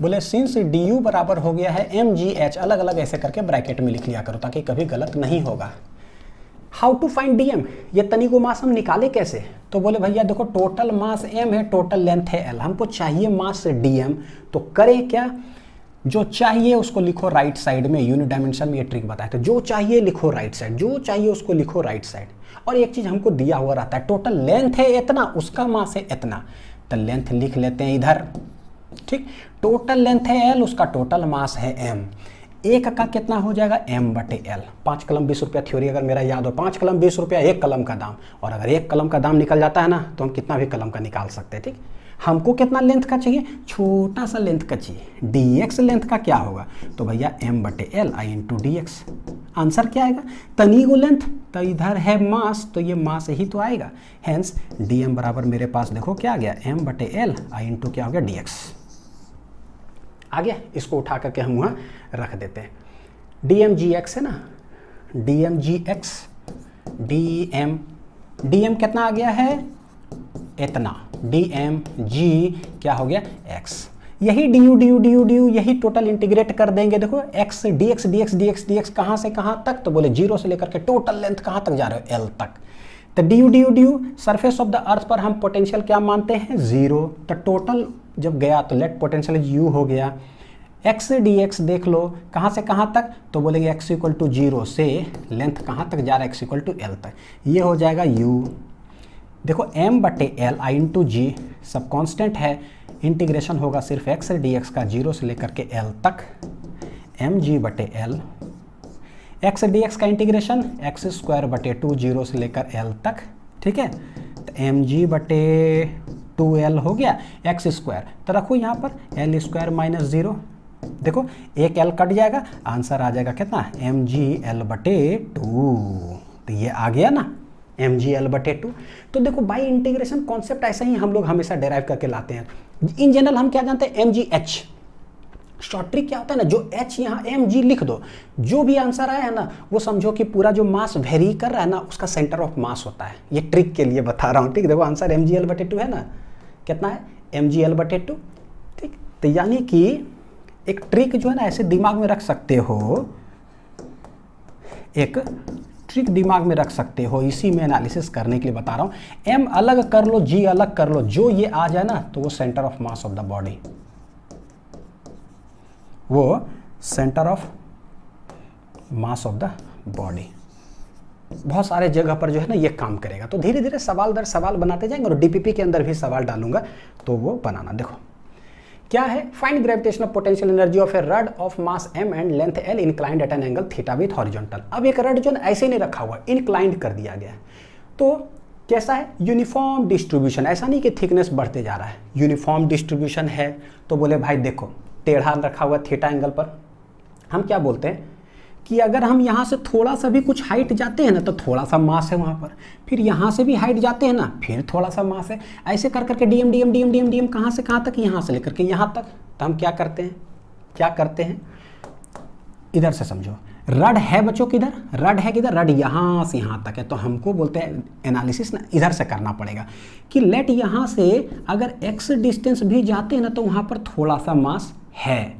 बोले सिंस du बराबर हो गया है mgh, अलग अलग ऐसे करके ब्रैकेट में लिख लिया करो ताकि कभी गलत नहीं होगा। हाउ टू फाइंड dm, ये तनी को मास हम निकाले कैसे, तो बोले भैया देखो टोटल मास m है, टोटल लेंथ है l, हमको चाहिए मास dm। तो करें क्या, जो चाहिए उसको लिखो राइट साइड में, यूनिट डायमेंशन में ये ट्रिक बताया, तो जो चाहिए लिखो राइट साइड, जो चाहिए उसको लिखो राइट साइड। और एक चीज हमको दिया हुआ रहता है, टोटल लेंथ है इतना, उसका मास है इतना, तो लेंथ लिख लेते हैं इधर, ठीक। टोटल लेंथ है l, उसका टोटल मास है m, एक का कितना हो जाएगा m/l। 5 कलम 20 रुपया थ्योरी अगर मेरा याद हो, 5 कलम 20 रुपया एक कलम का दाम, और अगर एक कलम का दाम निकल जाता है ना तो हम कितना भी कलम का निकाल सकते हैं, ठीक। हमको कितना लेंथ का चाहिए, छोटा सा लेंथ का चाहिए, dx लेंथ का क्या होगा, तो भैया m/l i into dx। Answer क्या आएगा, तनी को लेंथ, तो इधर है मास, तो ये मास ही तो आएगा, हेंस dm बराबर मेरे पास देखो क्या आ गया, m/l i इंटू क्या हो गया, dx आ गया। इसको उठा करके हम वहाँ रख देते हैं, dmgx है ना, dmgx, dm कितना आ गया है, इतना, dmg क्या हो गया, x। यही du यही टोटल इंटीग्रेट कर देंगे, देखो x dx dx dx dx कहाँ से कहाँ तक, तो बोले 0 से लेकर के टोटल लेंथ कहाँ तक जा रहे हो, l तक। तो du surface of the earth पर हम पोटेंशियल क्या मानते हैं, 0। तो टोटल जब गया तो लेट पोटेंशियल u हो गया, x dx देख लो कहाँ से कहाँ तक, तो बोलेंगे x इक्वल टू 0 से लेंथ कहाँ तक जा रहा है, x इक्वल टू l तक, ये हो जाएगा u। देखो m/l i इंटू जी सब कांस्टेंट है, इंटीग्रेशन होगा सिर्फ x dx का 0 से लेकर के l तक, mg/l, x dx का इंटीग्रेशन x² 0 से लेकर l तक, ठीक है। तो mg/2l हो गया x², तो रखो यहाँ पर l² - 0, देखो एक l कट जाएगा, आंसर आ जाएगा कितना, mgl/2। तो ये आ गया ना mgl/2। तो देखो बाई इंटीग्रेशन कॉन्सेप्ट ऐसा ही हम लोग हमेशा डेराइव करके लाते हैं। इन जनरल हम क्या जानते हैं, mgh। शॉर्ट ट्रिक क्या होता है ना, जो h यहाँ mg लिख दो, जो भी आंसर आया है ना वो समझो कि पूरा जो मास वेरी कर रहा है ना उसका सेंटर ऑफ मास होता है। ये ट्रिक के लिए बता रहा हूँ, ठीक। देखो आंसर mgl/2 है ना, कितना है mgl/2, ठीक। तो यानी कि एक ट्रिक जो है ना ऐसे दिमाग में रख सकते हो, एक ट्रिक दिमाग में रख सकते हो, इसी में एनालिसिस करने के लिए बता रहा हूँ। m अलग कर लो, g अलग कर लो, जो ये आ जाए ना तो वो centre of mass of the body, वो centre of mass of the body बहुत सारे जगह पर जो है ना ये काम करेगा। तो धीरे धीरे सवाल दर सवाल बनाते जाएंगे, और डीपीपी के अंदर भी सवाल डालूंगा तो वो बनाना। देखो क्या है, find gravitational potential energy of a rod of mass m and length l inclined at an angle theta with horizontal. अब एक रड जो है ऐसे नहीं रखा हुआ, इंक्लाइंड कर दिया गया है, तो कैसा है, यूनिफॉर्म डिस्ट्रीब्यूशन, ऐसा नहीं कि थिकनेस बढ़ते जा रहा है, यूनिफॉर्म डिस्ट्रीब्यूशन है। तो बोले भाई देखो टेढ़ा रखा हुआ थीटा एंगल पर, हम क्या बोलते हैं कि अगर हम यहाँ से थोड़ा सा भी कुछ हाइट जाते हैं ना तो थोड़ा सा मास है वहाँ पर, फिर यहाँ से भी हाइट जाते हैं ना फिर थोड़ा सा मास है, ऐसे कर करके DM dm dm dm DM कहाँ से कहाँ तक, यहाँ से लेकर के यहाँ तक। तो हम क्या करते हैं, इधर से समझो, रड है बच्चों किधर, रड है किधर, रड यहाँ से यहाँ तक है। तो हमको बोलते हैं एनालिसिस ना इधर से करना पड़ेगा कि लेट यहाँ से अगर x डिस्टेंस भी जाते हैं ना तो वहाँ पर थोड़ा सा मास है,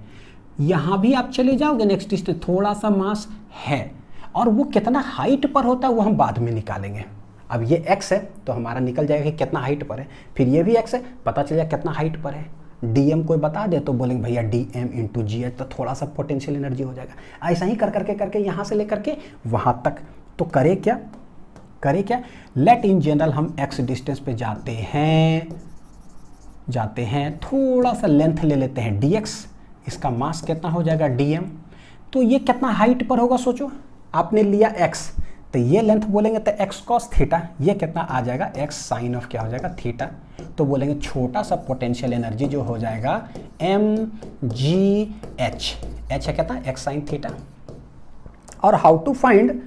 यहाँ भी आप चले जाओगे नेक्स्ट डिस्टेंस थोड़ा सा मास है, और वो कितना हाइट पर होता है वो हम बाद में निकालेंगे। अब ये x है तो हमारा निकल जाएगा कि कितना हाइट पर है, फिर ये भी x है, पता चल जाएगा कितना हाइट पर है। dm कोई बता दे तो बोलेंगे भैया dm इंटू जी एच, तो थोड़ा सा पोटेंशियल एनर्जी हो जाएगा। ऐसा ही कर करके करके यहाँ से लेकर के वहाँ तक। तो करे क्या, लेट इन जनरल हम x डिस्टेंस पे जाते हैं, थोड़ा सा लेंथ ले लेते हैं dx, इसका मास कितना हो जाएगा dm। तो ये कितना हाइट पर होगा सोचो, आपने लिया x तो ये लेंथ बोलेंगे तो x cos थीटा, ये कितना आ जाएगा x साइन ऑफ क्या हो जाएगा थीटा। तो बोलेंगे छोटा सा पोटेंशियल एनर्जी जो हो जाएगा mgh, h है कितना x साइन थीटा। और हाउ टू फाइंड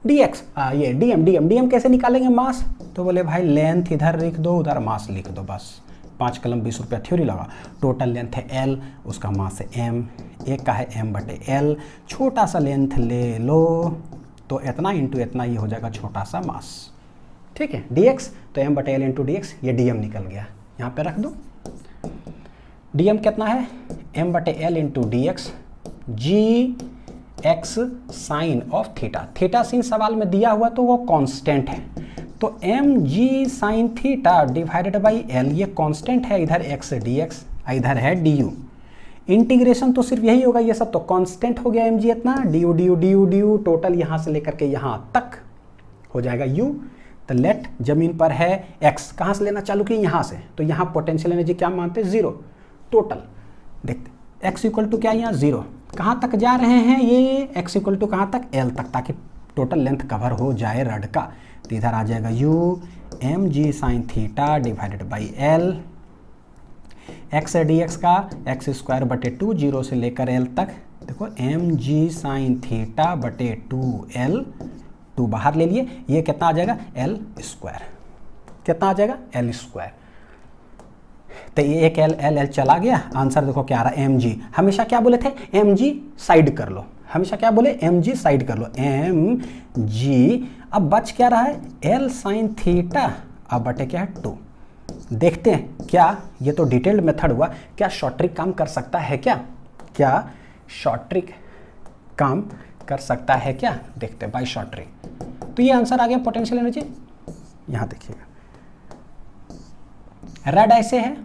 dx, ये dm कैसे निकालेंगे मास, तो बोले भाई लेंथ इधर लिख दो उधर मास लिख दो, बस 5 कलम 20 रुपया थ्योरी लगा। टोटल लेंथ है l, उसका मास है m, एक का है m/l, छोटा सा लेंथ ले लो तो इतना इंटू इतना ये हो जाएगा छोटा सा मास, ठीक है dx। तो m/l इंटू dx, ये dm निकल गया, यहाँ पे रख दो। dm कितना है m/l into dx g x sine of theta. Theta सीन सवाल में दिया हुआ तो वो कांस्टेंट है, तो mg sine theta divided by l, ये कांस्टेंट है, इधर x dx, इधर है du। इंटीग्रेशन तो सिर्फ यही होगा, ये सब तो कांस्टेंट हो गया mg इतना, du टोटल यहाँ से लेकर के यहाँ तक हो जाएगा u। तो लेट जमीन पर है x, कहाँ से लेना चालू किए यहाँ से, तो यहाँ पोटेंशियल एनर्जी क्या मानते हैं 0। टोटल देखते x इक्वल टू क्या यहाँ 0, कहाँ तक जा रहे हैं ये x इक्वल टू कहाँ तक l तक, ताकि टोटल लेंथ कवर हो जाए रड का। तो इधर आ जाएगा u mg sine theta divided by l, x है dx का x स्क्वायर बटे 2, 0 से लेकर l तक, देखो mg साइन थीटा बटे 2l, 2 बाहर ले लिए, ये कितना आ जाएगा l स्क्वायर, कितना आ जाएगा l स्क्वायर। तो ये एक l चला गया, आंसर देखो क्या आ रहा है mg। हमेशा क्या बोले थे mg साइड कर लो, हमेशा क्या बोले mg साइड कर लो, mg। अब बच क्या रहा है l साइन थीटा, अब बटे क्या है 2। देखते हैं क्या, ये तो डिटेल्ड मेथड हुआ, क्या शॉर्ट ट्रिक काम कर सकता है क्या शॉर्ट ट्रिक काम कर सकता है क्या, देखते हैं बाय शॉर्ट ट्रिक। तो ये आंसर आ गया पोटेंशियल एनर्जी। यहाँ देखिएगा रेड ऐसे है,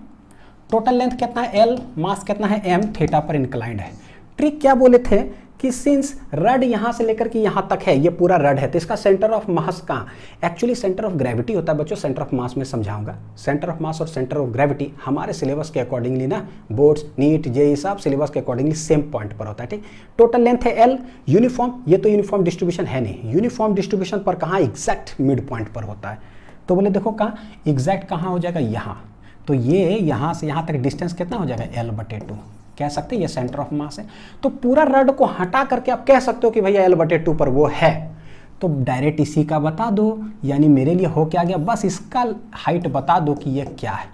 टोटल लेंथ कितना है l, मास कितना है m, थीटा पर इंक्लाइंड है। ट्रिक क्या बोले थे कि सिंस रड यहाँ से लेकर के यहाँ तक है, ये पूरा रड है, तो इसका सेंटर ऑफ मास कहाँ, एक्चुअली सेंटर ऑफ ग्रेविटी होता है बच्चों, सेंटर ऑफ मास में समझाऊंगा। सेंटर ऑफ मास और सेंटर ऑफ ग्रेविटी हमारे सिलेबस के अकॉर्डिंगली ना, बोर्ड्स नीट जेईई सब सिलेबस के अकॉर्डिंगली सेम पॉइंट पर होता है, ठीक। टोटल लेंथ है l, यूनिफॉर्म, ये तो यूनिफॉर्म डिस्ट्रीब्यूशन है नहीं, यूनिफॉर्म डिस्ट्रीब्यूशन पर कहाँ एग्जैक्ट मिड पॉइंट पर होता है। तो बोले देखो कहाँ एग्जैक्ट कहाँ हो जाएगा यहाँ, तो ये यहाँ से यहाँ तक डिस्टेंस कितना हो जाएगा l/2, कह सकते हैं ये सेंटर ऑफ मास है। तो पूरा रड को हटा करके आप कह सकते हो कि भैया l/2 पर वो है, तो डायरेक्ट इसी का बता दो, यानी मेरे लिए हो क्या गया, बस इसका हाइट बता दो कि ये क्या है।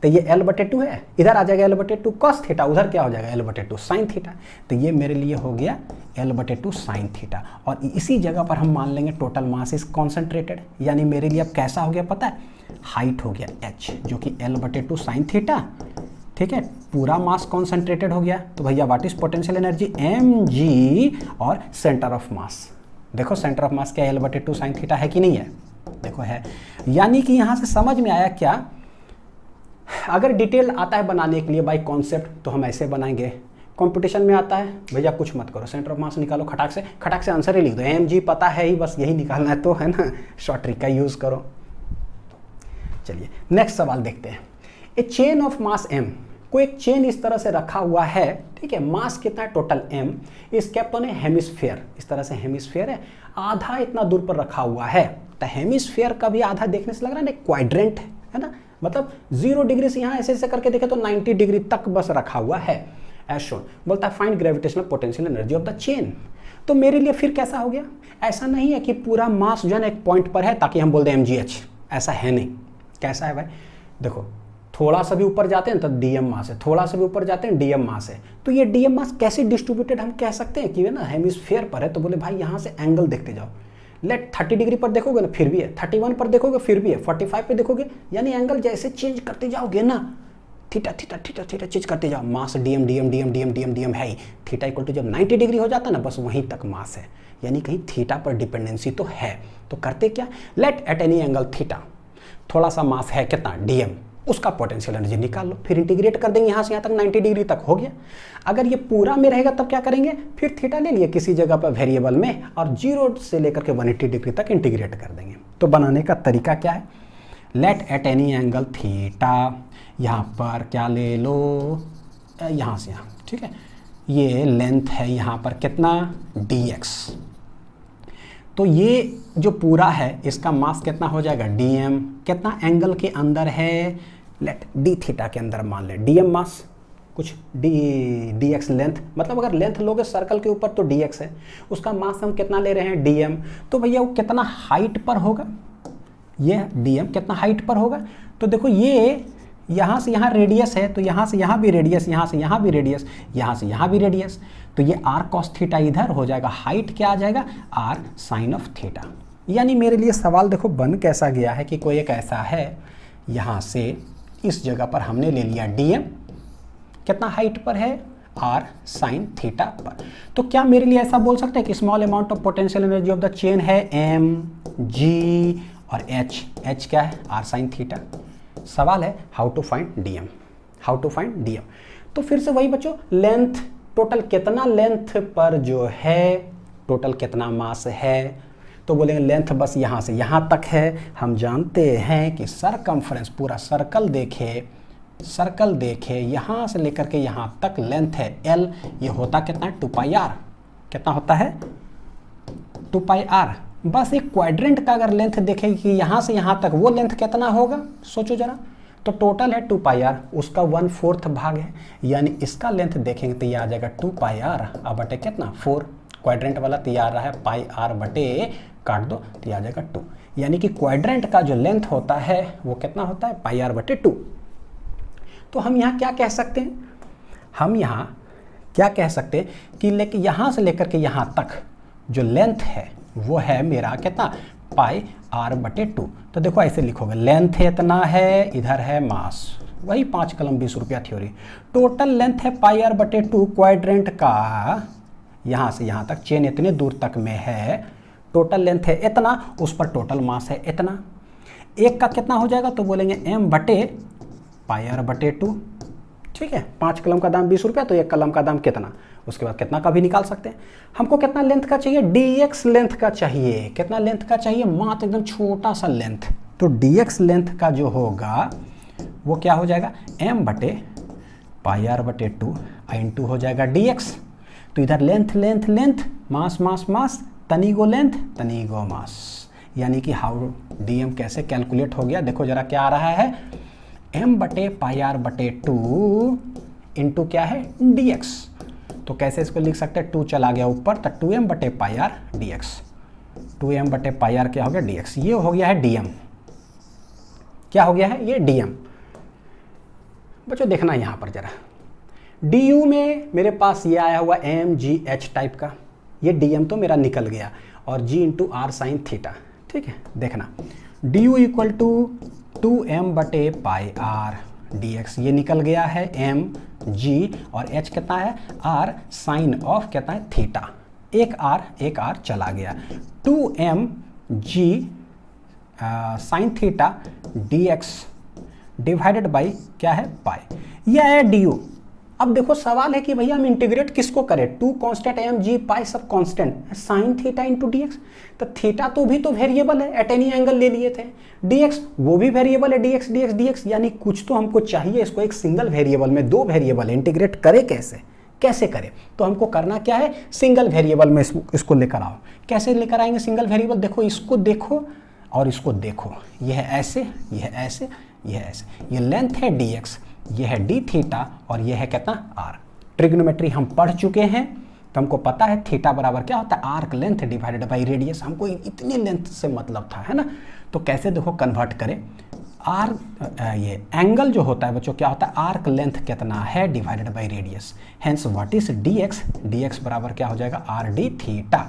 तो ये l/2 है, इधर आ जाएगा l/2 cos थीटा, उधर क्या हो जाएगा l/2 साइन थीटा, तो ये मेरे लिए हो गया l/2 साइन थीटा। और इसी जगह पर हम मान लेंगे टोटल मास इज कॉन्सेंट्रेटेड, यानी मेरे लिए अब कैसा हो गया पता है, हाइट हो गया h, जो कि l/2 साइन थीटा, ठीक है, पूरा मास कॉन्सेंट्रेटेड हो गया। तो भैया what is potential energy mg, और सेंटर ऑफ मास, देखो सेंटर ऑफ मास क्या l/2 साइन थीटा है कि नहीं है, देखो है। यानी कि यहाँ से समझ में आया क्या, अगर डिटेल आता है बनाने के लिए बाय कॉन्सेप्ट तो हम ऐसे बनाएंगे, कंपटीशन में आता है भैया कुछ मत करो, सेंटर ऑफ मास निकालो, खटाक से आंसर ही लिख दो, mg पता है ही, बस यही निकालना है, तो है ना, शॉर्ट ट्रिक का यूज करो। चलिए नेक्स्ट सवाल देखते हैं। ए चेन ऑफ मास m, कोई एक चेन इस तरह से रखा हुआ है, ठीक है, मास कितना है टोटल m, इस कैप्टन ने हेमिस्फेयर, इस तरह से हेमिस्फेयर है, आधा इतना दूर पर रखा हुआ है। तो हेमिस्फेयर का भी आधा देखने से लग रहा है ना क्वाड्रेंट है ना, मतलब 0 डिग्री से यहाँ ऐसे ऐसे करके देखे तो 90 डिग्री तक बस रखा हुआ है, एज शोन। बोलता है find gravitational potential energy of the chain. तो मेरे लिए फिर कैसा हो गया, ऐसा नहीं है कि पूरा मास जो है ना एक पॉइंट पर है ताकि हम बोल दें mgh, ऐसा है नहीं। कैसा है भाई, देखो थोड़ा सा भी ऊपर जाते हैं तो dm मास है, थोड़ा सा भी ऊपर जाते हैं dm मास है। तो ये dm मास कैसे डिस्ट्रीब्यूटेड हम कह सकते हैं कि ना हेमिस्फेयर पर है, तो बोले भाई यहाँ से एंगल देखते जाओ, लेट 30 डिग्री पर देखोगे ना फिर भी है, 31 पर देखोगे फिर भी है, 45 पे देखोगे, यानी एंगल जैसे चेंज करते जाओगे ना theta theta theta theta change करते जाओ, mass dm dm dm dm dm dm है ही। थीटा इक्वल टू जब 90 डिग्री हो जाता है ना, बस वहीं तक मास है, यानी कहीं थीटा पर डिपेंडेंसी तो है। तो करते क्या, let at any angle theta, थोड़ा सा मास है कितना डीएम, उसका पोटेंशियल एनर्जी निकाल लो, फिर इंटीग्रेट कर देंगे यहाँ से यहाँ तक 90 डिग्री तक हो गया। अगर ये पूरा में रहेगा तब क्या करेंगे, फिर थीटा ले लिए किसी जगह पर वेरिएबल में और 0 से लेकर के 180 डिग्री तक इंटीग्रेट कर देंगे। तो बनाने का तरीका क्या है, let at any angle theta, यहाँ पर क्या ले लो, यहाँ से यहाँ, ठीक है, ये लेंथ है यहाँ पर कितना dx, तो ये जो पूरा है इसका मास कितना हो जाएगा dm, कितना एंगल के अंदर है, लेट d थीटा के अंदर मान ले dm मास, कुछ dx लेंथ, मतलब अगर लेंथ लोगे सर्कल के ऊपर तो dx है, उसका मास हम कितना ले रहे हैं dm, तो भैया वो कितना हाइट पर होगा, ये dm कितना हाइट पर होगा। तो देखो ये यहाँ से यहाँ रेडियस है, तो यहाँ से यहाँ भी रेडियस, यहाँ से यहाँ भी रेडियस, यहाँ से यहाँ भी रेडियस, तो ये r cos थीटा इधर हो जाएगा, हाइट क्या आ जाएगा r sin ऑफ थीटा। यानी मेरे लिए सवाल देखो बन कैसा गया है कि कोई एक ऐसा है, यहाँ से इस जगह पर हमने ले लिया dm, कितना हाइट पर है r sin थीटा पर। तो क्या मेरे लिए ऐसा बोल सकते हैं कि small amount of potential energy of the chain है m g और h क्या है r sin थीटा। सवाल है how to find dm, how to find dm। तो फिर से वही बच्चों, लेंथ टोटल कितना लेंथ पर जो है टोटल कितना मास है, तो बोलेंगे लेंथ बस यहाँ से यहाँ तक है। हम जानते हैं कि सरकमफ्रेंस पूरा सर्कल देखे यहाँ से लेकर के यहाँ तक लेंथ है l, ये होता कितना है 2πr, कितना होता है 2πr। बस एक क्वाड्रेंट का अगर लेंथ देखें कि यहाँ से यहाँ तक वो लेंथ कितना होगा, सोचो जरा, तो टोटल है 2πr, उसका 1/4 भाग है, यानी इसका लेंथ देखेंगे तो ये आ जाएगा 2πr अब बटे कितना 4, क्वाड्रेंट वाला तैयार रहा है πr बटे काट दो तो ये आ जाएगा 2, यानी कि क्वाड्रेंट का जो लेंथ होता है वो कितना होता है πr बटे 2। तो हम यहाँ क्या कह सकते हैं, हम यहाँ क्या कह सकते हैं कि यहाँ से लेकर के यहाँ तक जो लेंथ है वो है मेरा कितना πr बटे 2। तो देखो ऐसे लिखोगे, लेंथ इतना है, इधर है मास, वही 5 कलम 20 रुपया थ्योरी, टोटल लेंथ है πr बटे 2 क्वाड्रेंट का, यहाँ से यहाँ तक चेन इतने दूर तक में है, टोटल लेंथ है इतना, उस पर टोटल मास है इतना, एक का कितना हो जाएगा, तो बोलेंगे m बटे πr बटे 2, ठीक है, 5 कलम का दाम 20 रुपया, तो एक कलम का दाम कितना, उसके बाद कितना का भी निकाल सकते हैं। हमको कितना लेंथ का चाहिए, dx लेंथ का चाहिए, कितना लेंथ का चाहिए, मात्र एकदम छोटा सा लेंथ, तो dx लेंथ का जो होगा वो क्या हो जाएगा m बटे πr बटे 2 इंटू हो जाएगा dx। तो इधर लेंथ लेंथ लेंथ, मास मास मास, तनीगो लेंथ तनीगो मास, यानी कि हाउ dm कैसे कैलकुलेट हो गया, देखो जरा क्या आ रहा है, m बटे πr बटे 2 इंटू क्या है dx। तो कैसे इसको लिख सकते हैं, 2 चला गया ऊपर तो 2m बटे πr dx, 2m बटे πr क्या हो गया dx, ये हो गया है dm, क्या हो गया है ये dm। बच्चों देखना यहाँ पर जरा, du में मेरे पास ये आया हुआ m g h टाइप का, ये dm तो मेरा निकल गया, और g into r sine theta, ठीक है, देखना du इक्वल टू 2m बटे πr dx, ये निकल गया है m g और h कितना है r साइन ऑफ कितना है थीटा, एक r चला गया, 2m g sine theta dx divided by क्या है पाई, यह है du। अब देखो सवाल है कि भैया हम इंटीग्रेट किसको करें, 2 कांस्टेंट m g पाई सब constant, sine theta into dx, तो थीटा तो भी तो वेरिएबल है, एट एनी एंगल ले लिए थे, dx वो भी वेरिएबल है, dx dx dx, यानी कुछ तो हमको चाहिए इसको एक सिंगल वेरिएबल में, 2 वेरिएबल इंटीग्रेट करें कैसे करें, तो हमको करना क्या है, सिंगल वेरिएबल में इसको लेकर आओ। कैसे लेकर आएंगे सिंगल वेरिएबल, देखो इसको देखो और इसको देखो, यह है ऐसे, यह है ऐसे, यह है ऐसे, ये लेंथ है dx, यह है d थीटा और यह है कितना r। ट्रिग्नोमेट्री हम पढ़ चुके हैं तो हमको पता है थीटा बराबर क्या होता है, arc length divided by radius, हमको इतनी लेंथ से मतलब था, है ना। तो कैसे देखो कन्वर्ट करें, ये एंगल जो होता है बच्चों क्या होता है, आर्क लेंथ कितना है divided by radius, hence what is dx बराबर क्या हो जाएगा r d थीटा।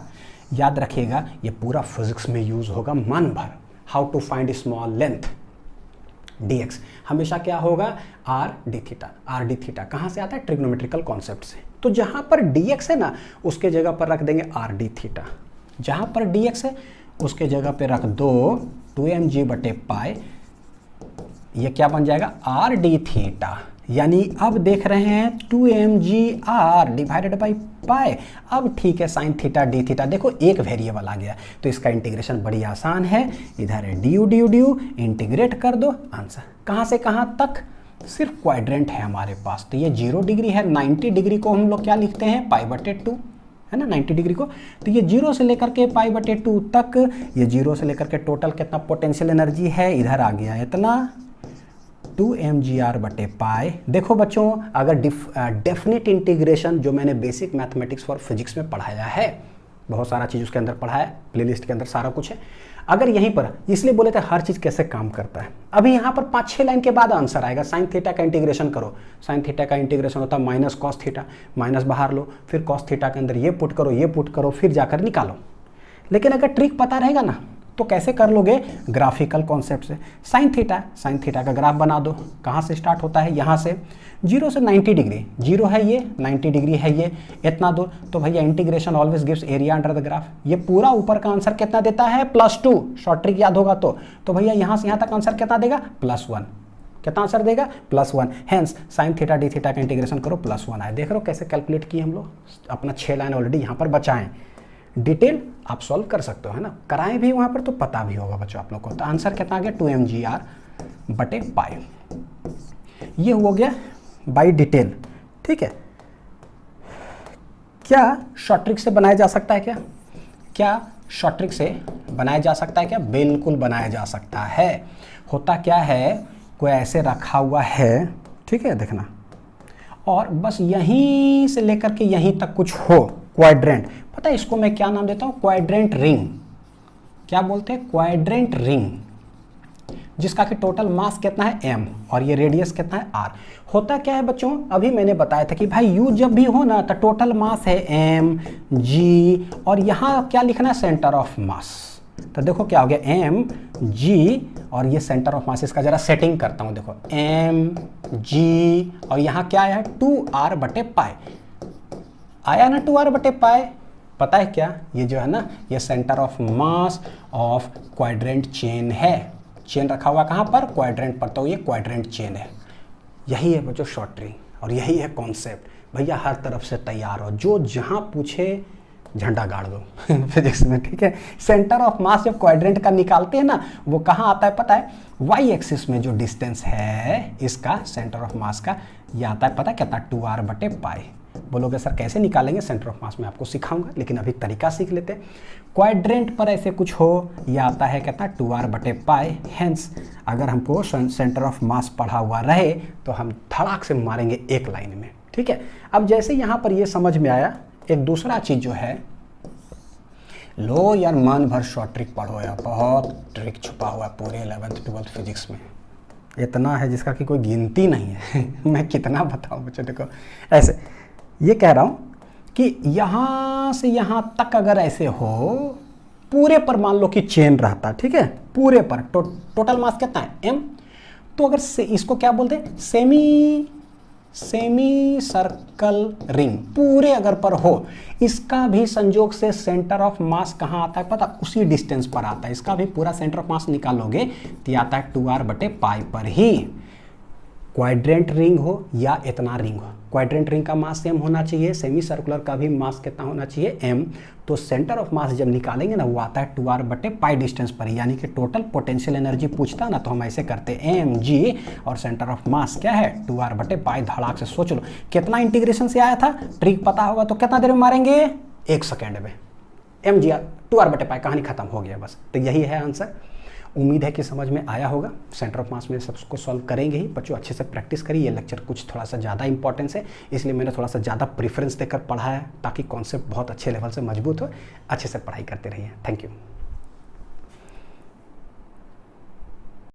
याद रखिएगा ये पूरा फिजिक्स में यूज होगा मन भर, how to find small length, dx हमेशा क्या होगा, r d theta. r d theta कहाँ से आता है, ट्रिग्नोमेट्रिकल कॉन्सेप्ट से। तो जहाँ पर dx है ना उसके जगह पर रख देंगे r d थीटा, जहाँ पर dx है उसके जगह पे रख दो 2mg बटे पाई, ये क्या बन जाएगा r d थीटा। यानी अब देख रहे हैं 2mgr डिवाइडेड बाई पाई। अब ठीक है साइन थीटा डी थीटा, देखो एक वेरिएबल आ गया तो इसका इंटीग्रेशन बड़ी आसान है, इधर है डी यू इंटीग्रेट कर दो, आंसर कहाँ से कहाँ तक, सिर्फ क्वाड्रेंट है हमारे पास। तो ये 0 डिग्री है, 90 डिग्री को हम लोग क्या लिखते हैं पाई बटे 2, है ना 90 डिग्री को। तो ये 0 से लेकर के पाई बटे 2 तक, ये 0 से लेकर के टोटल कितना पोटेंशियल एनर्जी है, इधर आ गया इतना 2mgr बटे पाई। देखो बच्चों अगर डेफिनेट इंटीग्रेशन जो मैंने बेसिक मैथमेटिक्स फॉर फिजिक्स में पढ़ाया है, बहुत सारा चीज़ उसके अंदर पढ़ा है, प्लेलिस्ट के अंदर सारा कुछ है। अगर यहीं पर इसलिए बोले थे हर चीज़ कैसे काम करता है, अभी यहाँ पर 5-6 लाइन के बाद आंसर आएगा। साइन थीटा का इंटीग्रेशन करो, साइन थीटा का इंटीग्रेशन होता है माइनस कॉस थीटा, माइनस बाहर लो, फिर कॉस थीटा के अंदर ये पुट करो, ये पुट करो, फिर जाकर निकालो। लेकिन अगर ट्रिक पता रहेगा ना तो कैसे कर लोगे, ग्राफिकल कॉन्सेप्ट से। साइन थीटा का ग्राफ बना दो, कहाँ से स्टार्ट होता है, यहाँ से 0 से 90 डिग्री, 0 है ये, 90 डिग्री है ये, इतना दूर। तो भैया integration always gives area under the graph. ये पूरा ऊपर का आंसर कितना देता है +2, शॉर्ट ट्रिक याद होगा तो भैया यहाँ से यहाँ तक आंसर कितना देगा +1, कितना आंसर देगा +1। Hence sine theta D theta का इंटीग्रेशन करो +1 आए। देख रहे हो कैसे कैलकुलेट किए हम लोग, अपना 6 लाइन ऑलरेडी यहाँ पर बचाएं। डिटेल आप सॉल्व कर सकते हो, है ना, कराएं भी वहाँ पर तो पता भी होगा बच्चों आप लोग को। तो आंसर कितना आ गया 2mgr बटे पाई, ये हो गया बाय डिटेल। ठीक है, क्या शॉर्ट ट्रिक से बनाया जा सकता है, क्या शॉर्ट ट्रिक से बनाया जा सकता है क्या, बिल्कुल बनाया जा सकता है। होता क्या है, कोई ऐसे रखा हुआ है, ठीक है देखना, और बस यहीं से लेकर के यहीं तक कुछ हो क्वाड्रेंट, पता है इसको मैं क्या नाम देता हूँ, क्वाड्रेंट रिंग। क्या बोलते हैं, क्वाड्रेंट रिंग, जिसका कि टोटल मास कितना है m और ये रेडियस कितना है r। होता क्या है बच्चों, अभी मैंने बताया था कि भाई u जब भी हो ना तो टोटल मास है m g और यहाँ क्या लिखना है सेंटर ऑफ मास। तो देखो क्या हो गया m g और ये सेंटर ऑफ मास, इसका जरा सेटिंग करता हूँ। देखो m g और यहाँ क्या आया 2r बटे पाई, आया ना 2r बटे पाई। पता है क्या, ये जो है ना ये centre of mass of quadrant chain है, चेन रखा हुआ कहाँ पर, क्वाड्रेंट पर, तो ये क्वाड्रेंट चेन है। यही है बच्चों शॉर्ट ट्रिक और यही है कॉन्सेप्ट। भैया हर तरफ से तैयार हो, जो जहाँ पूछे झंडा गाड़ दो फिजिक्स में, ठीक है। सेंटर ऑफ मास जब क्वाड्रेंट का निकालते हैं ना वो कहाँ आता है पता है, वाई एक्सिस में जो डिस्टेंस है इसका सेंटर ऑफ मास का, ये आता है पता है कितना 2r बटे पाई। बोलोगे सर कैसे निकालेंगे सेंटर ऑफ मास, में आपको सिखाऊंगा, लेकिन अभी तरीका सीख लेते हैं। क्वाड्रेंट पर ऐसे कुछ हो, ये आता है कितना 2r बटे पाई। हेंस अगर हमको सेंटर ऑफ मास पढ़ा हुआ रहे तो हम धड़ाक से मारेंगे एक लाइन में, ठीक है। अब जैसे यहाँ पर ये समझ में आया, एक दूसरा चीज जो है, लो यार मन भर शॉर्ट ट्रिक पढ़ो यार, बहुत ट्रिक छुपा हुआ है पूरे 11th 12th फिजिक्स में, इतना है जिसका कि कोई गिनती नहीं है मैं कितना बताऊं बच्चों। देखो ऐसे ये कह रहा हूँ कि यहाँ से यहाँ तक अगर ऐसे हो, पूरे पर मान लो कि चेन रहता, ठीक है, पूरे पर टोटल मास कितना है m, तो अगर इसको क्या बोलते हैं सेमी सर्कल रिंग, पूरे अगर पर हो, इसका भी संयोग से सेंटर ऑफ मास कहाँ आता है पता, उसी डिस्टेंस पर आता है। इसका भी पूरा सेंटर ऑफ मास निकालोगे तो आता है 2r बटे पाई पर ही। क्वाड्रेंट रिंग हो या इतना रिंग हो, क्वाड्रेंट रिंग का मास सेम होना चाहिए, सेमी सर्कुलर का भी मास कितना होना चाहिए m। तो सेंटर ऑफ मास जब निकालेंगे ना वो आता है 2r बटे पाई डिस्टेंस पर, यानी कि टोटल पोटेंशियल एनर्जी पूछता ना तो हम ऐसे करते m g और सेंटर ऑफ मास क्या है 2r बटे पाई। धड़ाक से सोच लो कितना इंटीग्रेशन से आया था, ट्रिक पता होगा तो कितना देर में मारेंगे, 1 सेकेंड में m g 2r बटे पाई, कहानी खत्म हो गया बस। तो यही है आंसर। उम्मीद है कि समझ में आया होगा। सेंटर ऑफ मास में सबको सॉल्व करेंगे ही बच्चों, अच्छे से प्रैक्टिस करिए। ये लेक्चर कुछ थोड़ा सा ज़्यादा इंपॉर्टेंस है, इसलिए मैंने थोड़ा सा ज़्यादा प्रेफरेंस देकर पढ़ा है ताकि कॉन्सेप्ट बहुत अच्छे लेवल से मजबूत हो। अच्छे से पढ़ाई करते रहिए। Thank you.